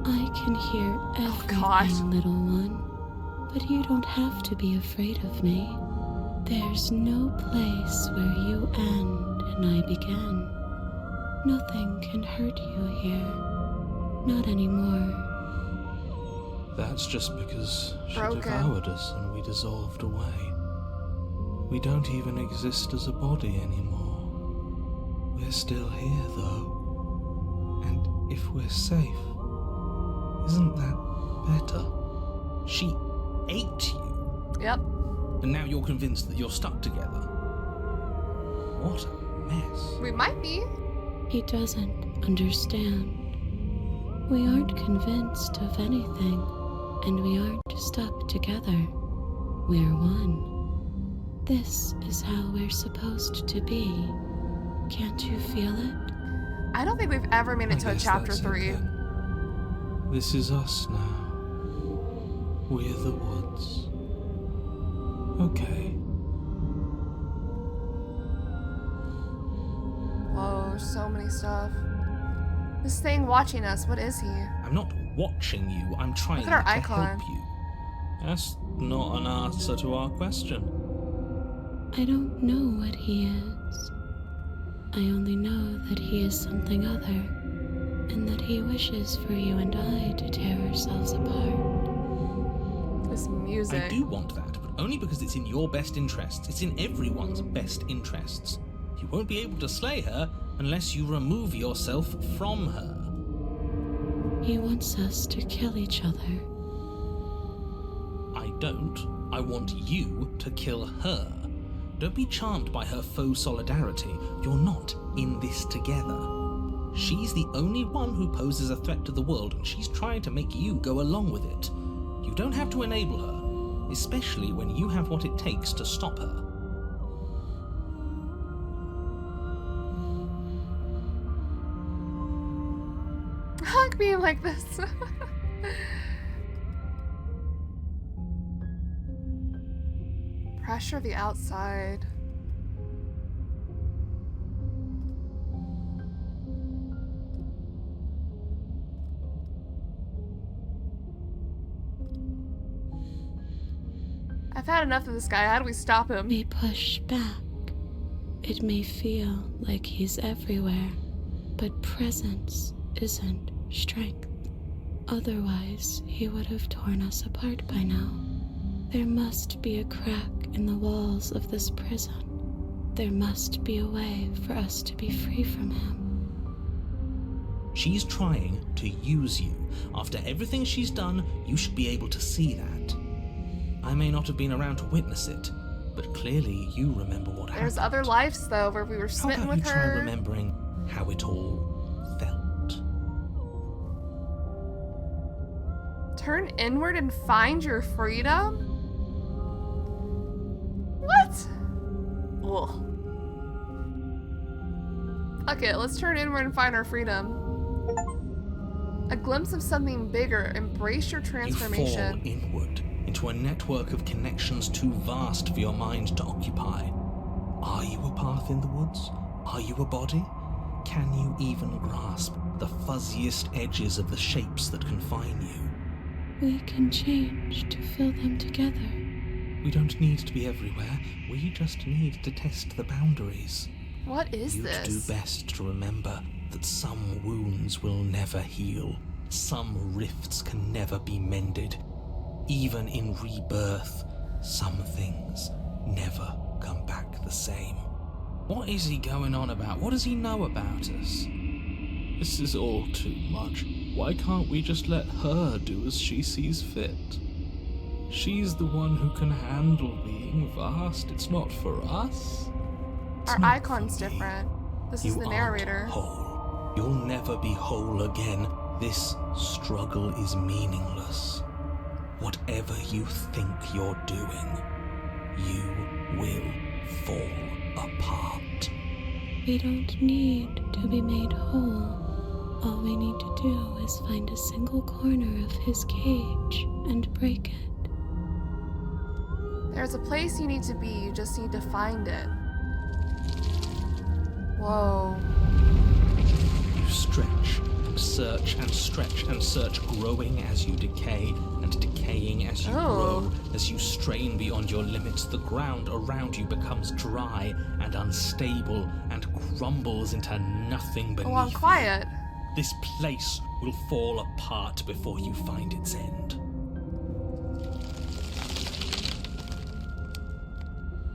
I can hear God. everything, little one, but you don't have to be afraid of me. There's no place where you end and I begin. Nothing can hurt you here. Not anymore. That's just because she Broken. devoured us and we dissolved away. We don't even exist as a body anymore. We're still here, though. And if we're safe, isn't that better? She ate you, Yep. and now you're convinced that you're stuck together. What a mess. We might be. He doesn't understand. We aren't convinced of anything, and we aren't stuck together. We're one. This is how we're supposed to be. Can't you feel it? I don't think we've ever made it to a guess chapter that's it 3. then. This is us now. We're the woods. Okay. Whoa, so many stuff. This thing watching us, what is he? I'm not watching you, I'm trying Look at our to icon. help you. That's not an answer to our question. I don't know what he is. I only know that he is something other, and that he wishes for you and I to tear ourselves apart. This music. I do want that, but only because it's in your best interests. It's in everyone's best interests. You won't be able to slay her unless you remove yourself from her. He wants us to kill each other. I don't. I want you to kill her. Don't be charmed by her faux solidarity. You're not in this together. She's the only one who poses a threat to the world, and she's trying to make you go along with it. You don't have to enable her, especially when you have what it takes to stop her. I like being like this. Pressure the outside. I've had enough of this guy. How do we stop him? We push back. It may feel like he's everywhere, but presence isn't strength. Otherwise, he would have torn us apart by now. There must be a crack in the walls of this prison. There must be a way for us to be free from him. She's trying to use you. After everything she's done, you should be able to see that. I may not have been around to witness it, but clearly you remember what happened. There's other lives, though, where we were How smitten about with you try her. remembering how it all felt? Turn inward and find your freedom? What? Ugh. Okay, let's turn inward and find our freedom. A glimpse of something bigger. Embrace your transformation. You fall inward into a network of connections too vast for your mind to occupy. Are you a path in the woods? Are you a body? Can you even grasp the fuzziest edges of the shapes that confine you? We can change to fill them together. We don't need to be everywhere. We just need to test the boundaries. What is You'd this? do best to remember that some wounds will never heal. Some rifts can never be mended. Even in rebirth, some things never come back the same. What is he going on about? What does he know about us? This is all too much. Why can't we just let her do as she sees fit? She's the one who can handle being vast. It's not for us. It's Our not icon's for me. different. This is You the aren't narrator. whole. You'll never be whole again. This struggle is meaningless. Whatever you think you're doing, you will fall apart. We don't need to be made whole. All we need to do is find a single corner of his cage and break it. There's a place you need to be, you just need to find it. Whoa. You stretch and search and stretch and search, growing as you decay and decaying as you grow. As you strain beyond your limits, the ground around you becomes dry and unstable and crumbles into nothing beneath Oh, I'm quiet. you. This place will fall apart before you find its end.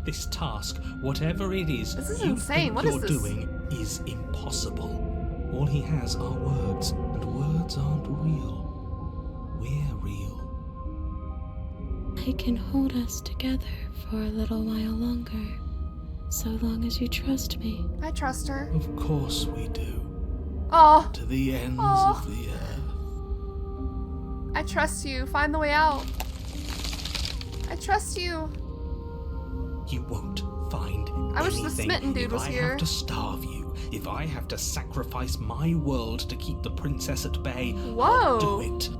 This task, whatever it is, This is you insane. think What you're is this? doing, is impossible. All he has are words, and words aren't real. We're real. I can hold us together for a little while longer, so long as you trust me. I trust her. Of course we do. Oh, To the ends Oh. of the earth. I trust you. Find the way out. I trust you. You won't find I wish anything. the smitten dude if was I here. have to starve you, if I have to sacrifice my world to keep the princess at bay, I'll do Whoa. it.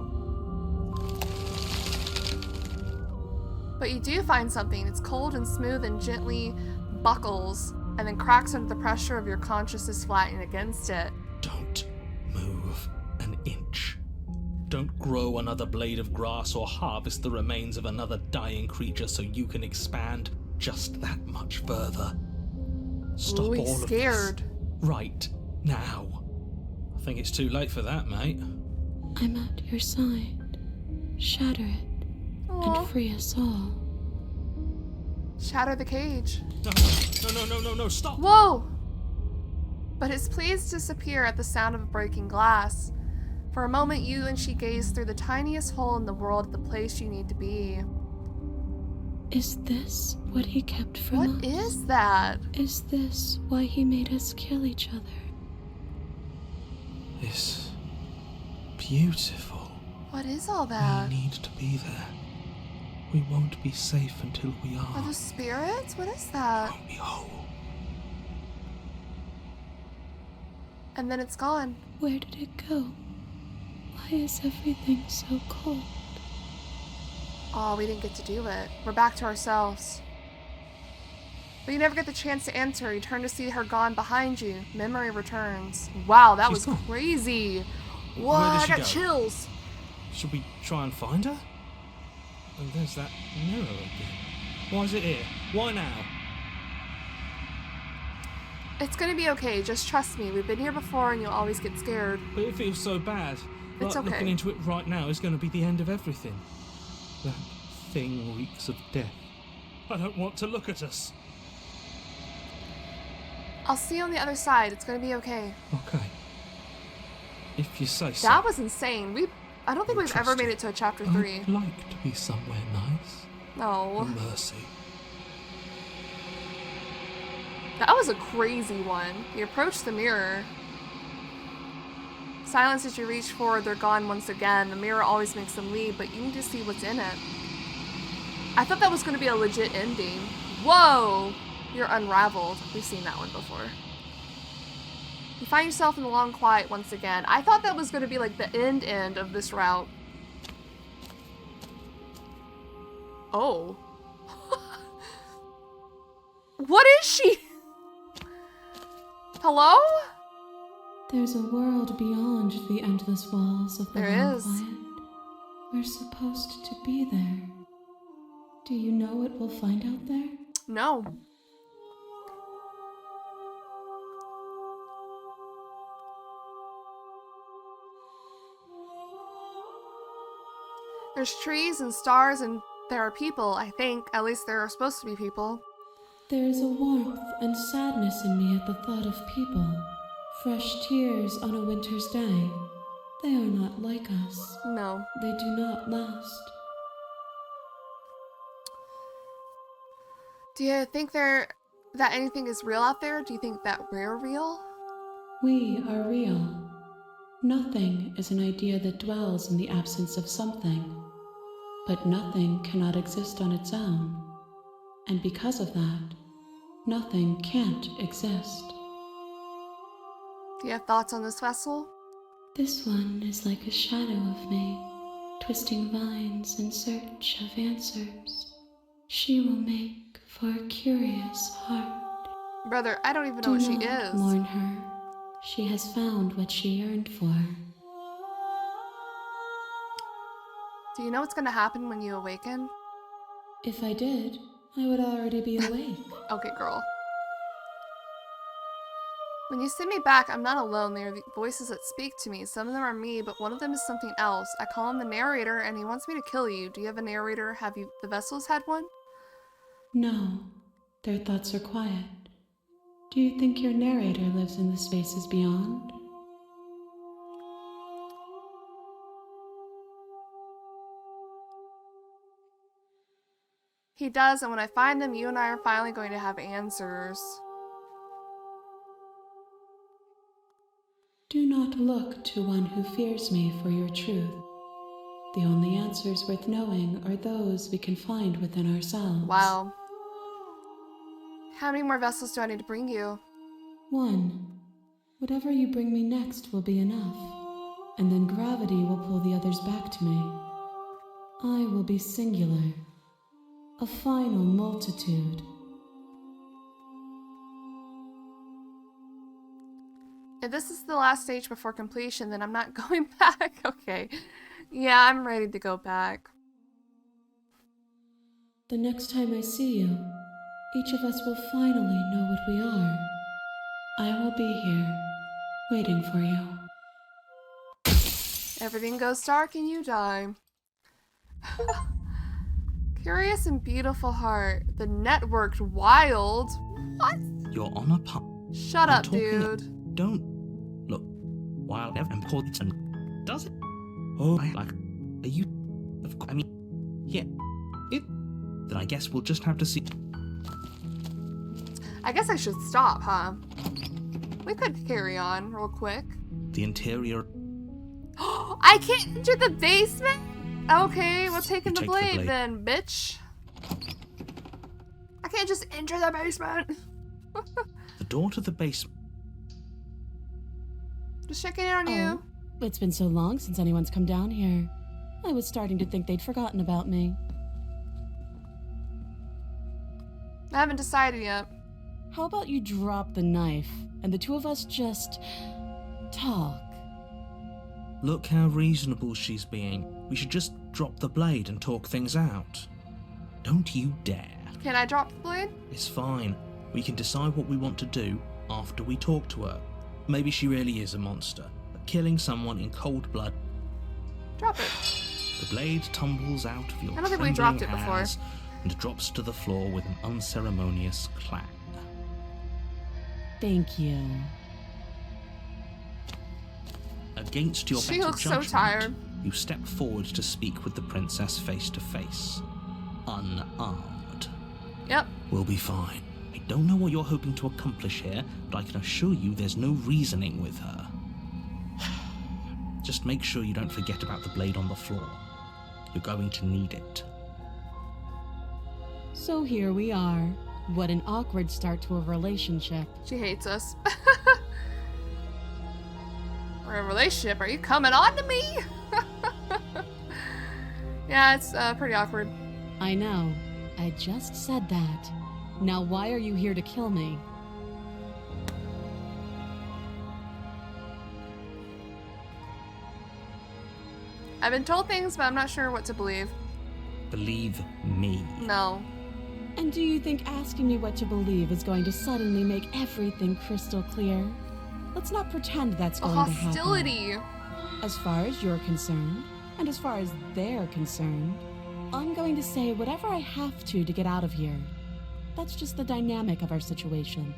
But you do find something. It's cold and smooth and gently buckles and then cracks under the pressure of your consciousness flattening against it. Don't move an inch. Don't grow another blade of grass or harvest the remains of another dying creature so you can expand just that much further. Stop Ooh, he's all scared. of this right now. I think it's too late for that, mate. I'm at your side. Shatter it Aw. and free us all. Shatter the cage. No, stop! Whoa! But his pleas disappear at the sound of breaking glass. For a moment, you and she gaze through the tiniest hole in the world at the place you need to be. Is this what he kept from What us? is that? Is this why he made us kill each other? It's beautiful. What is all that? We need to be there. We won't be safe until we Are are. those spirits? What is that? Won't be whole. And then it's gone. Where did it go? Why is everything so cold? Oh, we didn't get to do it. We're back to ourselves. But you never get the chance to answer. You turn to see her gone behind you. Memory returns. Wow, that She's was gone. crazy. Whoa, Where did I she got go? chills. Should we try and find her? And there's that mirror again. Why is it here? Why now? It's gonna be okay. Just trust me. We've been here before and you'll always get scared. But it feels so bad. It's Like okay. looking into it right now is going to be the end of everything. That thing reeks of death. I don't want to look at us. I'll see you on the other side. It's gonna be okay. Okay. If you say so. That was insane. I don't think You we've ever trust made it. it to a chapter 3. I'd like to be somewhere nice. No. Mercy. That was a crazy one. You approach the mirror. Silence as you reach forward, they're gone once again. The mirror always makes them leave, but you need to see what's in it. I thought that was going to be a legit ending. Whoa! You're unraveled. We've seen that one before. You find yourself in the long quiet once again. I thought that was going to be like the end of this route. Oh. What is she? Hello? There's a world beyond the endless walls of the There long is. quiet. We're supposed to be there. Do you know what we'll find out there? No. There's trees and stars and there are people, I think. At least there are supposed to be people. There is a warmth and sadness in me at the thought of people. Fresh tears on a winter's day. They are not like us. No. They do not last. Do you think that anything is real out there? Do you think that we're real? We are real. Nothing is an idea that dwells in the absence of something. But nothing cannot exist on its own. And because of that, nothing can't exist. Do you have thoughts on this vessel? This one is like a shadow of me, twisting vines in search of answers. She will make for a curious heart. Brother, I don't even know Do what she not is. mourn her. She has found what she yearned for. Do you know what's gonna happen when you awaken? If I did, I would already be awake. Okay, girl. When you send me back, I'm not alone. They are the voices that speak to me. Some of them are me, but one of them is something else. I call him the narrator, and he wants me to kill you. Do you have a narrator? Have you, the vessels had one? No, their thoughts are quiet. Do you think your narrator lives in the spaces beyond? He does, and when I find them, you and I are finally going to have answers. Do not look to one who fears me for your truth. The only answers worth knowing are those we can find within ourselves. Wow. How many more vessels do I need to bring you? One. Whatever you bring me next will be enough, and then gravity will pull the others back to me. I will be singular, a final multitude. If this is the last stage before completion, then I'm not going back. Okay. Yeah, I'm ready to go back. The next time I see you, each of us will finally know what we are. I will be here, waiting for you. Everything goes dark and you die. Curious and beautiful heart. The networked wild. What? You're on a pub. Shut I'm up, talking dude. Don't look. Wild never important and does it? Oh, like, are you? Of course. I mean, yeah. It. Then I guess we'll just have to see. I guess I should stop, huh? We could carry on real quick. The interior. I can't enter the basement? Okay, we're taking the Take the blade blade. then, bitch. I can't just enter the basement. The door to the basement. Just checking in on you. It's been so long since anyone's come down here. I was starting to think they'd forgotten about me. I haven't decided yet. How about you drop the knife and the two of us just talk? Look how reasonable she's being. We should just drop the blade and talk things out. Don't you dare. Can I drop the blade? It's fine. We can decide what we want to do after we talk to her. Maybe she really is a monster, but killing someone in cold blood. Drop it. The blade tumbles out of your I don't think we trembling dropped it before. hands and drops to the floor with an unceremonious clang. Thank you. Against your She better looks so judgment, tired. you step forward to speak with the princess face to face, unarmed. Yep. We'll be fine. I don't know what you're hoping to accomplish here, but I can assure you there's no reasoning with her. Just make sure you don't forget about the blade on the floor. You're going to need it. So here we are. What an awkward start to a relationship. She hates us. We're in a relationship. Are you coming on to me? Yeah, it's pretty awkward. I know. I just said that. Now why are you here to kill me? I've been told things, but I'm not sure what to believe. Believe me. No. And do you think asking me what to believe is going to suddenly make everything crystal clear? Let's not pretend that's A going to happen. hostility. As far as you're concerned, and as far as they're concerned, I'm going to say whatever I have to get out of here. That's just the dynamic of our situation.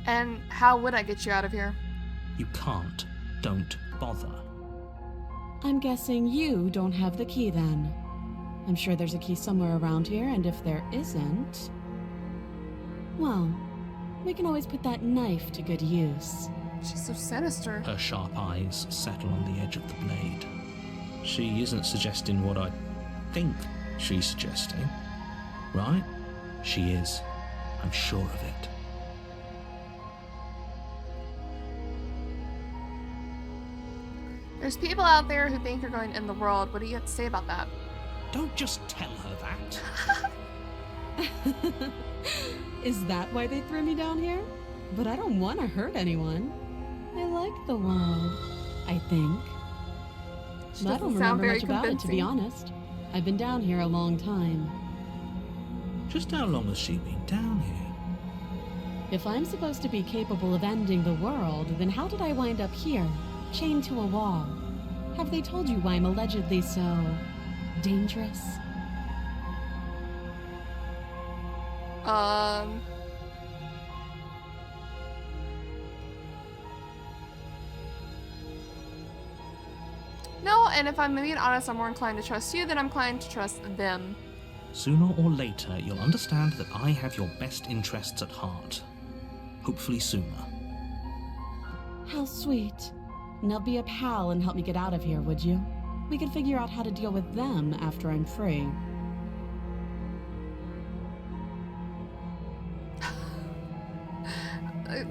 And how would I get you out of here? You can't. Don't bother. I'm guessing you don't have the key then. I'm sure there's a key somewhere around here, and if there isn't, well, we can always put that knife to good use. She's so sinister. Her sharp eyes settle on the edge of the blade. She isn't suggesting what I think she's suggesting, right? She is. I'm sure of it. There's people out there who think you're going to end the world. What do you have to say about that? Don't just tell her that. Is that why they threw me down here? But I don't want to hurt anyone. I like the world, I think. She But I doesn't don't sound remember very much about it, to be convincing. honest. I've been down here a long time. Just how long has she been down here? If I'm supposed to be capable of ending the world, then how did I wind up here, chained to a wall? Have they told you why I'm allegedly so dangerous? No, and if I'm being honest, I'm more inclined to trust you than I'm inclined to trust them. Sooner or later, you'll understand that I have your best interests at heart. Hopefully sooner. How sweet. Now be a pal and help me get out of here, would you? We could figure out how to deal with them after I'm free.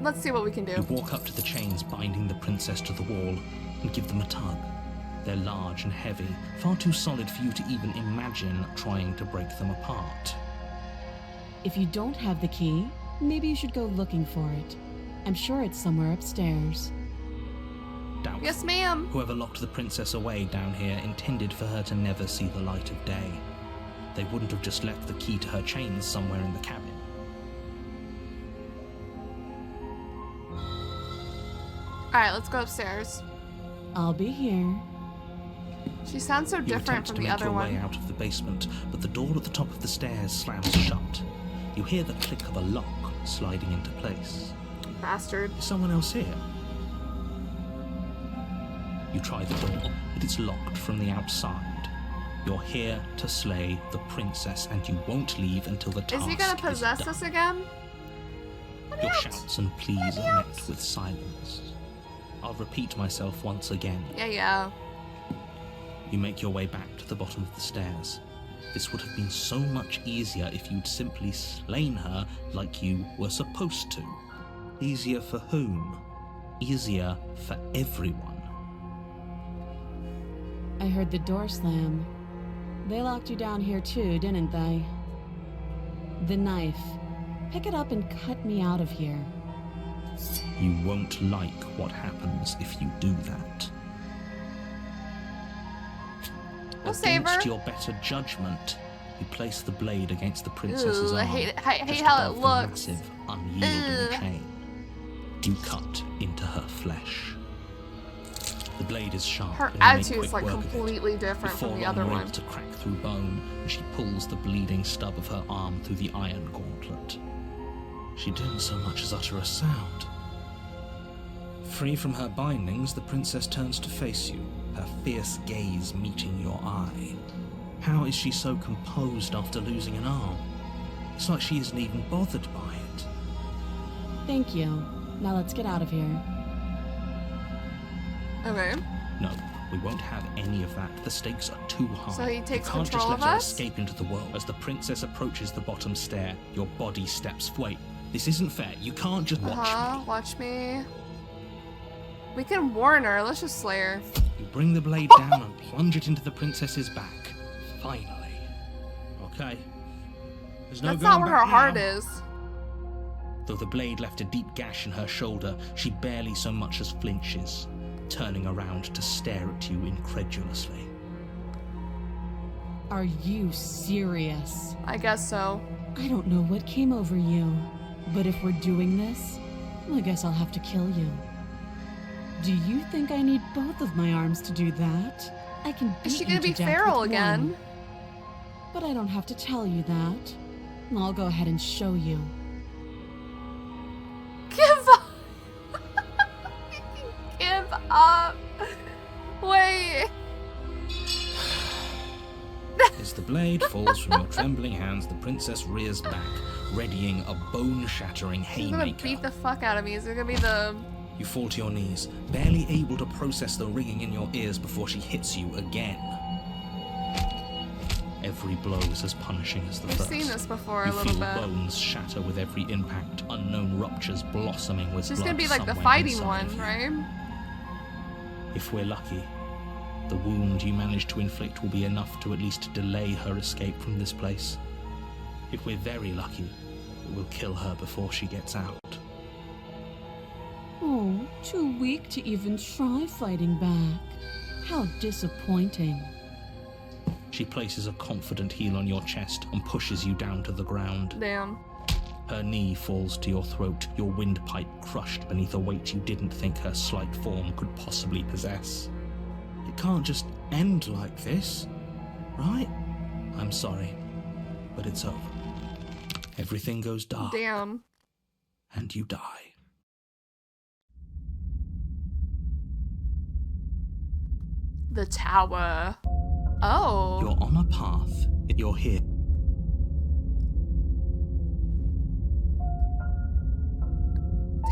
Let's see what we can do. You walk up to the chains binding the princess to the wall and give them a tug. They're large and heavy, far too solid for you to even imagine trying to break them apart. If you don't have the key, maybe you should go looking for it. I'm sure it's somewhere upstairs. Doubt. Yes, ma'am. Whoever locked the princess away down here intended for her to never see the light of day. They wouldn't have just left the key to her chains somewhere in the cabin. Alright, let's go upstairs. I'll be here. She sounds so You different attempt from to the make other your way one. out of the basement, but the door at the top of the stairs slams shut. You hear the click of a lock sliding into place. Bastard. Is someone else here? You try the door, but it's locked from the outside. You're here to slay the princess, and you won't leave until the task Is he gonna possess done. us again? Your shouts and pleas are met with silence. I'll repeat myself once again. Yeah. You make your way back to the bottom of the stairs. This would have been so much easier if you'd simply slain her like you were supposed to. Easier for whom? Easier for everyone. I heard the door slam. They locked you down here too, didn't they? The knife. Pick it up and cut me out of here. You won't like what happens if you do that. We'll save her. Against your better judgment, you place the blade against the princess's Ooh, I arm. hate just how it above the looks. massive, unyielding Ugh. chain. You cut into her flesh. The blade is sharp. Her and you make attitude is quick like work of it. completely different Before from the long, other you're one. able to crack through bone, and she pulls the bleeding stub of her arm through the iron gauntlet. She didn't so much as utter a sound. Free from her bindings, the princess turns to face you, her fierce gaze meeting your eye. How is she so composed after losing an arm? It's like she isn't even bothered by it. Thank you. Now let's get out of here. Okay. No, we won't have any of that. The stakes are too high. So he takes you can't control just of let her us? escape into the world. As the princess approaches the bottom stair, your body steps. Wait, this isn't fair. You can't just watch me. Watch me. We can warn her. Let's just slay her. You bring the blade down and plunge it into the princess's back. Finally. Okay. There's no That's going not where her back heart now. is. Though the blade left a deep gash in her shoulder, she barely so much as flinches, turning around to stare at you incredulously. Are you serious? I guess so. I don't know what came over you, but if we're doing this, I guess I'll have to kill you. Do you think I need both of my arms to do that? I can beat Is she you gonna to be death feral with again? one. But I don't have to tell you that. I'll go ahead and show you. Give up. Give up. Wait. As the blade falls from your trembling hands, the princess rears back, readying a bone-shattering She's gonna haymaker. beat the fuck out of me. Is it gonna be the... You fall to your knees, barely able to process the ringing in your ears before she hits you again. Every blow is as punishing as the We've first. seen this before You a little feel bit. bones shatter with every impact, unknown ruptures blossoming with She's blood gonna be like the somewhere fighting inside one, of you. right? If we're lucky, The wound you manage to inflict will be enough to at least delay her escape from this place. If we're very lucky, it will kill her before she gets out. Oh, too weak to even try fighting back. How disappointing. She places a confident heel on your chest and pushes you down to the ground. Damn. Her knee falls to your throat, your windpipe crushed beneath a weight you didn't think her slight form could possibly possess. It can't just end like this, right? I'm sorry, but it's over. Everything goes dark. Damn. And you die. The tower. Oh. You're on a path. You're here.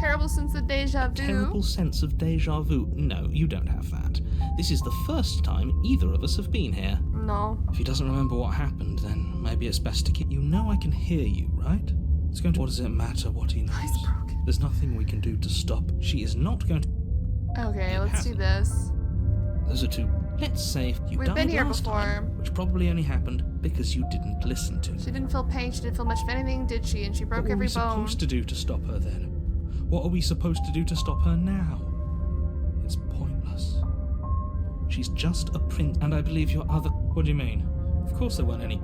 Terrible sense of deja vu. Terrible sense of deja vu. No, you don't have that. This is the first time either of us have been here. No. If he doesn't remember what happened, then maybe it's best to keep... You know I can hear you, right? It's going to... What does it matter what he knows? He's broken. There's nothing we can do to stop. She is not going to... Okay, It let's do hasn't. this. Those are two... Let's say you We've died been here last before. time, which probably only happened because you didn't listen to me. She didn't feel pain, she didn't feel much of anything, did she? And she broke What were every we bone. supposed to do to stop her then? What are we supposed to do to stop her now? It's pointless. She's just a prince, and I believe your other... What do you mean? Of course there weren't any...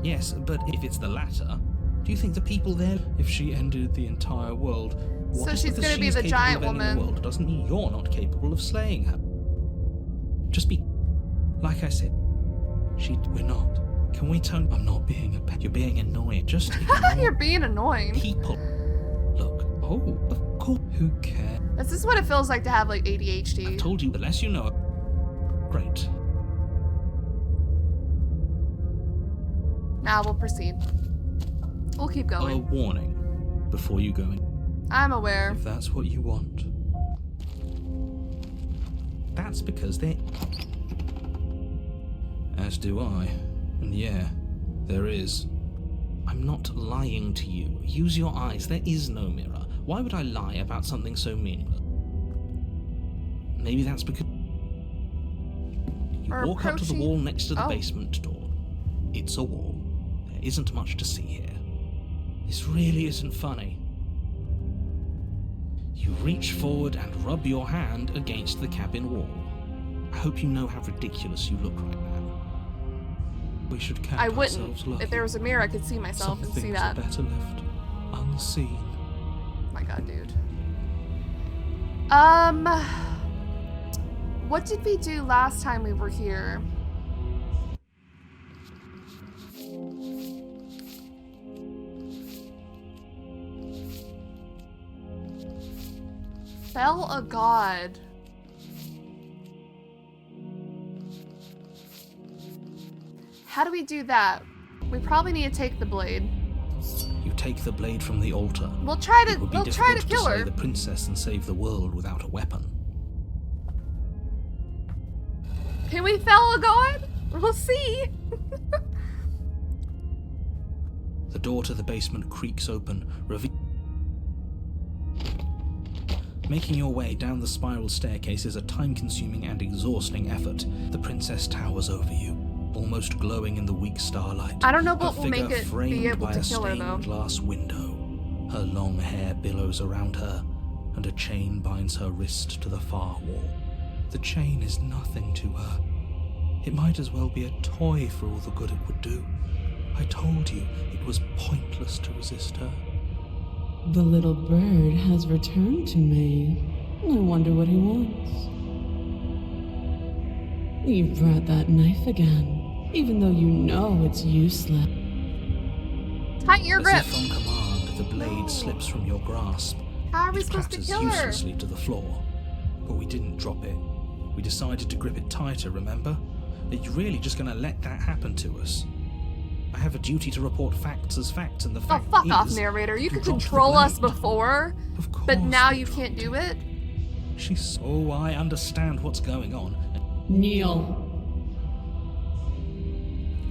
Yes, but if it's the latter, do you think the people there... If she ended the entire world... What So is she's because gonna be she's the capable giant of ending woman. The world doesn't mean you're not capable of slaying her. Just be... Like I said, we're not. Can we tone... I'm not being a pet. You're being annoying. Just ignore You're being annoying. people. Look. Oh, of course. Who cares? This is what it feels like to have like I ADHD. told you, the less you know. Great. Now we'll proceed. We'll keep A going. warning before you go in. I'm aware. If that's what you want. That's because they... As do I. And yeah, there is. I'm not lying to you. Use your eyes. There is no mirror. Why would I lie about something so meaningless? Maybe that's because... You We're walk up to the approaching- wall next to the Oh. basement door. It's a wall. There isn't much to see here. This really isn't funny. You reach forward and rub your hand against the cabin wall. I hope you know how ridiculous you look right now. We should count I ourselves wouldn't. lucky. If there was a mirror, I could see myself Some and see things that. are better left unseen. Oh my god, dude. What did we do last time we were here? Fell a god. How do we do that? We probably need to take the blade. You take the blade from the altar. We'll try It to would be we'll try to difficult kill slay her. the princess and save the world without a weapon. Can we fell a god? We'll see. The door to the basement creaks open, Making your way down the spiral staircase is a time-consuming and exhausting effort. The princess towers over you, almost glowing in the weak starlight. I don't know Her what will make figure it be framed able by to a kill her, stained though. glass window. Her long hair billows around her, and a chain binds her wrist to the far wall. The chain is nothing to her. It might as well be a toy for all the good it would do. I told you it was pointless to resist her. The little bird has returned to me. I wonder what he wants. You brought that knife again, even though you know it's useless. Tighten your As grip. if on command, the blade No. slips from your grasp. How are we It supposed to clatters kill her? uselessly to the floor. But we didn't drop it. We decided to grip it tighter, remember? Are you really just going to let that happen to us? I have a duty to report facts as facts, and the Oh, fact fuck is... off, narrator. You could dropped the control us blade. before, Of course but now I you dropped can't do it? She's... Oh, I understand what's going on. Kneel.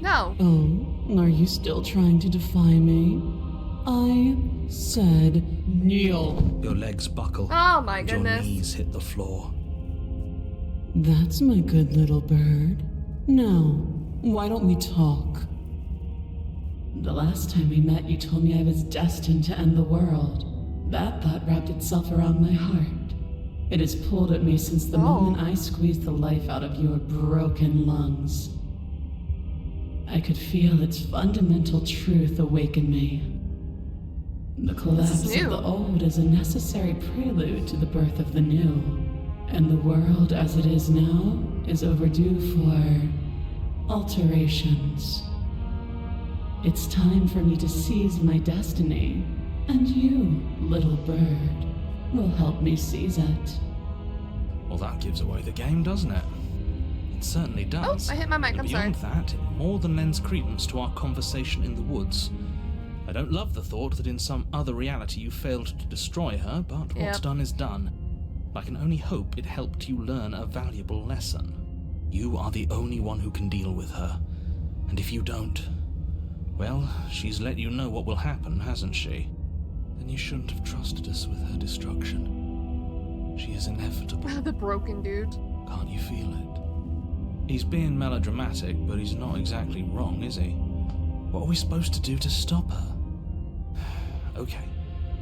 No. Oh, are you still trying to defy me? I said kneel. Your legs buckle. Oh my and your goodness. knees hit the floor. That's my good little bird. Now, why don't we talk? The last time we met, you told me I was destined to end the world. That thought wrapped itself around my heart. It has pulled at me since the moment I squeezed the life out of your broken lungs. I could feel its fundamental truth awaken me. The collapse of the old is a necessary prelude to the birth of the new, and the world as it is now is overdue for alterations. It's time for me to seize my destiny, and you, little bird, will help me seize it. Well, that gives away the game, doesn't it? It certainly does. Oh, I hit my mic, And I'm sorry. beyond that, it more than lends credence to our conversation in the woods. I don't love the thought that in some other reality you failed to destroy her, but what's done is done. I can only hope it helped you learn a valuable lesson. You are the only one who can deal with her, and if you don't, well, she's let you know what will happen, hasn't she? Then you shouldn't have trusted us with her destruction. She is inevitable. The broken dude. Can't you feel it? He's being melodramatic, but he's not exactly wrong, is he? What are we supposed to do to stop her? Okay,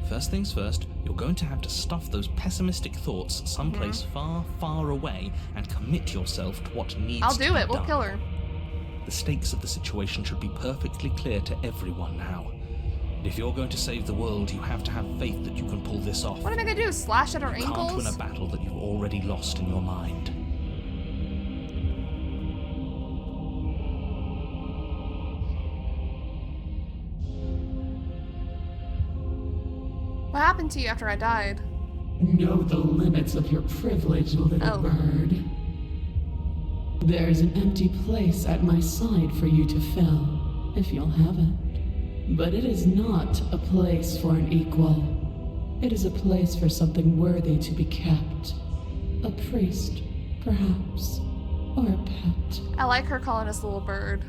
first things first, you're going to have to stuff those pessimistic thoughts someplace far, far away and commit yourself to what needs to be done. I'll do it, we'll kill her. The stakes of the situation should be perfectly clear to everyone now. And if you're going to save the world, you have to have faith that you can pull this off. What am I gonna do? Slash at her You can't win ankles? a battle that you've already lost in your mind. What happened to you after I died? Know the limits of your privilege, little bird. There's an empty place at my side for you to fill, if you'll have it. But it is not a place for an equal. It is a place for something worthy to be kept. A priest, perhaps, or a pet. I like her calling us little bird.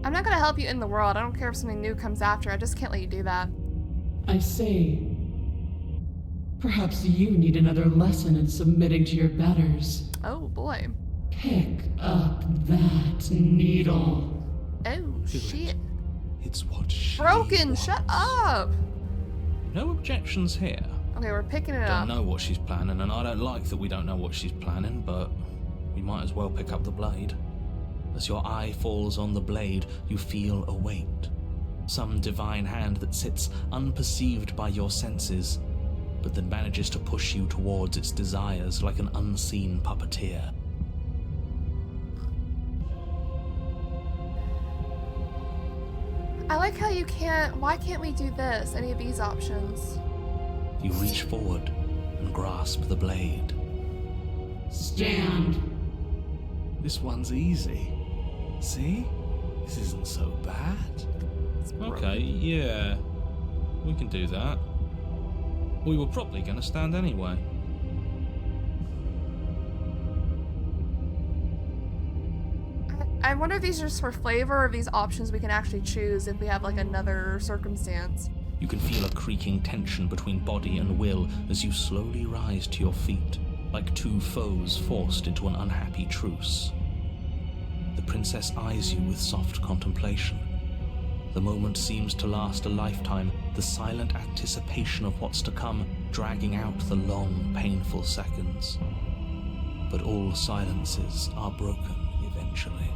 I'm not gonna help you in the world. I don't care if something new comes after. I just can't let you do that. I say, perhaps you need another lesson in submitting to your betters. Oh boy. Pick up that needle. Oh Do shit. it. It's what she Broken, wants. shut up! No objections here. Okay, we're picking it Don't up. know what she's planning, and I don't like that we don't know what she's planning, but we might as well pick up the blade. As your eye falls on the blade, you feel a weight. Some divine hand that sits unperceived by your senses, but that manages to push you towards its desires like an unseen puppeteer. I like how you can't. Why can't we do this? Any of these options? You reach forward and grasp the blade. Stand. This one's easy. See? This isn't so bad. Okay, yeah. We can do that. We were probably going to stand anyway. I wonder if these are just for flavor or if these options we can actually choose if we have like another circumstance. You can feel a creaking tension between body and will as you slowly rise to your feet, like two foes forced into an unhappy truce. The princess eyes you with soft contemplation. The moment seems to last a lifetime, the silent anticipation of what's to come dragging out the long, painful seconds. But all silences are broken eventually.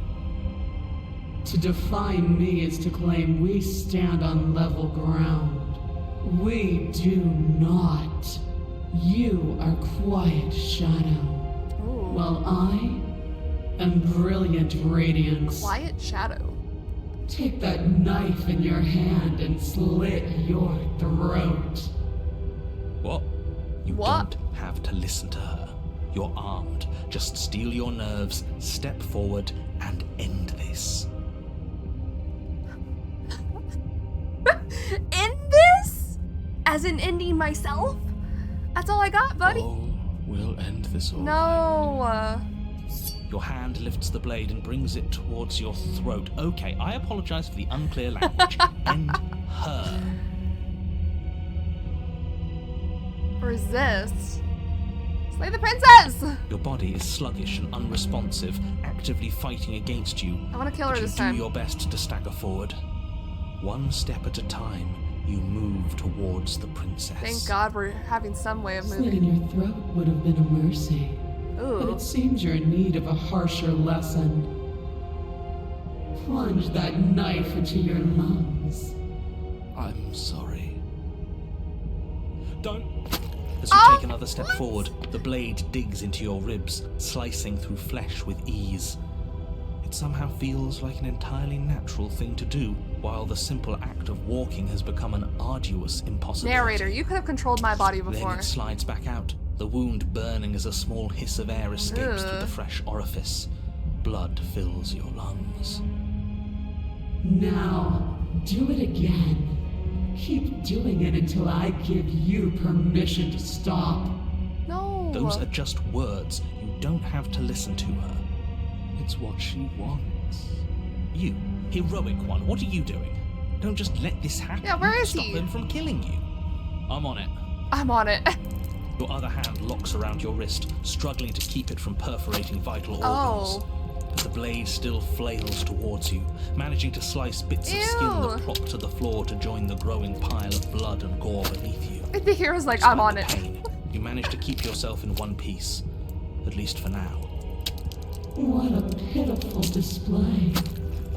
To define me is to claim we stand on level ground. We do not. You are quiet shadow, while I am brilliant radiance. Quiet shadow. Take that knife in your hand and slit your throat. What? You What? don't have to listen to her. You're armed. Just steel your nerves, step forward, and end this. End this? As in ending myself? That's all I got, buddy. Oh, we'll end this all. No. Your hand lifts the blade and brings it towards your throat. Okay, I apologize for the unclear language. End her. Resist. Slay the princess! Your body is sluggish and unresponsive, actively fighting against you. I want to kill her But this you time. do your best to stagger forward. One step at a time, you move towards the princess. Thank God we're having some way of Slitting moving. your throat would have been a mercy. But Ooh. it seems you're in need of a harsher lesson. Plunge that knife into your lungs. I'm sorry. Don't. As you take another step forward, the blade digs into your ribs, slicing through flesh with ease. It somehow feels like an entirely natural thing to do, while the simple act of walking has become an arduous impossibility. Narrator, you could have controlled my body Then before. it slides back out, the wound burning as a small hiss of air escapes through Ugh. the fresh orifice. Blood fills your lungs. Now, do it again. Keep doing it until I give you permission to stop. No. Those are just words. You don't have to listen to her. It's what she wants. You, heroic one, what are you doing? Don't just let this happen. Yeah, where is Stop he? them from killing you. I'm on it. I'm on it. Your other hand locks around your wrist, struggling to keep it from perforating vital organs. Oh. But the blade still flails towards you, managing to slice bits of skin that Ew. plop to the floor to join the growing pile of blood and gore beneath you. The hero's like, I'm on Despite it. the pain, you manage to keep yourself in one piece, at least for now. What a pitiful display.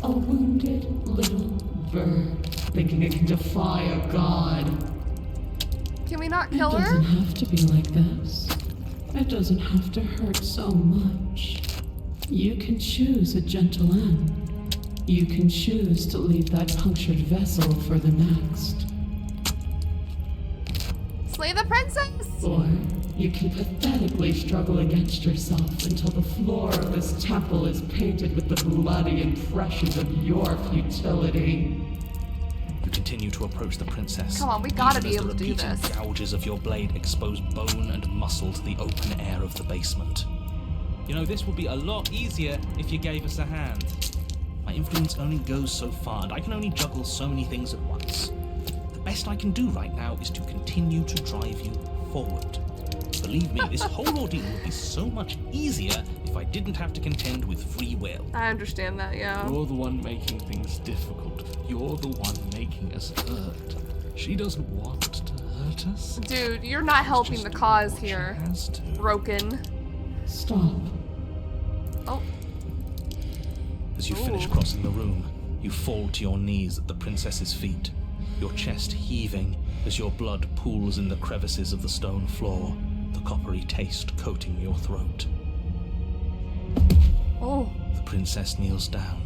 A wounded little bird thinking it can defy a god. Can we not It kill doesn't her? have to be like this. It doesn't have to hurt so much. You can choose a gentle end. You can choose to leave that punctured vessel for the next. Slay the princess! Or you can pathetically struggle against yourself until the floor of this temple is painted with the bloody impressions of your futility. You continue to approach the princess. Come on, we gotta even be as able to do the repeating this. gouges of your blade expose bone and muscle to the open air of the basement. You know, this would be a lot easier if you gave us a hand. My influence only goes so far, and I can only juggle so many things at once. The best I can do right now is to continue to drive you forward. Believe me, this whole ordeal would be so much easier if I didn't have to contend with free will. I understand that, yeah. You're the one making things difficult. You're the one making us hurt. She doesn't want to hurt us. Dude, you're not helping Just the do cause what she here. has to. Broken. Stop. Oh, As you finish Ooh. crossing the room, you fall to your knees at the princess's feet, your chest heaving as your blood pools in the crevices of the stone floor, the coppery taste coating your throat. oh. The princess kneels down,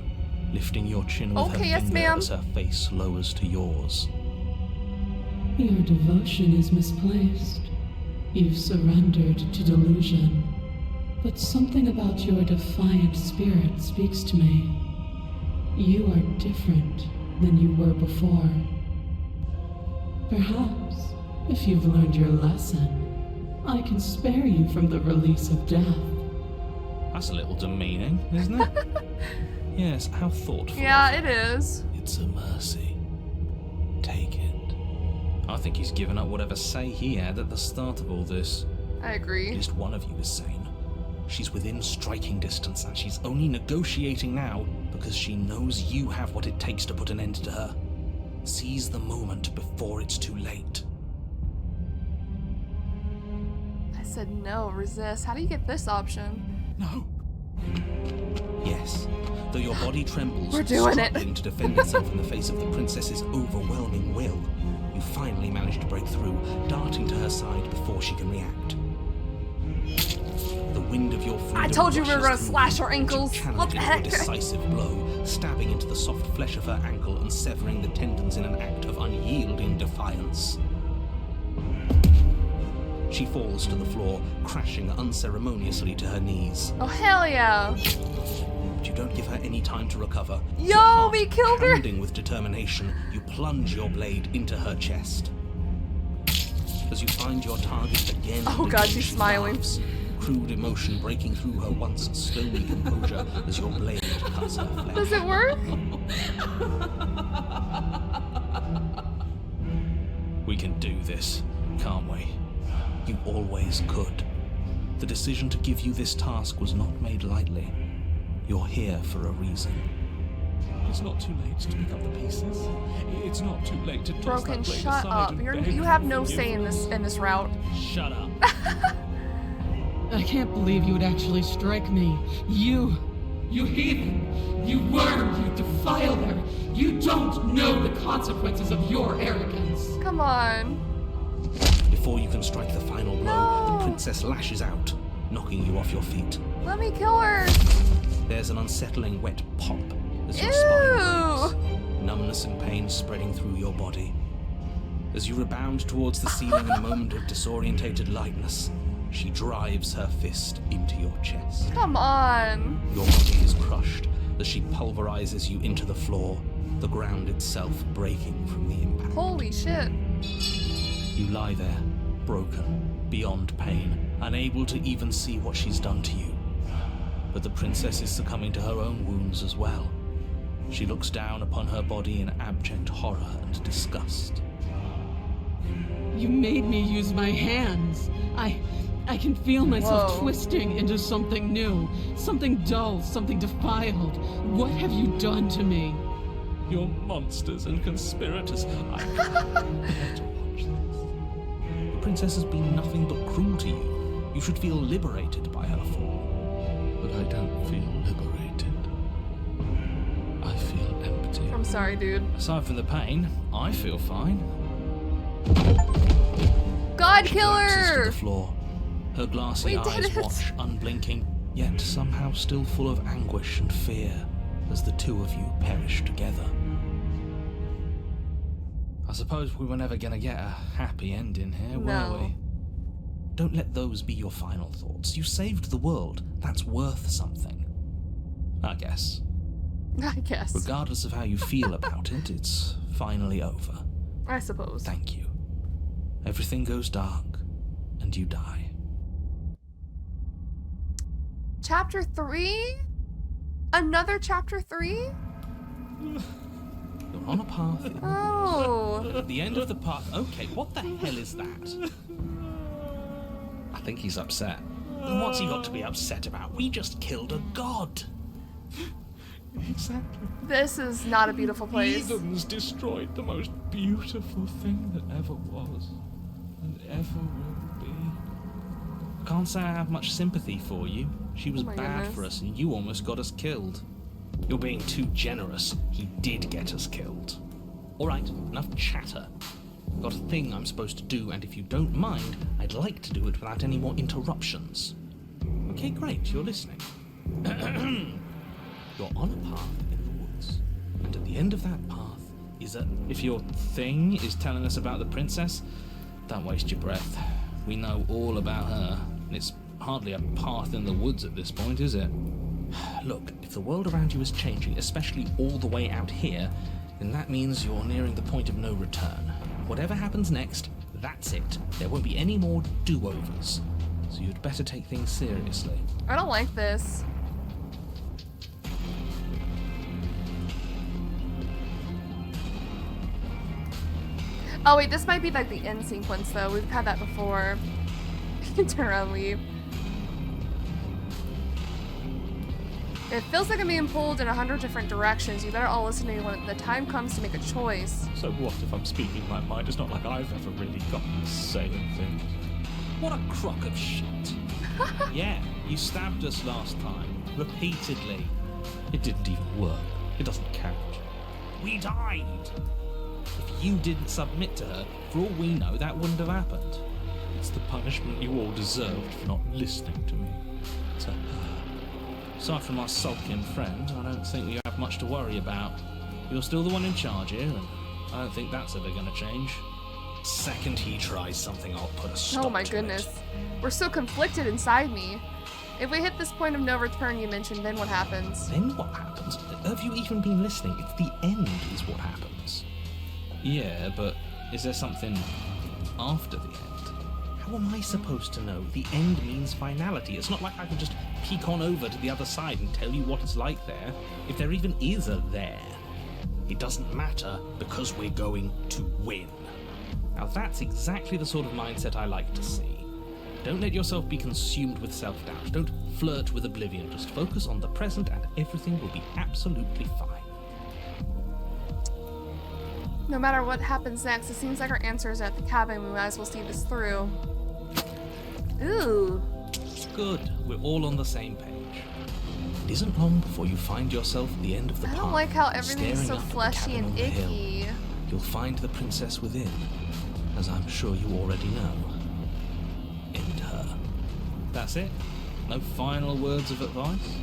lifting your chin with her Okay, yes, finger ma'am. as her face lowers to yours. Your devotion is misplaced. You've surrendered to delusion. But something about your defiant spirit speaks to me. You are different than you were before. Perhaps, if you've learned your lesson, I can spare you from the release of death. That's a little demeaning, isn't it? Yes, how thoughtful. Yeah, it is. It's a mercy. Take it. I think he's given up whatever say he had at the start of all this. I At agree. least one of you is sane. She's within striking distance, and she's only negotiating now because she knows you have what it takes to put an end to her. Seize the moment before it's too late. I said no, resist. How do you get this option? No. Yes. Though your body trembles, We're doing it. struggling to defend itself in the face of the princess's overwhelming will, you finally manage to break through, darting to her side before she can react. The wind of your freedom I told you we were rushes gonna through slash you, her and you ankles. channel What it the into a heck? decisive blow, stabbing into the soft flesh of her ankle and severing the tendons in an act of unyielding defiance. She falls to the floor, crashing unceremoniously to her knees. Oh, hell yeah. But you don't give her any time to recover. Yo, Your heart we killed her! pounding with determination, you plunge your blade into her chest. As you find your target again and Oh God, again, she's she smiling. laughs, crude emotion breaking through her once stony composure as your blade cuts her flesh. Does it work? We can do this, can't we? You always could. The decision to give you this task was not made lightly. You're here for a reason. It's not too late to pick up the pieces. It's not too late to toss Broken, that blade shut aside up. and You beg have for no say in this route. Shut up. I can't believe you would actually strike me. You heathen! You worm! You defiler! You don't know the consequences of your arrogance! Come on. Before you can strike the final blow, No. the princess lashes out, knocking you off your feet. Let me kill her. There's an unsettling wet pop as your spine breaks, Ew. numbness and pain spreading through your body. As you rebound towards the ceiling in a moment of disorientated lightness, she drives her fist into your chest. Come on. Your body is crushed as she pulverizes you into the floor, the ground itself breaking from the impact. Holy shit. You lie there, broken, beyond pain, unable to even see what she's done to you. But the princess is succumbing to her own wounds as well. She looks down upon her body in abject horror and disgust. You made me use my hands. I can feel myself Whoa. twisting into something new, something dull, something defiled. What have you done to me? You're monsters and conspirators. I can't bear to watch this. The princess has been nothing but cruel to you. You should feel liberated by her fall. But I don't feel liberated. I feel empty. I'm sorry, dude. Aside from the pain, I feel fine. God, She kill collapses to her. the floor. Her glassy We did eyes it. watch, unblinking, yet somehow still full of anguish and fear, as the two of you perish together. I suppose we were never gonna get a happy ending here, were No. we? Don't let those be your final thoughts. You saved the world. That's worth something. I guess. I guess. Regardless of how you feel about it, it's finally over. I suppose. Thank you. Everything goes dark, and you die. Chapter 3? Another chapter 3? You're on a path. Oh. At the end of the path. Okay, what the hell is that? I think he's upset. And what's he got to be upset about? We just killed a god. Exactly. This is not a beautiful place. Heathens destroyed the most beautiful thing that ever was and ever will be. Can't say I have much sympathy for you. She was Oh my bad goodness. for us, and you almost got us killed. You're being too generous. He did get us killed. All right, enough chatter. Got a thing I'm supposed to do, and if you don't mind, I'd like to do it without any more interruptions. Okay, great, you're listening. You're on a path in the woods, and at the end of that path is a... If your thing is telling us about the princess, don't waste your breath. We know all about her, and it's hardly a path in the woods at this point, is it? Look, if the world around you is changing, especially all the way out here, then that means you're nearing the point of no return. Whatever happens next, that's it. There won't be any more do-overs. So you'd better take things seriously. I don't like this. Oh wait, this might be like the end sequence though. We've had that before. Turn around and leave. It feels like I'm being pulled in 100 different directions. You better all listen to me when the time comes to make a choice. So what if I'm speaking my mind? It's not like I've ever really gotten to say anything. What a crock of shit. Yeah, you stabbed us last time. Repeatedly. It didn't even work. It doesn't count. We died. If you didn't submit to her, for all we know, that wouldn't have happened. It's the punishment you all deserved for not listening to me. So, aside from our sulking friend, I don't think we have much to worry about. You're still the one in charge here, and I don't think that's ever going to change. Second he tries something, I'll put a stop Oh my to goodness. it. We're so conflicted inside me. If we hit this point of no return you mentioned, then what happens? Then what happens? Have you even been listening? It's the end is what happens. Yeah, but is there something After the end. How am I supposed to know? The end means finality. It's not like I can just peek on over to the other side and tell you what it's like there. If there even is a there. It doesn't matter because we're going to win. Now that's exactly the sort of mindset I like to see. Don't let yourself be consumed with self-doubt. Don't flirt with oblivion. Just focus on the present and everything will be absolutely fine. No matter what happens next, it seems like our answers are at the cabin. We might as well see this through. Ooh. It's good. We're all on the same page. It isn't long before you find yourself at the end of the path. I don't like how everything's staring so up at the fleshy cabin and on the hill. icky. You'll find the princess within, as I'm sure you already know. End her. That's it? No final words of advice?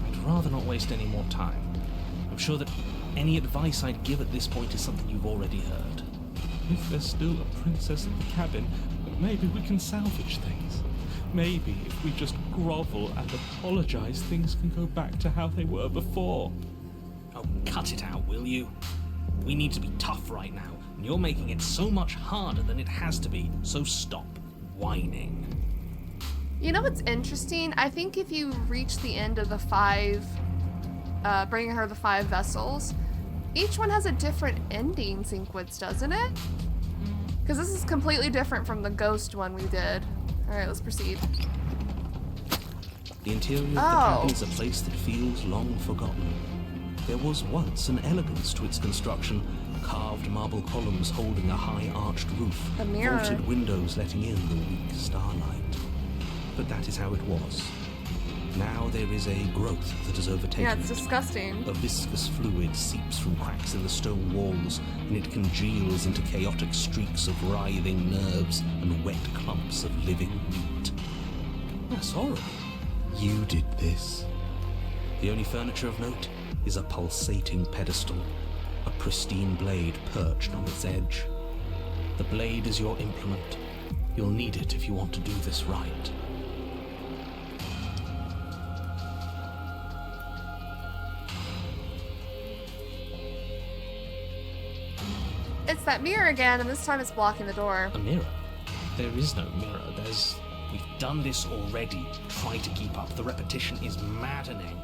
I'd rather not waste any more time. I'm sure that any advice I'd give at this point is something you've already heard. If there's still a princess in the cabin, maybe we can salvage things. Maybe if we just grovel and apologize, things can go back to how they were before. Oh, cut it out, will you? We need to be tough right now, and you're making it so much harder than it has to be, so stop whining. You know what's interesting? I think if you reach the end of the 5, bringing her the 5 vessels, each one has a different ending sequence, doesn't it? Because this is completely different from the ghost one we did. Alright, let's proceed. The interior of the cabin is a place that feels long forgotten. There was once an elegance to its construction, carved marble columns holding a high arched roof, A mirror. vaulted windows letting in the weak starlight. But that is how it was. Now there is a growth that has overtaken Yeah, it's it. disgusting. A viscous fluid seeps from cracks in the stone walls, and it congeals into chaotic streaks of writhing nerves and wet clumps of living meat. That's horrible. You did this. The only furniture of note is a pulsating pedestal, a pristine blade perched on its edge. The blade is your implement. You'll need it if you want to do this right. It's that mirror again, and this time it's blocking the door. A mirror? There is no mirror. We've done this already. Try to keep up. The repetition is maddening.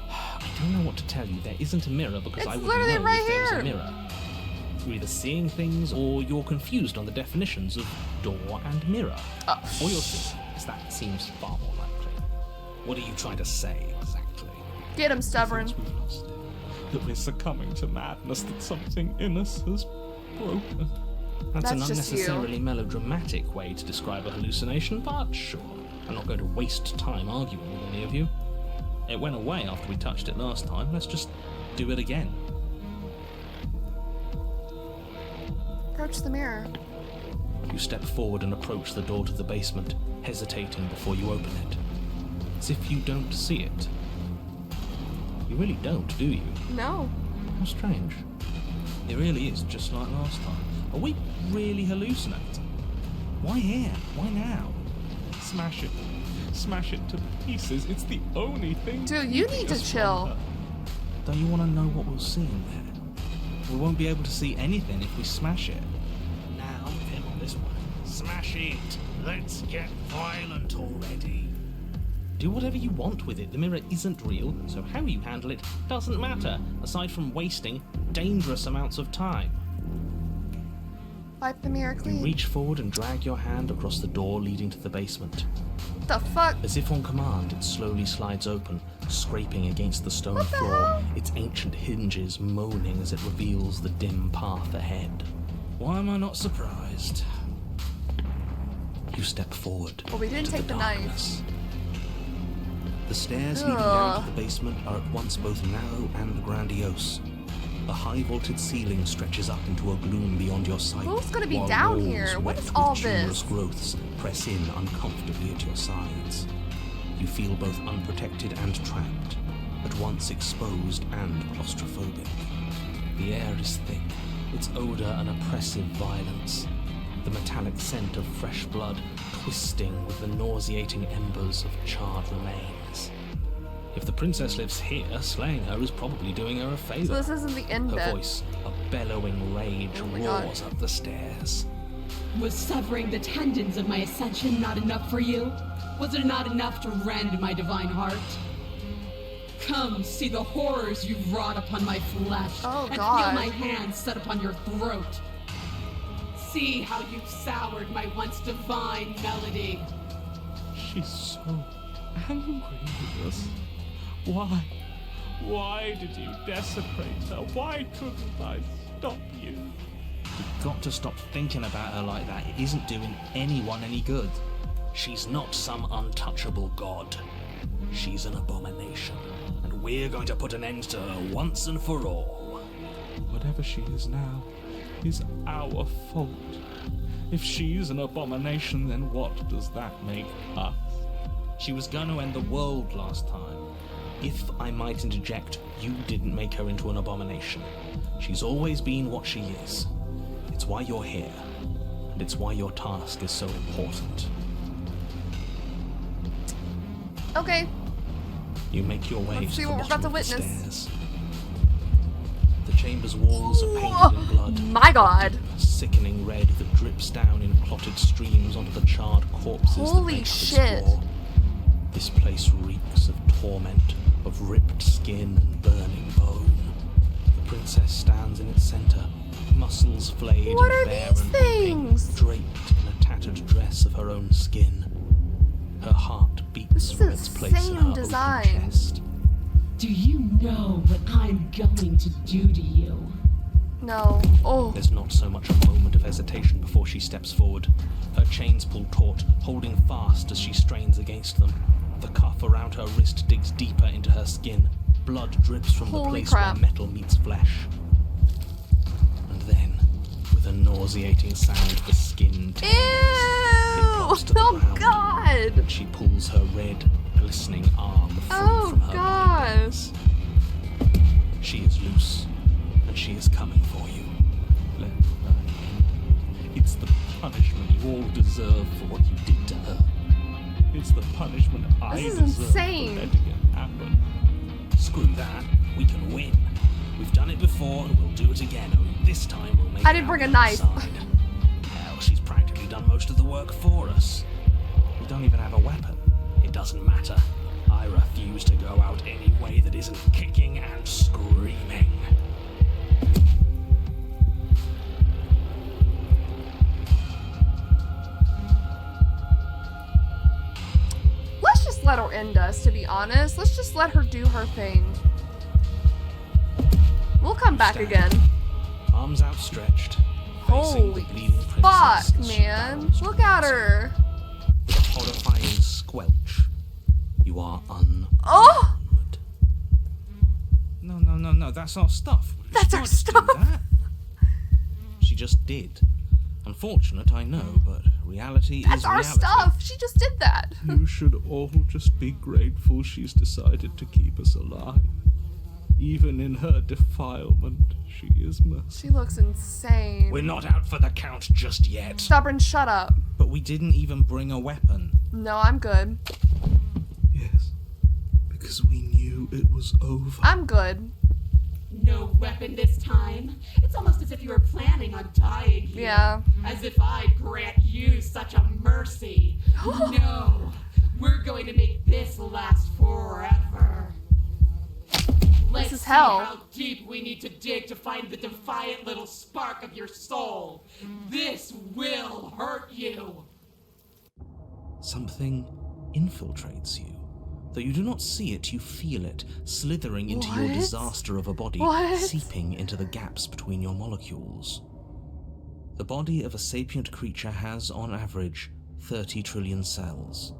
I don't know what to tell you. There isn't a mirror because It's I would literally know right if there was here. a mirror. You're either seeing things or you're confused on the definitions of door and mirror. Or you're seeing things. That seems far more likely. What are you trying to say exactly? Get him, stubborn. Since we've lost it, that we're succumbing to madness, that something in us has broken. That's an That's just unnecessarily melodramatic way to describe a hallucination, but sure. I'm not going to waste time arguing with any of you. It went away after we touched it last time. Let's just do it again. Approach the mirror. You step forward and approach the door to the basement, hesitating before you open it. As if you don't see it. You really don't, do you? No. How strange. It really is just like last time. Are we really hallucinating? Why here? Why now? Smash it. Smash it to pieces. It's the only thing. Dude, you keeping need to us chill. from her. Don't you want to know what we'll see in there? We won't be able to see anything if we smash it. Now, him on this one. Smash it! Let's get violent already. Do whatever you want with it. The mirror isn't real, so how you handle it doesn't matter, aside from wasting dangerous amounts of time. Wipe the mirror You clean. reach forward and drag your hand across the door leading to the basement. What the fuck? As if on command, it slowly slides open, scraping against the stone What the floor, hell? its ancient hinges moaning as it reveals the dim path ahead. Why am I not surprised? You step forward Well, we didn't to take the knife. darkness. The stairs leading down Ugh. to the basement are at once both narrow and grandiose. A high vaulted ceiling stretches up into a gloom beyond your sight. Who's gonna be while down walls here? What wet is with all tumorous this? growths press in uncomfortably at your sides. You feel both unprotected and trapped, at once exposed and claustrophobic. The air is thick, its odor an oppressive violence. The metallic scent of fresh blood twisting with the nauseating embers of charred remains. If the princess lives here, slaying her is probably doing her a So favor. this isn't the end Her bit. voice, a bellowing rage, Oh my God. roars up the stairs. Was severing the tendons of my ascension not enough for you? Was it not enough to rend my divine heart? Come, see the horrors you've wrought upon my flesh, Oh, and God. feel my hands set upon your throat. See how you've soured my once divine melody. She's so angry with us. Why? Why did you desecrate her? Why couldn't I stop you? You've got to stop thinking about her like that. It isn't doing anyone any good. She's not some untouchable god. She's an abomination, and we're going to put an end to her once and for all. Whatever she is now is our fault. If she's an abomination, then what does that make us? She was going to end the world last time. If I might interject, you didn't make her into an abomination. She's always been what she is. It's why you're here, and it's why your task is so important. Okay. You make your way Let's see to the what we're about bottom to of the witness. stairs. The chamber's walls are painted in blood. My god. A sickening red that drips down in clotted streams onto the charred corpses Holy that make shit. up its floor. This place reeks of torment, of ripped skin and burning bone. The princess stands in its center, muscles flayed What and are bare these and weeping, things? draped in a tattered dress of her own skin. Her heart beats This is from its place in insane her design. open chest. Do you know what I'm going to do to you? No. Oh. There's not so much a moment of hesitation before she steps forward. Her chains pull taut, holding fast as she strains against them. The cuff around her wrist digs deeper into her skin. Blood drips from the Holy place crap. where metal meets flesh. And then, with a nauseating sound, the skin tears. It drops to the Oh ground, god. and she pulls her red, glistening arm free Oh from her gosh. bindings. She is loose, and she is coming for you. Let her end. It's the punishment you all deserve for what you did to her. It's the punishment I This is deserve insane. for letting it happen. Screw that. We can win. We've done it before, and we'll do it again. Only this time we'll make I it didn't out bring a the other knife. side. Hell, she's practically done most of the work for us. We don't even have a weapon. It doesn't matter. I refuse to go out any way that isn't kicking and screaming. Let's just let her end us, to be honest. Let's just let her do her thing. We'll come back Stand. again. Arms outstretched, facing Holy the bleeding princess fuck, as she man. barrels Look at her. with a horrifying squelch. You are unarmed. Oh! No, that's our stuff. That's She our can't just do stuff. that. She just did. Unfortunate, I know, but reality That's is our reality. stuff. She just did that. You should all just be grateful she's decided to keep us alive. Even in her defilement, she is merciful. She looks insane. We're not out for the count just yet. Stubborn, shut up. But we didn't even bring a weapon. No, I'm good. Yes, because we knew it was over. I'm good. No weapon this time? It's almost as if you were planning on dying here. Yeah. As if I'd grant you such a mercy. No, we're going to make this last forever. Let's is see hell. how deep we need to dig to find the defiant little spark of your soul. This will hurt you. Something infiltrates you. Though you do not see it, you feel it, slithering into your What? disaster of a body, What? seeping into the gaps between your molecules. The body of a sapient creature has, on average, 30 trillion cells,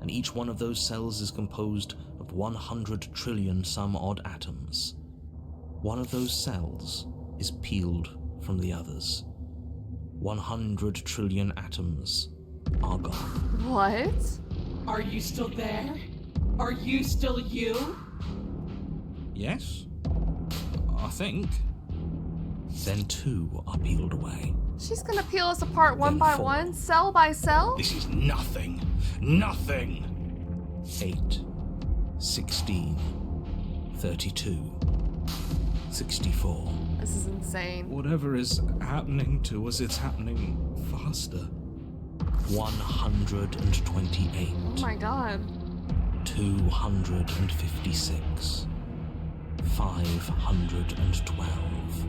and each one of those cells is composed of 100 trillion some odd atoms. One of those cells is peeled from the others. 100 trillion atoms are gone. What? Are you still there? Are you still you? Yes? I think. Then 2 are peeled away. She's gonna peel us apart one Then by 4. one, cell by cell? This is nothing. Nothing! 8, 16, 32, 64. This is insane. Whatever is happening to us, it's happening faster. 128. Oh my god. 256. 512.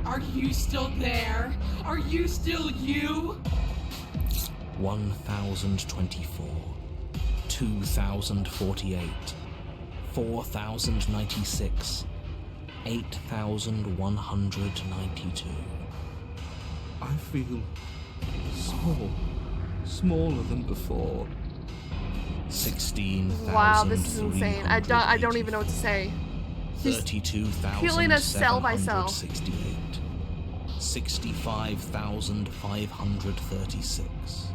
Are you still there? Are you still you? 1024, 2048, 4096, 8192. I feel small. Smaller than before. 16,384. Wow, this is insane. I don't even know what to say. 32,768. 65,536.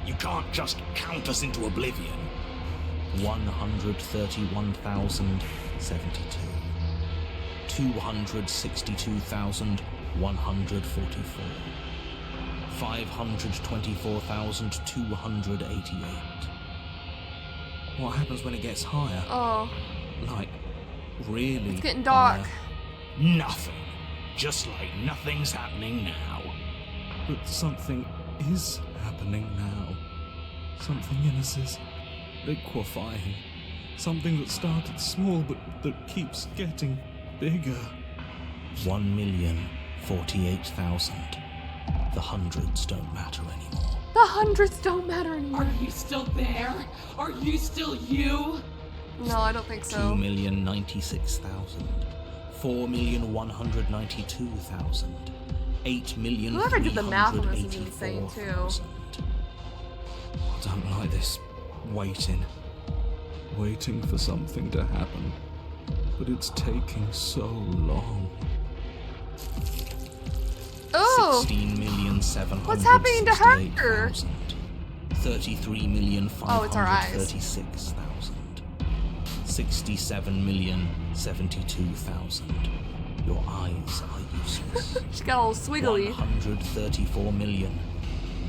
You can't just count us into oblivion. 131,072. 262,144. 524,288. What happens when it gets higher? Oh, Like, really? it's getting dark. higher? Nothing. Just like nothing's happening now. But something is happening now. Something in us is liquefying. Something that started small but that keeps getting bigger. 1,048,000. The hundreds don't matter anymore. The hundreds don't matter anymore. Are you still there? Are you still you? No, I don't think so. 2,096,000. 4,192,000. 8,384,000. Whoever did the math on this is insane, too. I don't like this waiting. Waiting for something to happen. But it's taking so long. Oh, 16,768,000. what's happening to her? 33,536,000. 67,072,000. Your eyes are useless. she got all swiggly. 134 million.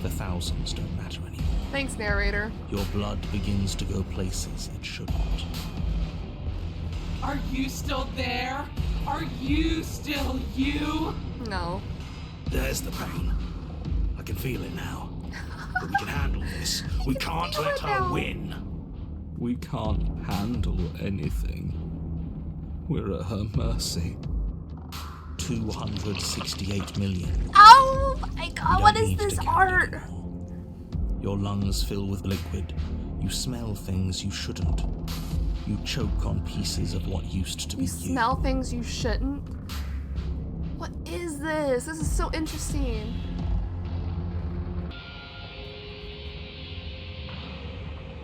The thousands don't matter anymore. Thanks, narrator. Your blood begins to go places it shouldn't. Are you still there? Are you still you? No. There's the pain. I can feel it now. But we can handle this. We can't let her win. We can't handle anything. We're at her mercy. 268 million. Oh my You god, don't what is need to this count art? anymore. Your lungs fill with liquid. You smell things you shouldn't. You choke on pieces of what used to be You smell things you shouldn't? What is this? This is so interesting.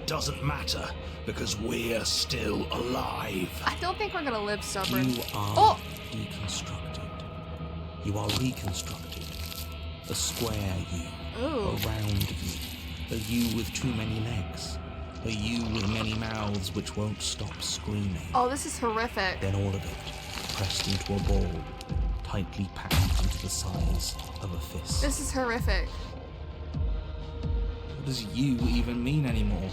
Doesn't matter, because we're still alive. I don't think we're gonna live stubborn. You are Oh! deconstructed. You are reconstructed. A square you. Ooh. A round you. A you with too many legs. A you with many mouths which won't stop screaming. Oh, this is horrific. Then all of it pressed into a ball, tightly packed into the size of a fist. This is horrific. What does you even mean anymore?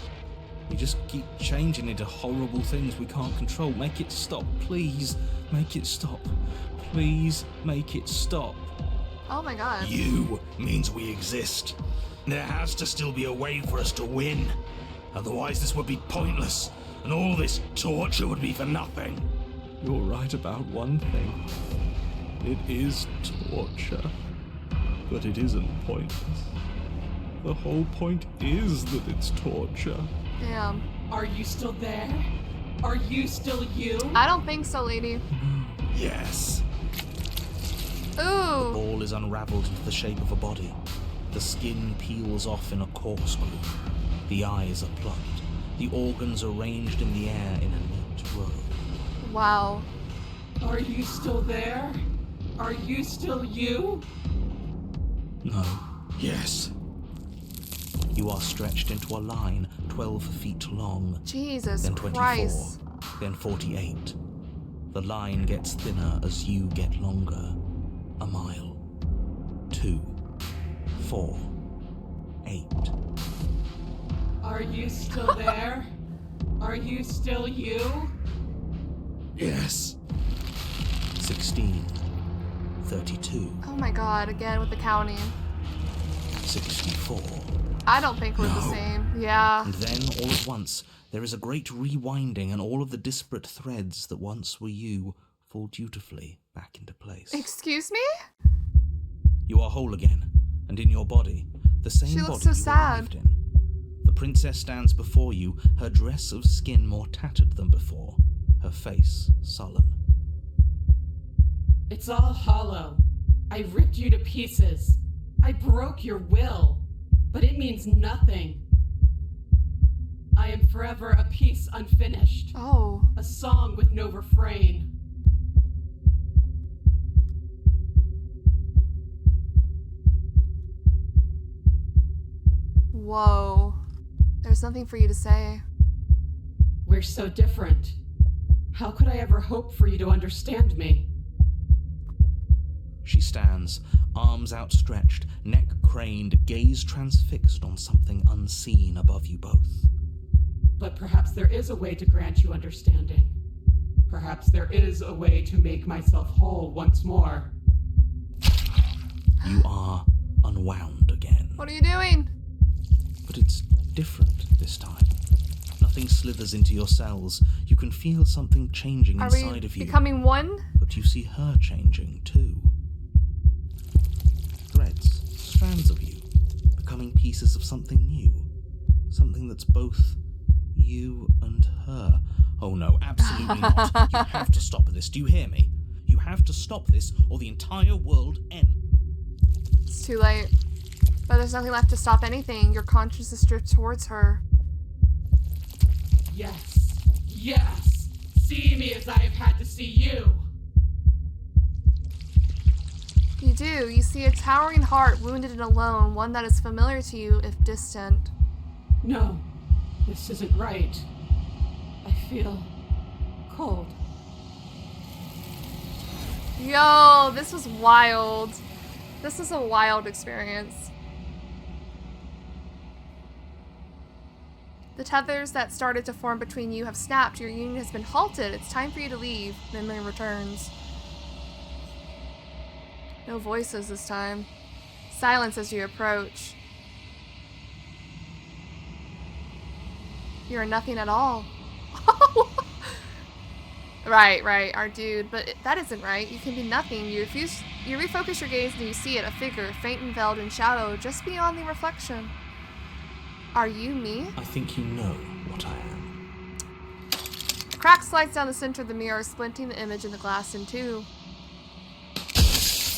We just keep changing into horrible things we can't control. Make it stop, please. Make it stop. Please make it stop. Oh my god. You means we exist. There has to still be a way for us to win. Otherwise this would be pointless, and all this torture would be for nothing. You're right about one thing. It is torture. But it isn't pointless. The whole point is that it's torture. Damn. Are you still there? Are you still you? I don't think so, lady. Yes. Ooh. Ball is unraveled into the shape of a body. The skin peels off in a corkscrew. The eyes are plucked. The organs arranged in the air in a neat row. Wow. Are you still there? Are you still you? No. Yes. You are stretched into a line 12 feet long, Jesus then 24, Christ. then 48. The line gets thinner as you get longer. A mile. 2, 4, 8. Are you still there? Are you still you? Yes. 16, 32, Oh my god, again with the counting. 64. I don't think we're the same. Yeah. And then, all at once, there is a great rewinding, and all of the disparate threads that once were you fall dutifully back into place. Excuse me? You are whole again, and in your body, the same She body looks so you sad. arrived in. The princess stands before you, her dress of skin more tattered than before, her face sullen. It's all hollow. I ripped you to pieces. I broke your will, but it means nothing. I am forever a piece unfinished. Oh. A song with no refrain. Whoa. There's nothing for you to say. We're so different. How could I ever hope for you to understand me? She stands, arms outstretched, neck craned, gaze transfixed on something unseen above you both. But perhaps there is a way to grant you understanding. Perhaps there is a way to make myself whole once more. You are unwound again. What are you doing? But it's different this time. Nothing slithers into your cells. You can feel something changing inside of you. Are we becoming one? But you see her changing too. Threads, strands of you, becoming pieces of something new. Something that's both you and her. Oh no, absolutely not. You have to stop this. Do you hear me? You have to stop this, or the entire world ends. It's too late. But there's nothing left to stop anything. Your conscience is drift towards her. Yes. Yes. See me as I have had to see you. You do. You see a towering heart, wounded and alone, one that is familiar to you, if distant. No. This isn't right. I feel cold. Yo, this was wild. This is a wild experience. The tethers that started to form between you have snapped. Your union has been halted. It's time for you to leave. Memory returns. No voices this time. Silence as you approach. You're nothing at all. Right, our dude. But that isn't right. You can be nothing. You refocus your gaze and you see it, a figure, faint and veiled in shadow, just beyond the reflection. Are you me? I think you know what I am. A crack slides down the center of the mirror, splinting the image in the glass in two.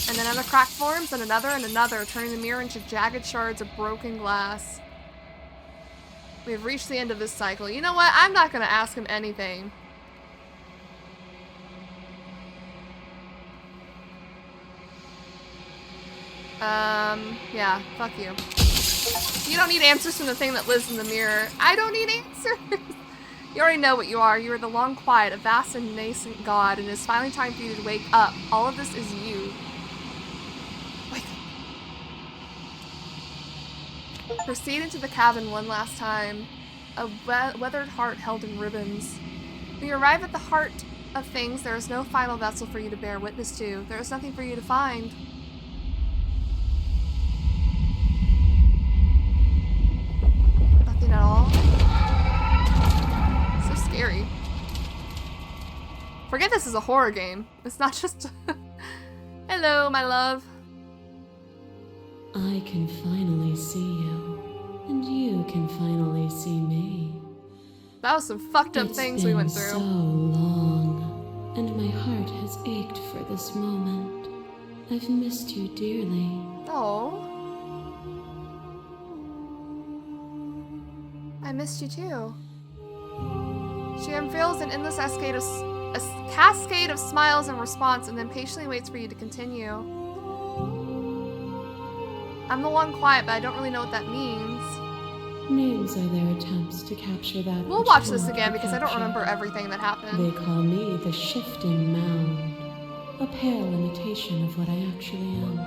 And another crack forms, and another, turning the mirror into jagged shards of broken glass. We have reached the end of this cycle. You know what? I'm not going to ask him anything. Yeah, fuck you. You don't need answers from the thing that lives in the mirror. I don't need answers. You already know what you are. You are the long quiet, a vast and nascent god, and it's finally time for you to wake up. All of this is you. Wake up. Proceed into the cabin one last time. A weathered heart held in ribbons. When you arrive at the heart of things, there is no final vessel for you to bear witness to. There is nothing for you to find. Nothing at all. So scary. Forget this is a horror game. It's not just... Hello, my love. I can finally see you, and you can finally see me. That was some fucked up things we went through. It's been so long, and my heart has ached for this moment. I've missed you dearly. Oh. I missed you too. She unveils an endless cascade of smiles in response and then patiently waits for you to continue. I'm the one quiet, but I don't really know what that means. Names are their attempts to capture that. We'll watch this again because I don't remember everything that happened. They call me the shifting mound, a pale imitation of what I actually am.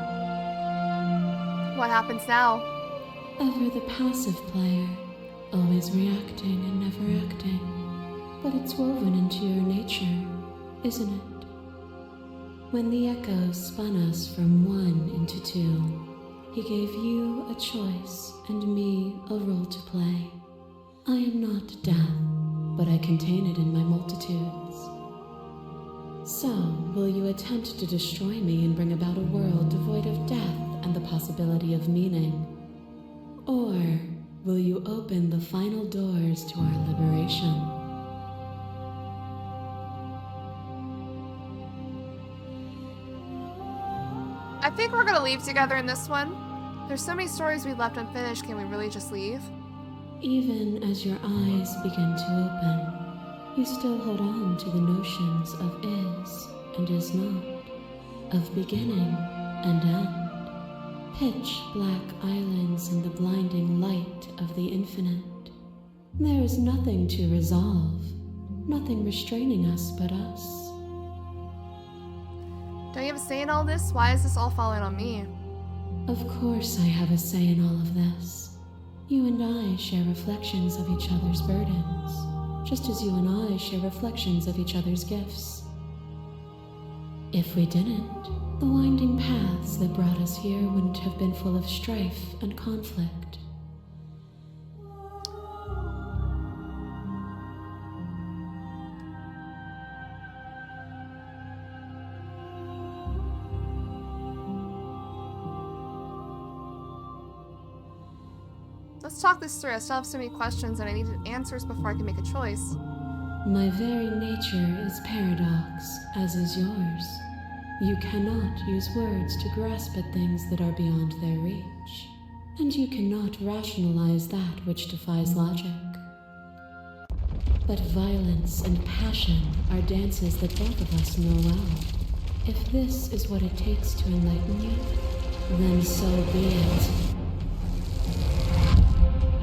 What happens now? Ever the passive player, always reacting and never acting. But it's woven into your nature, isn't it? When the echo spun us from one into two, he gave you a choice and me a role to play. I am not death, but I contain it in my multitudes. So, will you attempt to destroy me and bring about a world devoid of death and the possibility of meaning? Or will you open the final doors to our liberation? I think we're gonna leave together in this one. There's so many stories we left unfinished, can we really just leave? Even as your eyes begin to open, you still hold on to the notions of is and is not, of beginning and end, pitch black islands in the blinding light of the infinite. There is nothing to resolve, nothing restraining us but us. Don't you have a say in all this? Why is this all falling on me? Of course I have a say in all of this. You and I share reflections of each other's burdens, just as you and I share reflections of each other's gifts. If we didn't, the winding paths that brought us here wouldn't have been full of strife and conflict. Let's talk this through. I still have so many questions and I need answers before I can make a choice. My very nature is paradox, as is yours. You cannot use words to grasp at things that are beyond their reach, and you cannot rationalize that which defies logic. But violence and passion are dances that both of us know well. If this is what it takes to enlighten you, then so be it.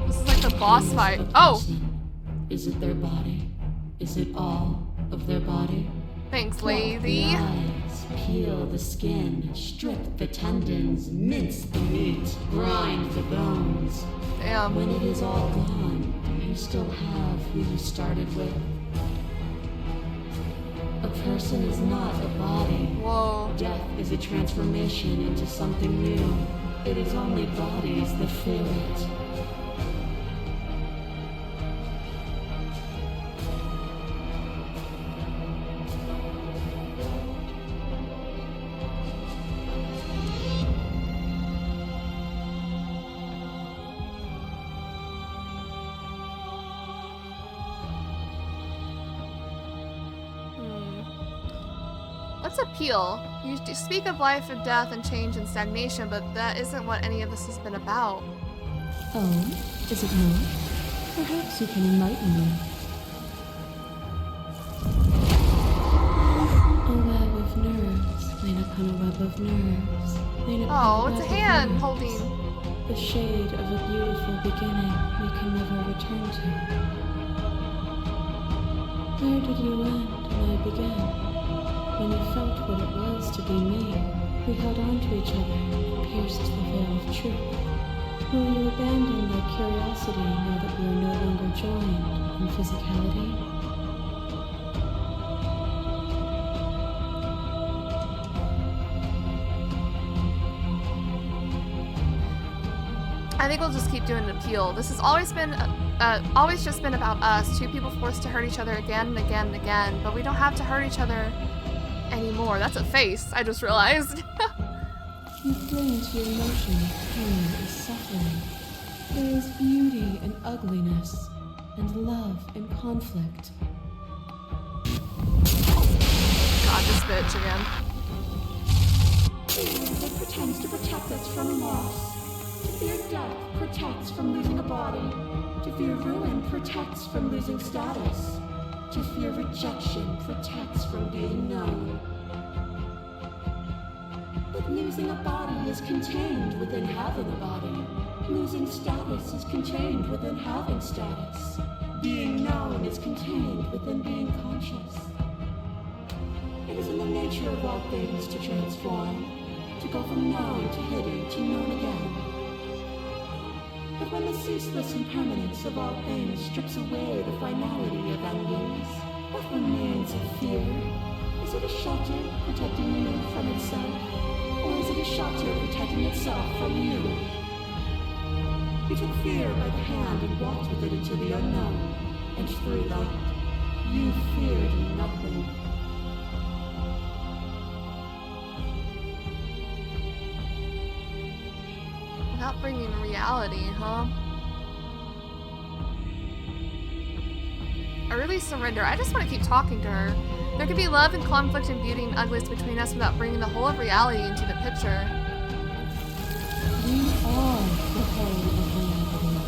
This is like the boss fight. Oh! Is it their body? Is it all of their body? Thanks, Pluck lady. the eyes, peel the skin, strip the tendons, mince the meat, grind the bones. Damn. When it is all gone, do you still have who you started with? A person is not a body. Whoa. Death is a transformation into something new. It is only bodies that feel it. What's appeal? You speak of life and death and change and stagnation, but that isn't what any of this has been about. Oh, is it not? Perhaps you can enlighten me. A web of nerves, laid upon a web of nerves, laid upon Oh, a it's a web of hand nerves. holding. The shade of a beautiful beginning we can never return to. Where did you end and I begin? When you felt what it was to be me, we held on to each other and pierced the veil of truth. Will you abandon that curiosity now that we are no longer joined in physicality? I think we'll just keep doing an appeal. This has always just been about us, two people forced to hurt each other again and again and again, but we don't have to hurt each other anymore. That's a face, I just realized. You cling to your notion of pain and suffering. There is beauty in ugliness, and love in conflict. God, this bitch again. It pretends to protect us from loss. To fear death protects from losing a body. To fear ruin protects from losing status. To fear rejection protects from being known. But losing a body is contained within having a body. Losing status is contained within having status. Being known is contained within being conscious. It is in the nature of all things to transform, to go from known to hidden to known again. But when the ceaseless impermanence of all things strips away the finality of endings, what remains of fear? Is it a shelter protecting you from itself? Or is it a shelter protecting itself from you? You took fear by the hand and walked with it into the unknown, and through that, you feared nothing. Not bringing reality, huh? I really surrender. I just want to keep talking to her. There could be love and conflict and beauty and ugliness between us without bringing the whole of reality into the picture. We are the whole of reality.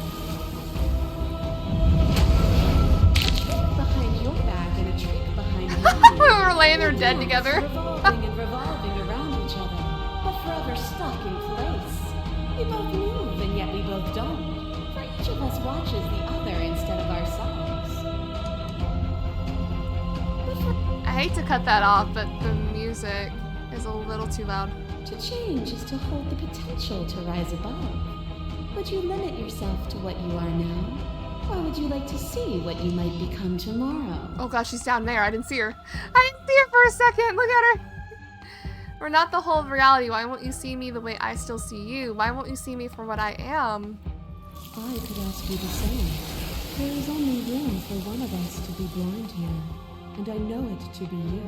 Behind your back and a trick behind mine. We were laying there dead together. Revolving and revolving around each other, but forever stuck in place. We both move, and yet we both don't. For each of us watches the other instead of ourselves. I hate to cut that off, but the music is a little too loud. To change is to hold the potential to rise above. Would you limit yourself to what you are now? Or would you like to see what you might become tomorrow? Oh gosh, she's down there. I didn't see her. I didn't see her for a second. Look at her. We're not the whole of reality. Why won't you see me the way I still see you? Why won't you see me for what I am? I could ask you the same. There is only room for one of us to be blind here, and I know it to be you.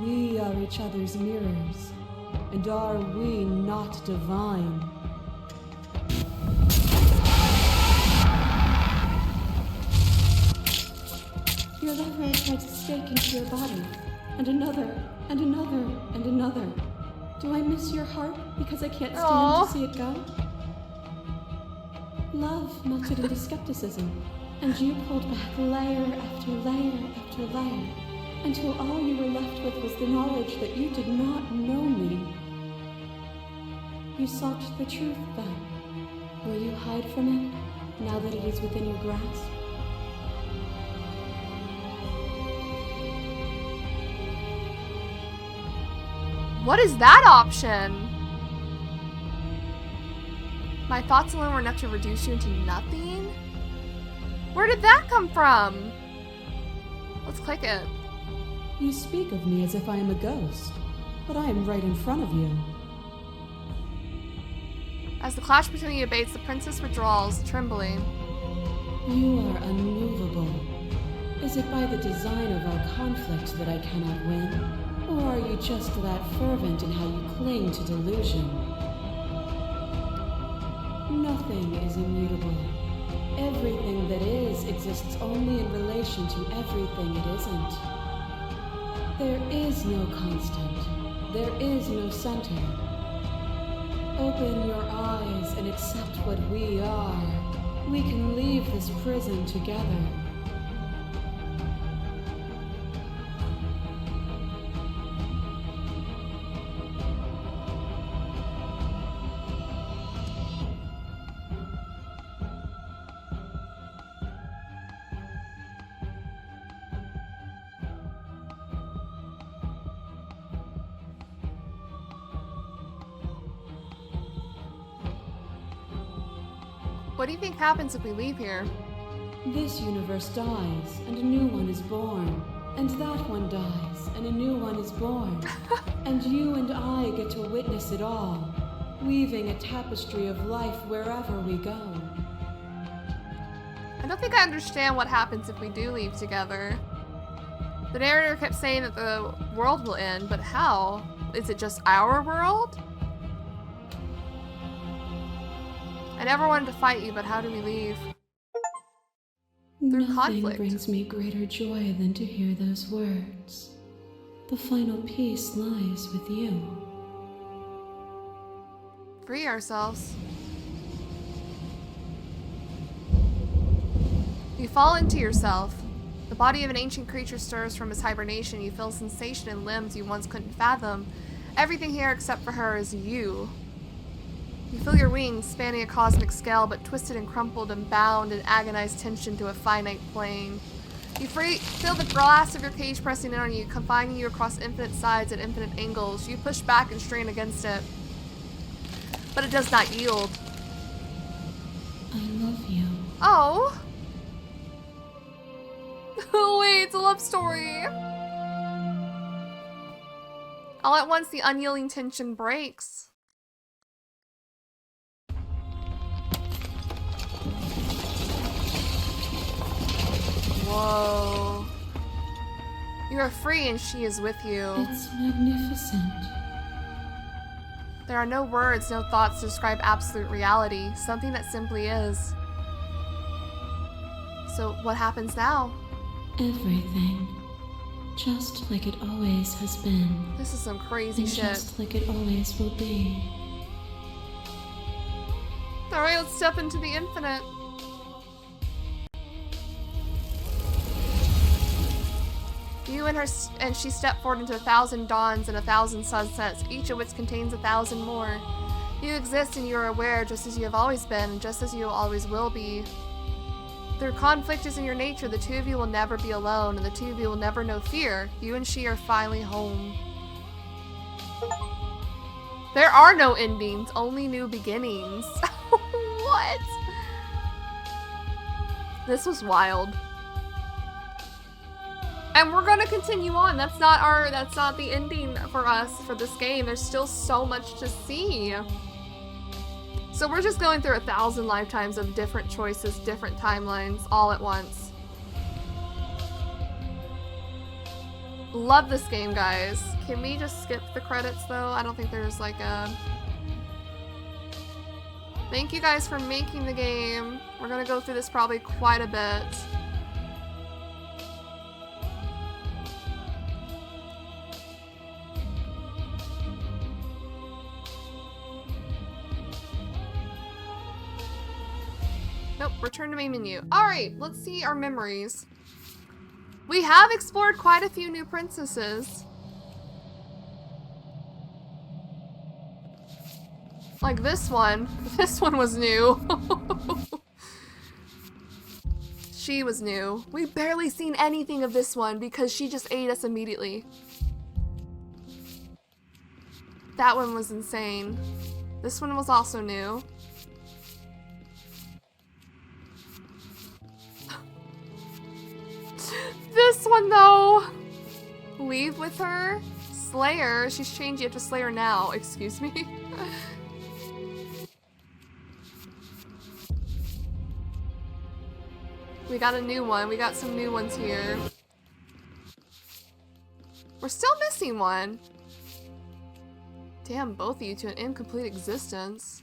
We are each other's mirrors, and are we not divine? Your lover has tried to stake into your body, and another, and another, and another. Do I miss your heart because I can't stand Aww. to see it go? Love melted into skepticism, and you pulled back layer after layer after layer, until all you were left with was the knowledge that you did not know me. You sought the truth then. Will you hide from it, now that it is within your grasp? What is that option? My thoughts alone were enough to reduce you into nothing? Where did that come from? Let's click it. You speak of me as if I am a ghost, but I am right in front of you. As the clash between you abates, the princess withdraws, trembling. You are unmovable. Is it by the design of our conflict that I cannot win? Or are you just that fervent in how you cling to delusion? Nothing is immutable. Everything that is exists only in relation to everything it isn't. There is no constant. There is no center. Open your eyes and accept what we are. We can leave this prison together. What do you think happens if we leave here? This universe dies, and a new one is born. And that one dies, and a new one is born. And you and I get to witness it all, weaving a tapestry of life wherever we go. I don't think I understand what happens if we do leave together. The narrator kept saying that the world will end, but how? Is it just our world? I never wanted to fight you, but how do we leave? Through Nothing conflict. brings me greater joy than to hear those words. The final peace lies with you. Free ourselves. You fall into yourself. The body of an ancient creature stirs from its hibernation. You feel sensation in limbs you once couldn't fathom. Everything here except for her is you. You feel your wings spanning a cosmic scale, but twisted and crumpled and bound in agonized tension to a finite plane. You feel the glass of your cage pressing in on you, confining you across infinite sides at infinite angles. You push back and strain against it, but it does not yield. I love you. Oh! Oh wait, it's a love story! All at once, the unyielding tension breaks. Whoa. You are free and she is with you. It's magnificent. There are no words, no thoughts to describe absolute reality, something that simply is. So what happens now? Everything. Just like it always has been. This is some crazy And shit. just like it always will be. Alright, let's step into the infinite. You and she step forward into 1,000 dawns and 1,000 sunsets, each of which contains 1,000 more. You exist and you are aware just as you have always been, and just as you always will be. Their conflict is in your nature. The two of you will never be alone, and the two of you will never know fear. You and she are finally home. There are no endings, only new beginnings. What? This was wild. And we're gonna continue on. That's not the ending for us for this game. There's still so much to see. So we're just going through 1,000 lifetimes of different choices, different timelines, all at once. Love this game, guys. Can we just skip the credits, though? I don't think there's like a... Thank you guys for making the game. We're gonna go through this probably quite a bit. Nope, return to main menu. Alright, let's see our memories. We have explored quite a few new princesses. Like this one. This one was new. She was new. We've barely seen anything of this one because she just ate us immediately. That one was insane. This one was also new. This one, though. Leave with her. Slayer. She's changed. You have to slay her now. Excuse me. We got a new one. We got some new ones here. We're still missing one. Damn, both of you to an incomplete existence.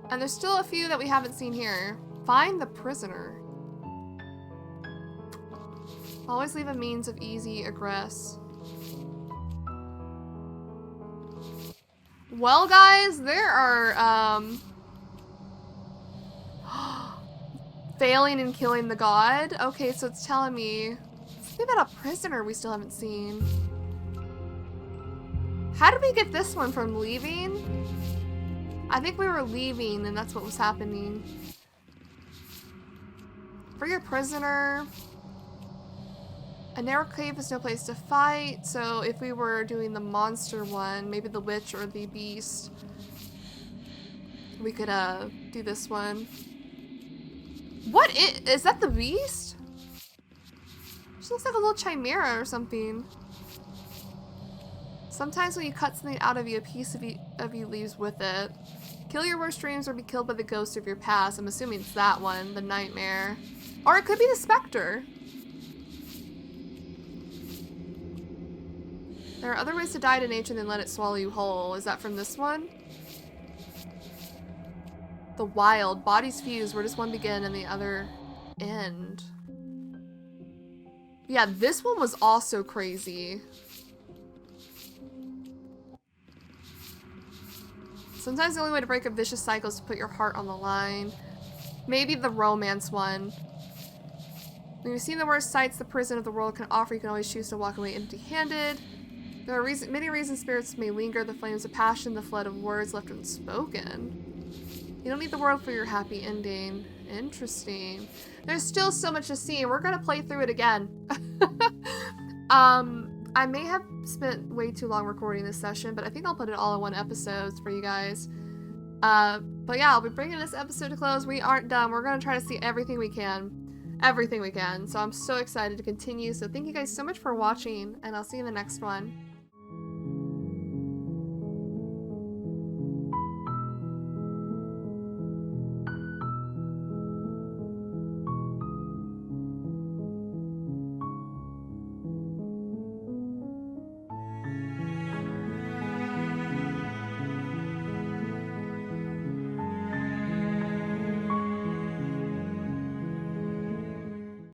And there's still a few that we haven't seen here. Find the prisoner. Always leave a means of easy egress. Well, guys, there are, failing and killing the god. Okay, so it's telling me something about a prisoner we still haven't seen. How did we get this one from leaving? I think we were leaving and that's what was happening. Free a prisoner. A narrow cave is no place to fight, so if we were doing the monster one, maybe the witch or the beast, we could do this one. What is that the beast? She looks like a little chimera or something. Sometimes when you cut something out of you, a piece of you leaves with it. Kill your worst dreams or be killed by the ghost of your past. I'm assuming it's that one, the nightmare. Or it could be the specter. There are other ways to die to nature than let it swallow you whole. Is that from this one? The wild. Bodies fuse. Where does one begin and the other end? Yeah, this one was also crazy. Sometimes the only way to break a vicious cycle is to put your heart on the line. Maybe the romance one. When you've seen the worst sights the prison of the world can offer, you can always choose to walk away empty-handed. There are many reasons spirits may linger, the flames of passion, the flood of words left unspoken. You don't need the world for your happy ending. Interesting. There's still so much to see, and we're gonna play through it again. I may have spent way too long recording this session, but I think I'll put it all in one episode for you guys. But yeah, I'll be bringing this episode to close. We aren't done. We're gonna try to see everything we can. Everything we can. So I'm so excited to continue. So thank you guys so much for watching, and I'll see you in the next one.